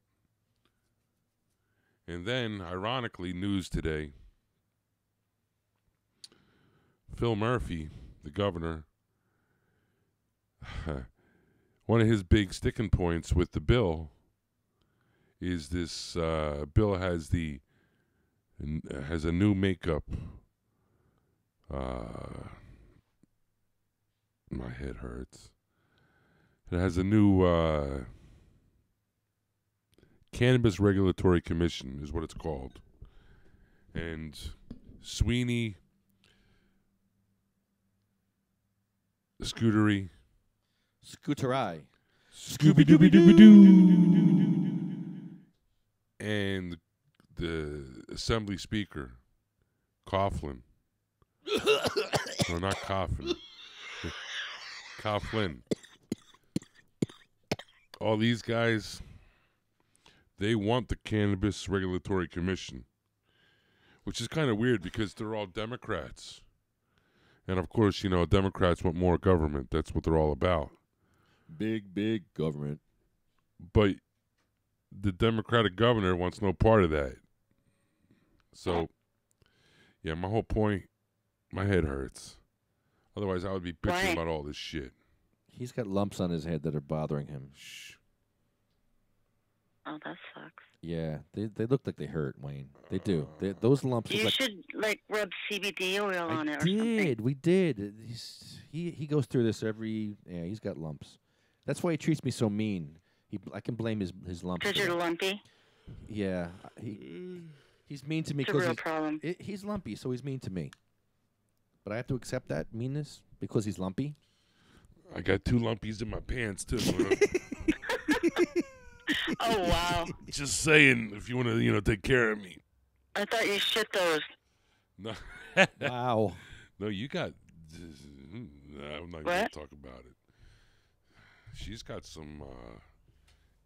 And then, ironically, news today, Phil Murphy, the governor, one of his big sticking points with the bill is this bill has a new makeup. My head hurts. It has a new Cannabis Regulatory Commission is what it's called. And Sweeney, Scootery, Scooby-Dooby-Dooby-Doo, and the Assembly Speaker, Coughlin. No, not Coughlin. Coughlin. All these guys, they want the Cannabis Regulatory Commission, which is kind of weird because they're all Democrats. And, of course, Democrats want more government. That's what they're all about. Big government. But the Democratic governor wants no part of that. So, yeah, my whole point, my head hurts. Otherwise, I would be bitching about all this shit. He's got lumps on his head that are bothering him. Shh. Oh, that sucks. Yeah, they look like they hurt, Wayne. They do. Those lumps. You should rub CBD oil on it or something. We did. He goes through this he's got lumps. That's why he treats me so mean. I can blame his lumps. Because you're lumpy? Yeah. He's mean to me because it's a real problem. He's lumpy, so he's mean to me. But I have to accept that meanness because he's lumpy. I got 2 lumpies in my pants, too. Oh, wow. Just saying, if you want to, take care of me. I thought you shit those. No. Wow. No, you got... I'm not going to talk about it. She's got some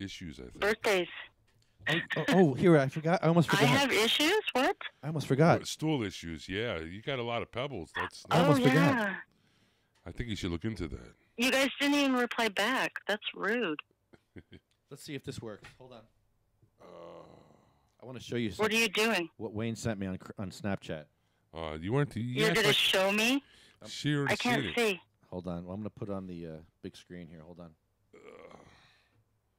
issues, I think. Birthdays. Here, I forgot. I almost forgot. I have issues? What? I almost forgot. Stool issues, yeah. You got a lot of pebbles. I almost forgot. I think you should look into that. You guys didn't even reply back. That's rude. Let's see if this works. Hold on. I want to show you something. What are you doing? What Wayne sent me on Snapchat. You weren't... You're going to show me? I can't see. Hold on. Well, I'm going to put on the big screen here. Hold on.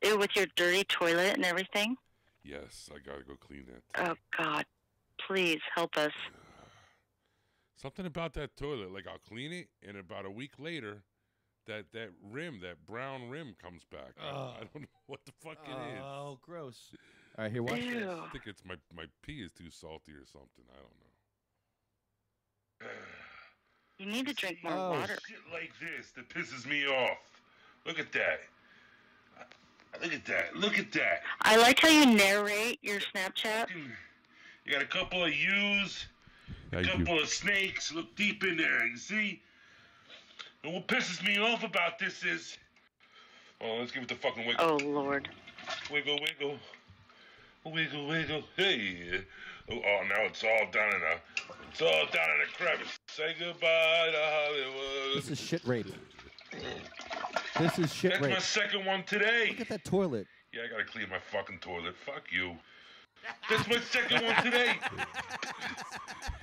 Ew, with your dirty toilet and everything? Yes, I got to go clean that. Oh, God. Please, help us. Something about that toilet. I'll clean it, and about a week later, that brown rim comes back. I don't know what the fuck it is. Oh, gross. All right, here, watch this. I think it's my pee is too salty or something. I don't know. You need to drink more water. Shit like this that pisses me off. Look at that. Look at that. Look at that. I like how you narrate your Snapchat. You got a couple of U's, a couple of snakes. Look deep in there. You see? And what pisses me off about this is... Oh, let's give it the fucking wiggle. Oh, Lord. Wiggle, wiggle. Wiggle, wiggle. Hey. Oh, now it's all down in a crevice. Say goodbye to Hollywood. This is shit rape. This is shit That's rape. my second one today. Look at that toilet. Yeah, I gotta clean my fucking toilet. Fuck you. That's my second one today.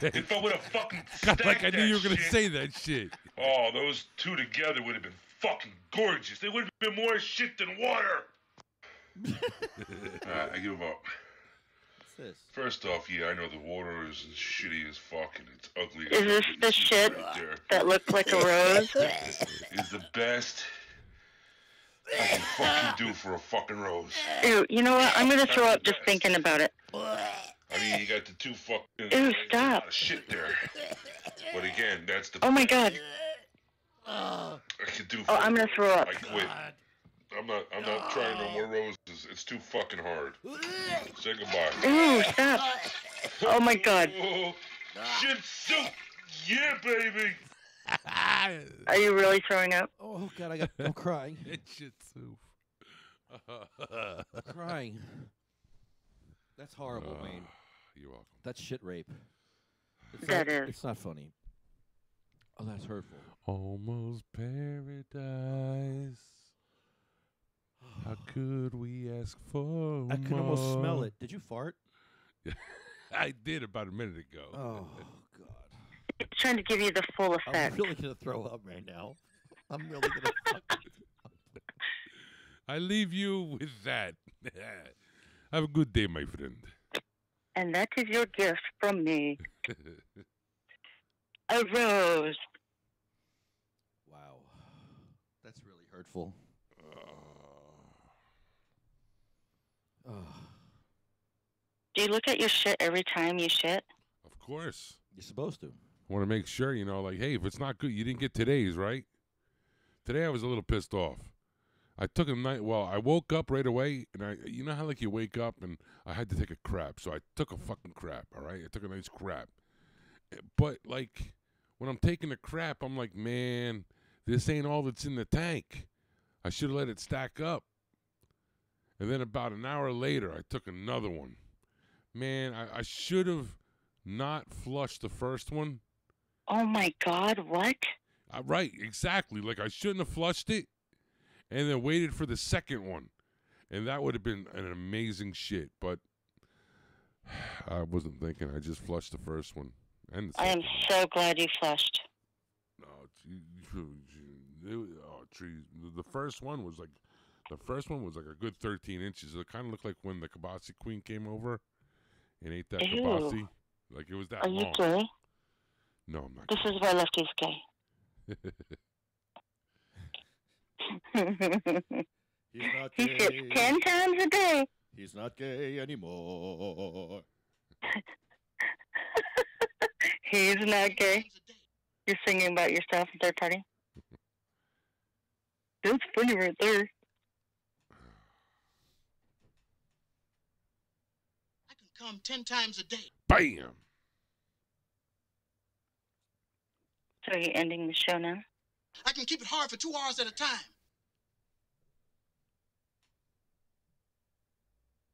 If I would have fucking God, like I stacked knew you were that gonna shit- say that shit. Oh, those two together would have been fucking gorgeous. They would have been more shit than water. I give up. What's this? First off, yeah, I know the water is shitty as fuck and it's ugly. Is this as the shit right there. that looks like a rose? Is the best I can fucking do for a fucking rose. Ew, you know what? I'm going to throw up just thinking about it. I mean, you got the two fucking... Ew, there's a stop. lot of shit there. But again, that's the... Oh, my God. I could do... Oh, I'm going to throw up. I quit. I'm not trying no more roses. It's too fucking hard. Say goodbye. Ew, stop. Oh, my God. Oh, shit soup. Yeah, baby. Are you really throwing up? Oh, God, I'm crying. Shit soup. Crying. That's horrible, Wayne. You're welcome. That's shit rape. That is. It's not funny. Oh, that's hurtful. Almost paradise. How could we ask for I could almost smell it. Did you fart? I did about a minute ago. Oh, It's trying to give you the full I'm effect. really going to throw up right now. I'm really going to fucking... I leave you with that. Have a good day, my friend. And that is your gift from me. A rose. Wow. That's really hurtful. Do you look at your shit every time you shit? Of course. You're supposed to. I want to make sure, like, hey, if it's not good, you didn't get today's, right? Today I was a little pissed off. I took a night, I woke up right away, and you know how, like, you wake up, and I had to take a crap, so I took a fucking crap, all right? I took a nice crap. But, like, when I'm taking a crap, I'm like, man, this ain't all that's in the tank. I should have let it stack up. And then about an hour later, I took another one. Man, I should have not flushed the first one. Oh, my God, what? Right, exactly. Like, I shouldn't have flushed it and then waited for the second one. And that would have been an amazing shit. But I wasn't thinking. I just flushed the first one. And the I am second one. so glad you flushed. Trees. The first one was like a good 13 inches. It kind of looked like when the Kabasi Queen came over and ate that Ew. Kabasi. Like it was that Are long. you gay? No, I'm not. This is why Lefty's gay. He's not He gay. shits 10 times a day. He's not gay anymore. He's not gay. You're singing about yourself in third party? That's funny right there. I can come 10 times a day. Bam! So are you ending the show now? I can keep it hard for 2 hours at a time.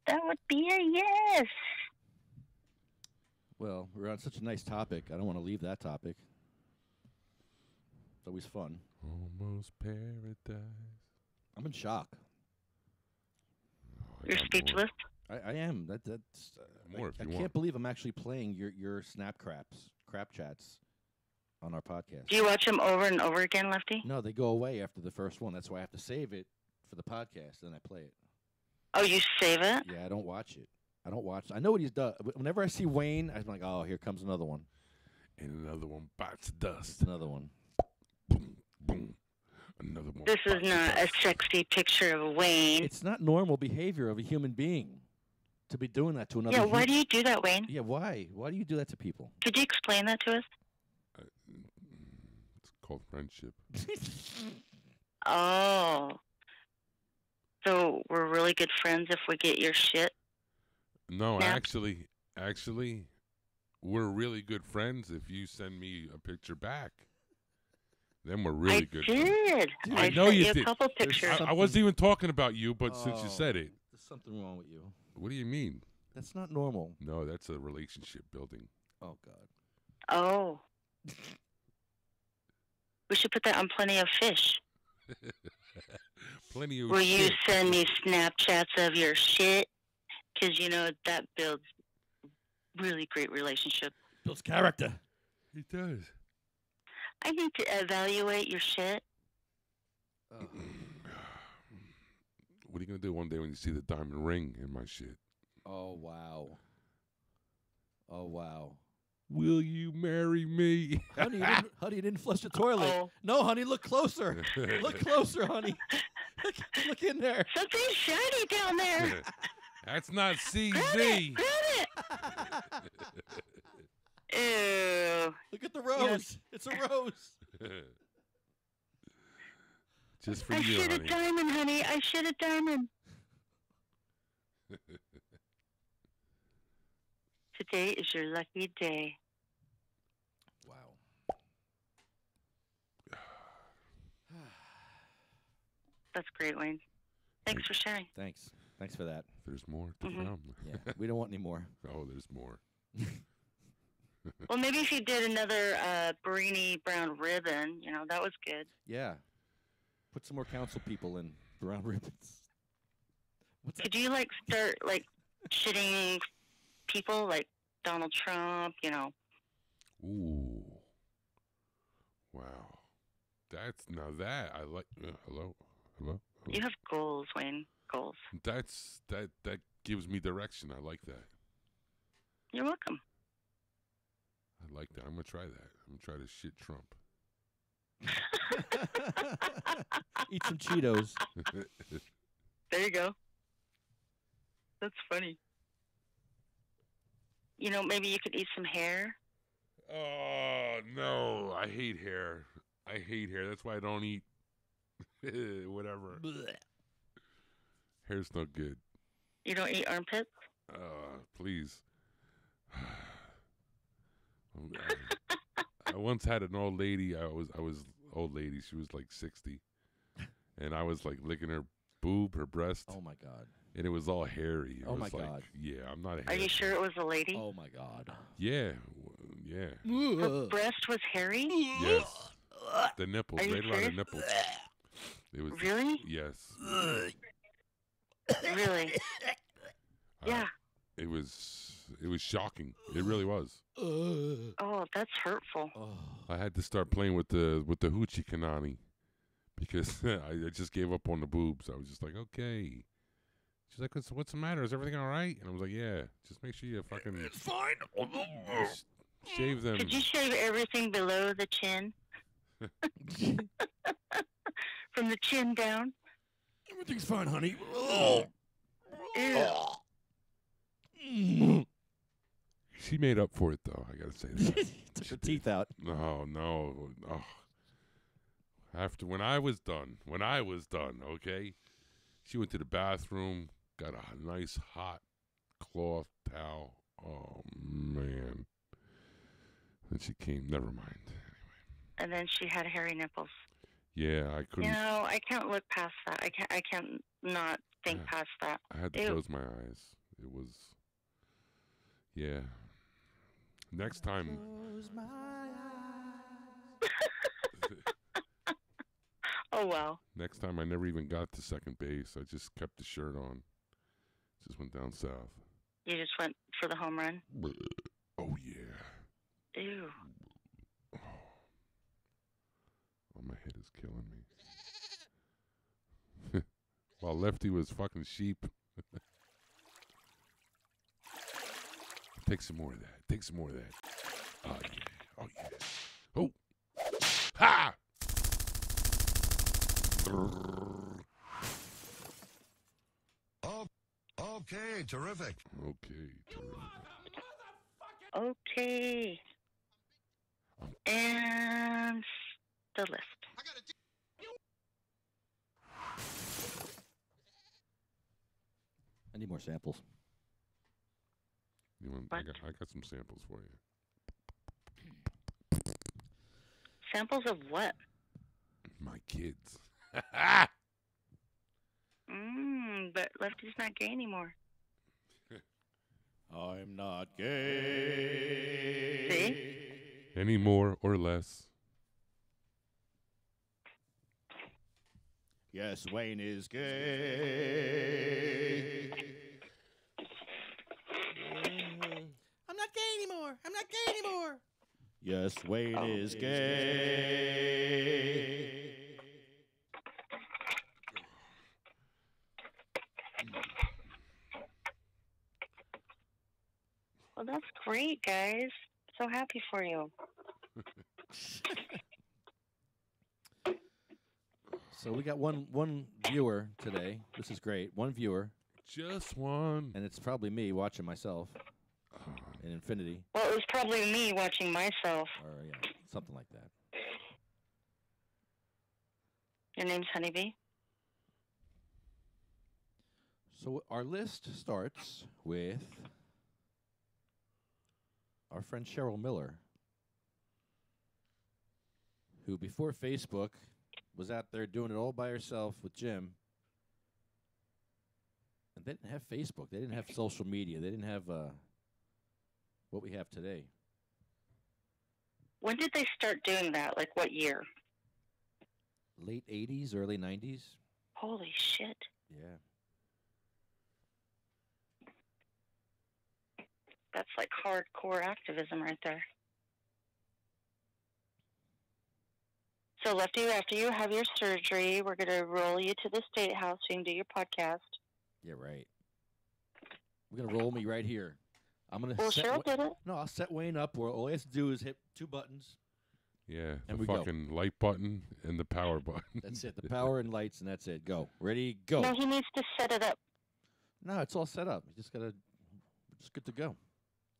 That would be a yes. Well, we're on such a nice topic. I don't want to leave that topic. It's always fun. Almost paradise. I'm in shock. You're speechless? I am. That's. More if I you can't want. believe I'm actually playing your crap chats on our podcast. Do you watch them over and over again, Lefty? No, they go away after the first one. That's why I have to save it for the podcast, then I play it. Oh, you save it? Yeah, I don't watch it. I know what he's done. Whenever I see Wayne, I'm like, oh, here comes another one. And another one bites dust. Another one. Boom, boom. Another one. This is not a sexy picture of Wayne. It's not normal behavior of a human being to be doing that to another Yeah, human. why do you do that, Wayne? Yeah, why? Why do you do that to people? Could you explain that to us? It's called friendship. Oh. So we're really good friends if we get your shit. No, snapped? actually, we're really good friends if you send me a picture back. Then we're really good friends. I know sent you you a did. couple pictures. I wasn't even talking about you, but since you said it. There's something wrong with you. What do you mean? That's not normal. No, that's a relationship building. Oh, God. Oh. We should put that on Plenty of Fish. Plenty of Will you shit. send me Snapchats of your shit? Because, that builds really great relationship. Builds character. It does. I need to evaluate your shit. What are you going to do one day when you see the diamond ring in my shit? Oh, wow. Oh, wow. Will you marry me? Honey, you didn't flush the toilet. Uh-oh. No, honey, look closer. Look closer, honey. Look in there. Something's shiny down there. That's not CZ. Grab it. Ew. Look at the rose. It's a rose. Just for I you, should a honey. diamond, honey. I should a diamond. Today is your lucky day. Wow. That's great, Wayne. Thanks for sharing. Thanks. Thanks for that. There's more to Mhm. come. Yeah, we don't want any more. Oh, there's more. Well, maybe if you did another Burrini brown ribbon, that was good. Yeah. Put some more council people in brown ribbons. Could you start shitting people like Donald Trump? Ooh. Wow. Now that I like. Hello. You have goals, Wayne. Goals. That gives me direction. I like that. You're welcome. I like that. I'm gonna try that. I'm gonna try to shit Trump. Eat some Cheetos. There you go. That's funny. Maybe you could eat some hair. Oh no! I hate hair. That's why I don't eat. Whatever. Hair's no good. You don't eat armpits? Please. I once had an old lady. I was old lady. She was like 60, and I was licking her boob, her breast. Oh my God. And it was all hairy. Oh my God. Yeah, I'm not a. Are you sure it was a lady? Oh my God. Yeah, yeah. Her breast was hairy? Yes. The nipples, Are you right around the serious? nipples. It was. Really? Yes. Really? Yeah. It was shocking. It really was. Oh, that's hurtful. I had to start playing with the hoochie kanani because I just gave up on the boobs. I was just like, okay. She's like, what's the matter? Is everything all right? And I was like, yeah. Just make sure you fucking. It's fine. Shave them. Could you shave everything below the chin? From the chin down? Everything's fine, honey. Ew. She made up for it, though. I gotta say that. Took her teeth out. No. Oh. When I was done, okay, she went to the bathroom, got a nice hot cloth towel. Oh man. And she came. Never mind. And then she had hairy nipples. Yeah, I couldn't. I can't look past that. I can't not think past that. I had to Ew. close my eyes. It was. Yeah. Next time. Oh, wow. Next time, I never even got to second base. I just kept the shirt on. Just went down south. You just went for the home run? Oh, yeah. Ew. Oh, my head is killing me. While Lefty was fucking sheep. Take some more of that. Take some more of that. Oh, yeah. Oh, yeah. Oh. Ha! Okay, terrific. Okay. And the list. need more samples. I got some samples for you. Samples of what? My kids. But Lefty's not gay anymore. I'm not gay. See? Any more or less. Yes, Wayne is gay. I'm not gay anymore. I'm not gay anymore. Yes, Wayne is gay. Well, that's great, guys. So happy for you. So we got one viewer today. This is great. One viewer. Just one. And it's probably me watching myself in infinity. Well, it was probably me watching myself. Or, yeah, something like that. Your name's Honeyb? So our list starts with our friend Cheryl Miller, who before Facebook was out there doing it all by herself with Jim. And they didn't have Facebook. They didn't have social media. They didn't have what we have today. When did they start doing that? Like what year? Late 80s, early 90s. Holy shit. Yeah. That's like hardcore activism right there. So, Lefty, after you have your surgery, we're going to roll you to the State House so you can do your podcast. Yeah, right. We're going to roll me right here. I'm going to Well, Cheryl did it. No, I'll set Wayne up where all he has to do is hit 2 buttons. Yeah, and the fucking light button and the power button. That's it. The power and lights, and that's it. Go. Ready? Go. No, he needs to set it up. No, it's all set up. You just got to, just good to go.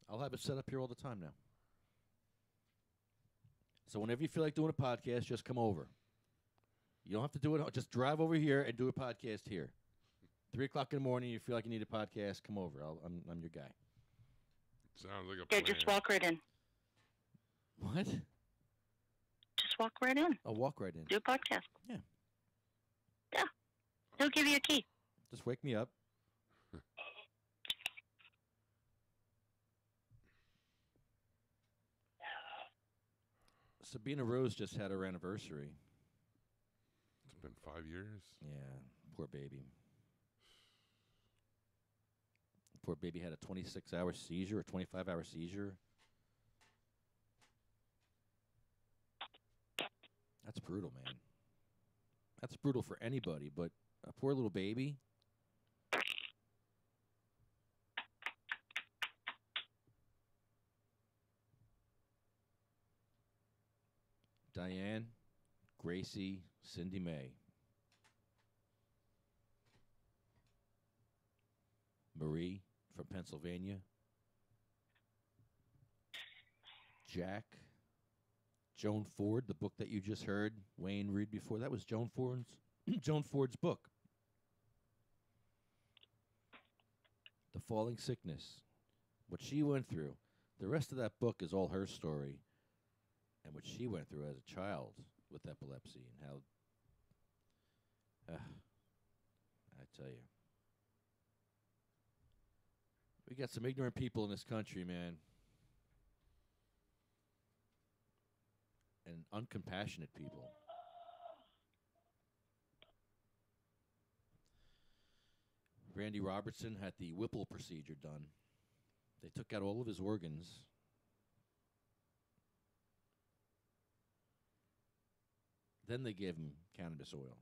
I'll have it set up here all the time now. So whenever you feel like doing a podcast, just come over. You don't have to do it. Just drive over here and do a podcast here. 3 o'clock in the morning, you feel like you need a podcast, come over. I'm your guy. Sounds like a Yeah, plan. just walk right in. What? Just walk right in. I'll walk right in. Do a podcast. Yeah. Yeah. He'll give you a key. Just wake me up. Sabina Rose just had her anniversary. It's been 5 years. Yeah, poor baby. Poor baby had a 26-hour seizure, a 25-hour seizure. That's brutal, man. That's brutal for anybody, but a poor little baby. Diane, Gracie, Cindy Mae. Marie from Pennsylvania. Jack. Joan Ford, the book that you just heard Wayne read before, that was Joan Ford's book. The Falling Sickness. What she went through. The rest of that book is all her story. And what she went through as a child with epilepsy and how, I tell you. We got some ignorant people in this country, man. And uncompassionate people. Randy Robertson had the Whipple procedure done. They took out all of his organs. Then they gave him cannabis oil.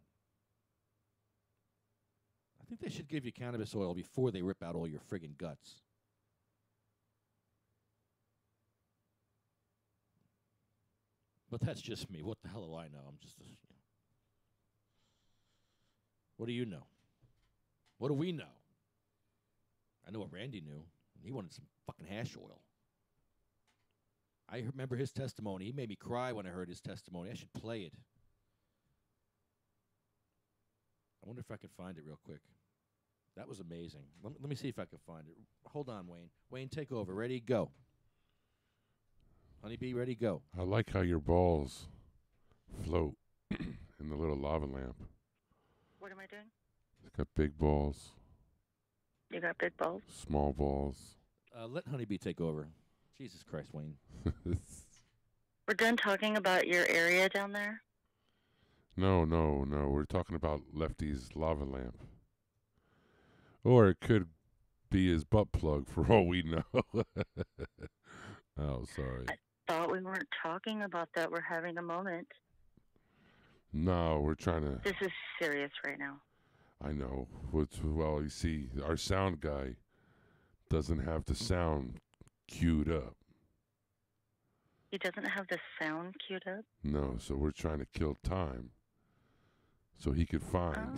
I think they should give you cannabis oil before they rip out all your friggin' guts. But that's just me. What the hell do I know? I'm just What do you know? What do we know? I know what Randy knew. He wanted some fucking hash oil. I remember his testimony. He made me cry when I heard his testimony. I should play it. I wonder if I can find it real quick. That was amazing. Let me see if I can find it. Hold on, Wayne. Wayne, take over. Ready, go. Honeybee, ready, go. I like how your balls float in the little lava lamp. What am I doing? It's got big balls. You got big balls? Small balls. Let Honeybee take over. Jesus Christ, Wayne. We're done talking about your area down there? No. We're talking about Lefty's lava lamp. Or it could be his butt plug for all we know. Oh, sorry. I thought we weren't talking about that. We're having a moment. No, we're trying to... This is serious right now. I know. Well, you see, our sound guy doesn't have the sound queued up. He doesn't have the sound queued up? No, so we're trying to kill time so he could find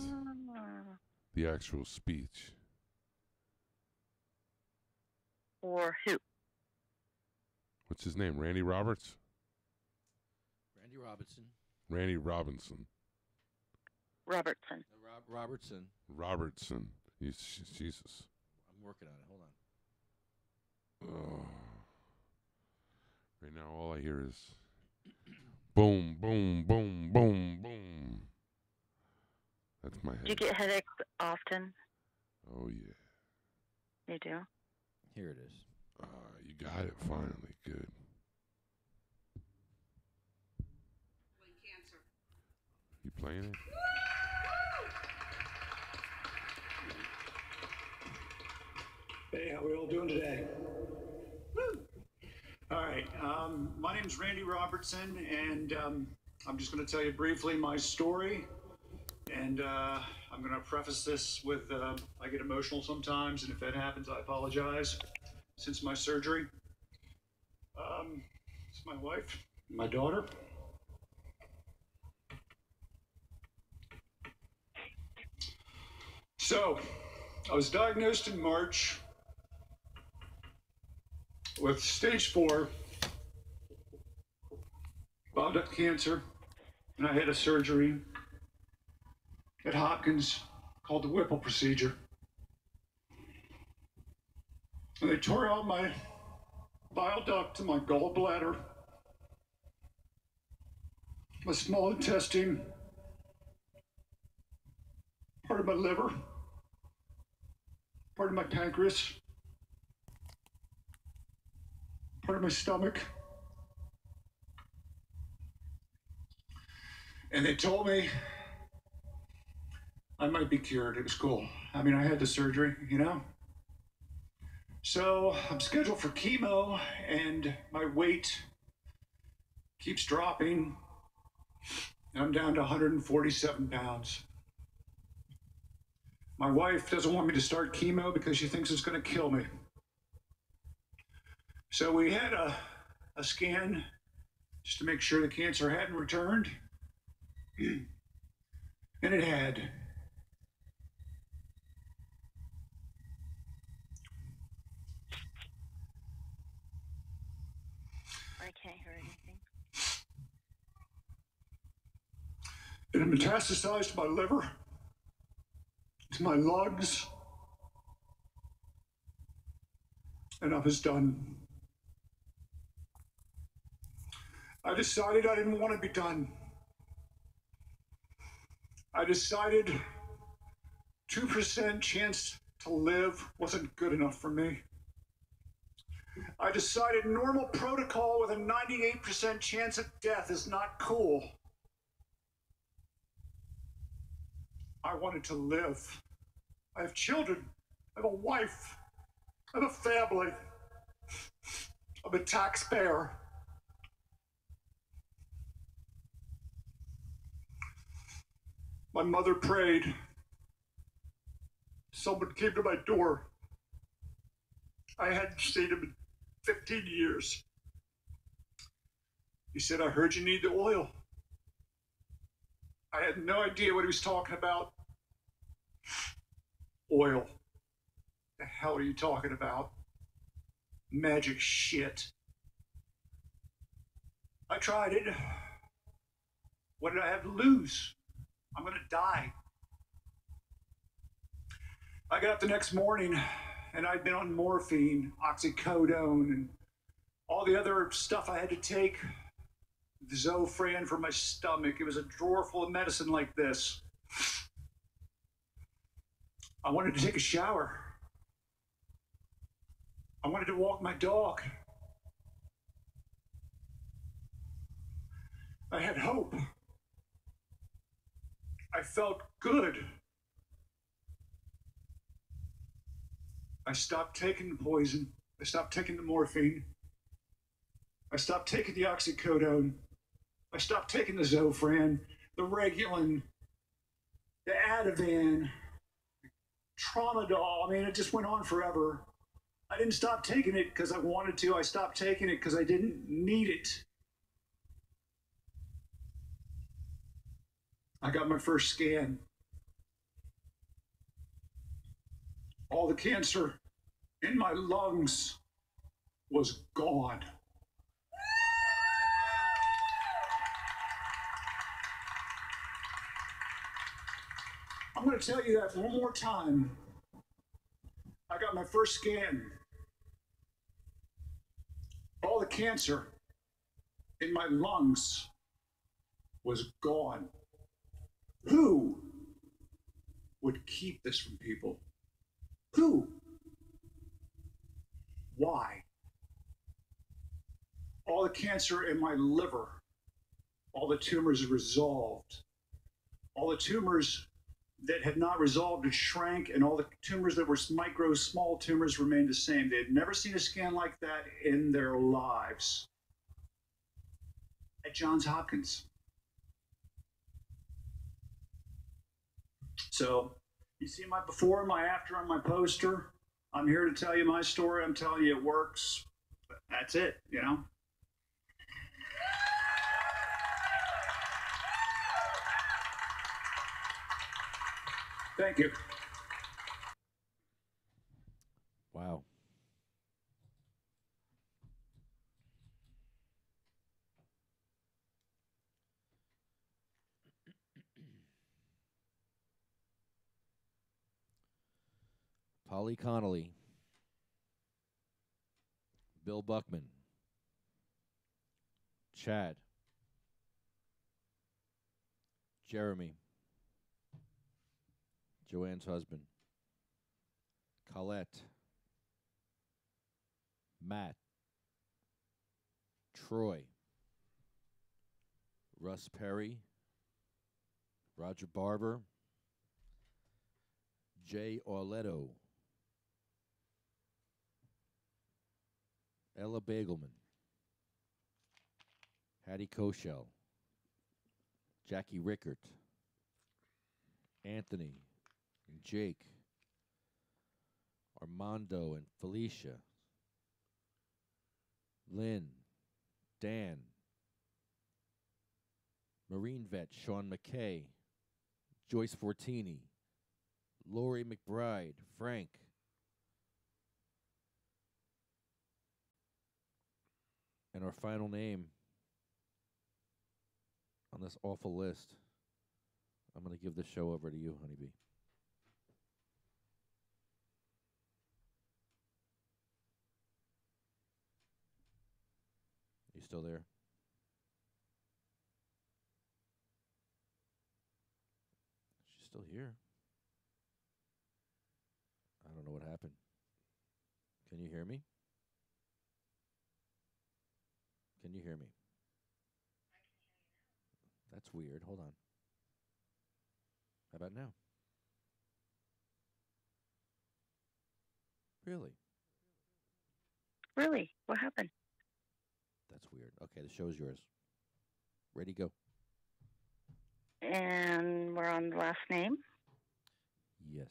the actual speech. Or who? What's his name? Randy Roberts? Randy Robinson. Randy Robinson. Robertson. Robertson. Robertson. Jesus. I'm working on it. Hold on. Oh. Right now, all I hear is boom, boom, boom, boom, boom. That's my head. Do you get headaches often? Oh, yeah. You do? Here it is. You got it finally. Good. You playing it? Hey, how we all doing today? Woo! All right, my name's Randy Robertson, and I'm just going to tell you briefly my story. And I'm going to preface this with I get emotional sometimes, and if that happens, I apologize. Since my surgery, it's my wife, my daughter. So, I was diagnosed in March with stage 4 bile duct cancer, and I had a surgery at Hopkins called the Whipple procedure. And they tore out my bile duct and my gallbladder, my small intestine, part of my liver, part of my pancreas, part of my stomach. And they told me I might be cured. It was cool. I mean, I had the surgery, you know? So I'm scheduled for chemo, and my weight keeps dropping. I'm down to 147 pounds. My wife doesn't want me to start chemo because she thinks it's going to kill me. So we had a scan just to make sure the cancer hadn't returned. And it had. I can't hear anything. It metastasized to my liver, to my lungs, and I was done. I decided I didn't want to be done. I decided 2% chance to live wasn't good enough for me. I decided normal protocol with a 98% chance of death is not cool. I wanted to live. I have children. I have a wife. I have a family. I'm a taxpayer. My mother prayed. Someone came to my door. I hadn't seen him in 15 years. He said, I heard you need the oil. I had no idea what he was talking about. Oil. The hell are you talking about? Magic shit. I tried it. What did I have to lose? I'm going to die. I got up the next morning, and I'd been on morphine, oxycodone, and all the other stuff I had to take. The Zofran for my stomach. It was a drawer full of medicine like this. I wanted to take a shower. I wanted to walk my dog. I had hope. I felt good. I stopped taking the poison. I stopped taking the morphine. I stopped taking the oxycodone. I stopped taking the Zofran, the Regulin, the Ativan, Tramadol. I mean, it just went on forever. I didn't stop taking it because I wanted to. I stopped taking it because I didn't need it. I got my first scan. All the cancer in my lungs was gone. I'm going to tell you that one more time. I got my first scan. All the cancer in my lungs was gone. Who would keep this from people? Who? Why? All the cancer in my liver, all the tumors resolved. All the tumors that had not resolved had shrank, and all the tumors that were micro, small tumors remained the same. They had never seen a scan like that in their lives. At Johns Hopkins. So, you see my before and my after on my poster. I'm here to tell you my story. I'm telling you it works. That's it, you know? Thank you. Wow. Polly Connolly, Bill Buckman, Chad, Jeremy, Joanne's husband, Colette, Matt, Troy, Russ Perry, Roger Barber, Jay Orletto, Ella Bagelman, Hattie Koshel, Jackie Rickert, Anthony and Jake, Armando and Felicia, Lynn, Dan, Marine Vet Sean McKay, Joyce Fortini, Lori McBride, Frank, and our final name on this awful list. I'm going to give the show over to you, Honeybee. You still there? She's still here. I don't know what happened. Can you hear me? Can you hear me? That's weird. Hold on. How about now? Really? Really? What happened? That's weird. Okay, the show's yours. Ready, go. And we're on the last name, Yes.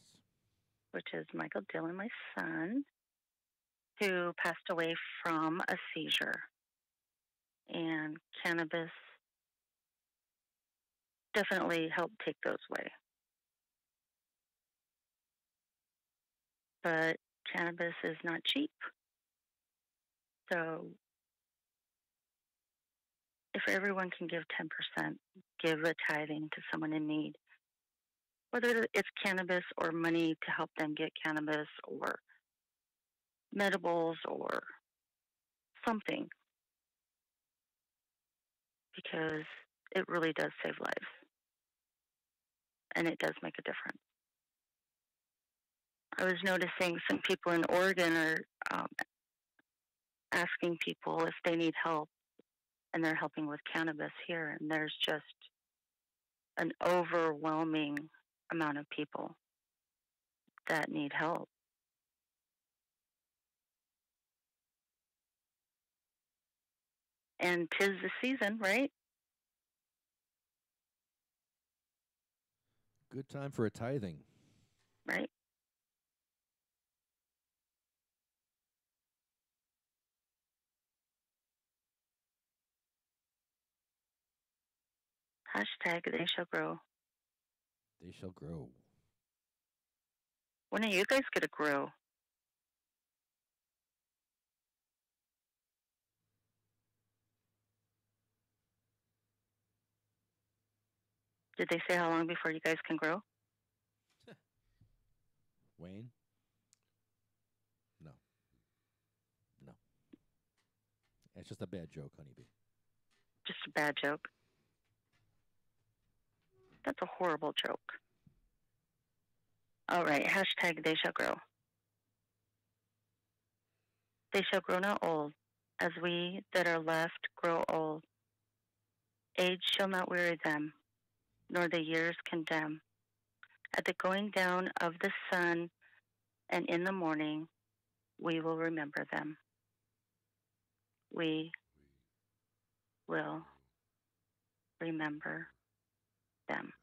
which is Michael Dillon, my son, who passed away from a seizure. And cannabis definitely helped take those away. But cannabis is not cheap. So if everyone can give 10%, give a tithing to someone in need, whether it's cannabis or money to help them get cannabis or medibles or something, because it really does save lives and it does make a difference. I was noticing some people in Oregon are asking people if they need help, and they're helping with cannabis here, and there's just an overwhelming amount of people that need help. And 'tis the season, right? Good time for a tithing. Right. Hashtag they shall grow. They shall grow. When are you guys going to grow? Did they say how long before you guys can grow? Wayne? No. No. It's just a bad joke, Honeybee. Just a bad joke. That's a horrible joke. All right, hashtag they shall grow. They shall grow not old, as we that are left grow old. Age shall not weary them, nor the years condemn. At the going down of the sun and in the morning, we will remember them. We will remember them.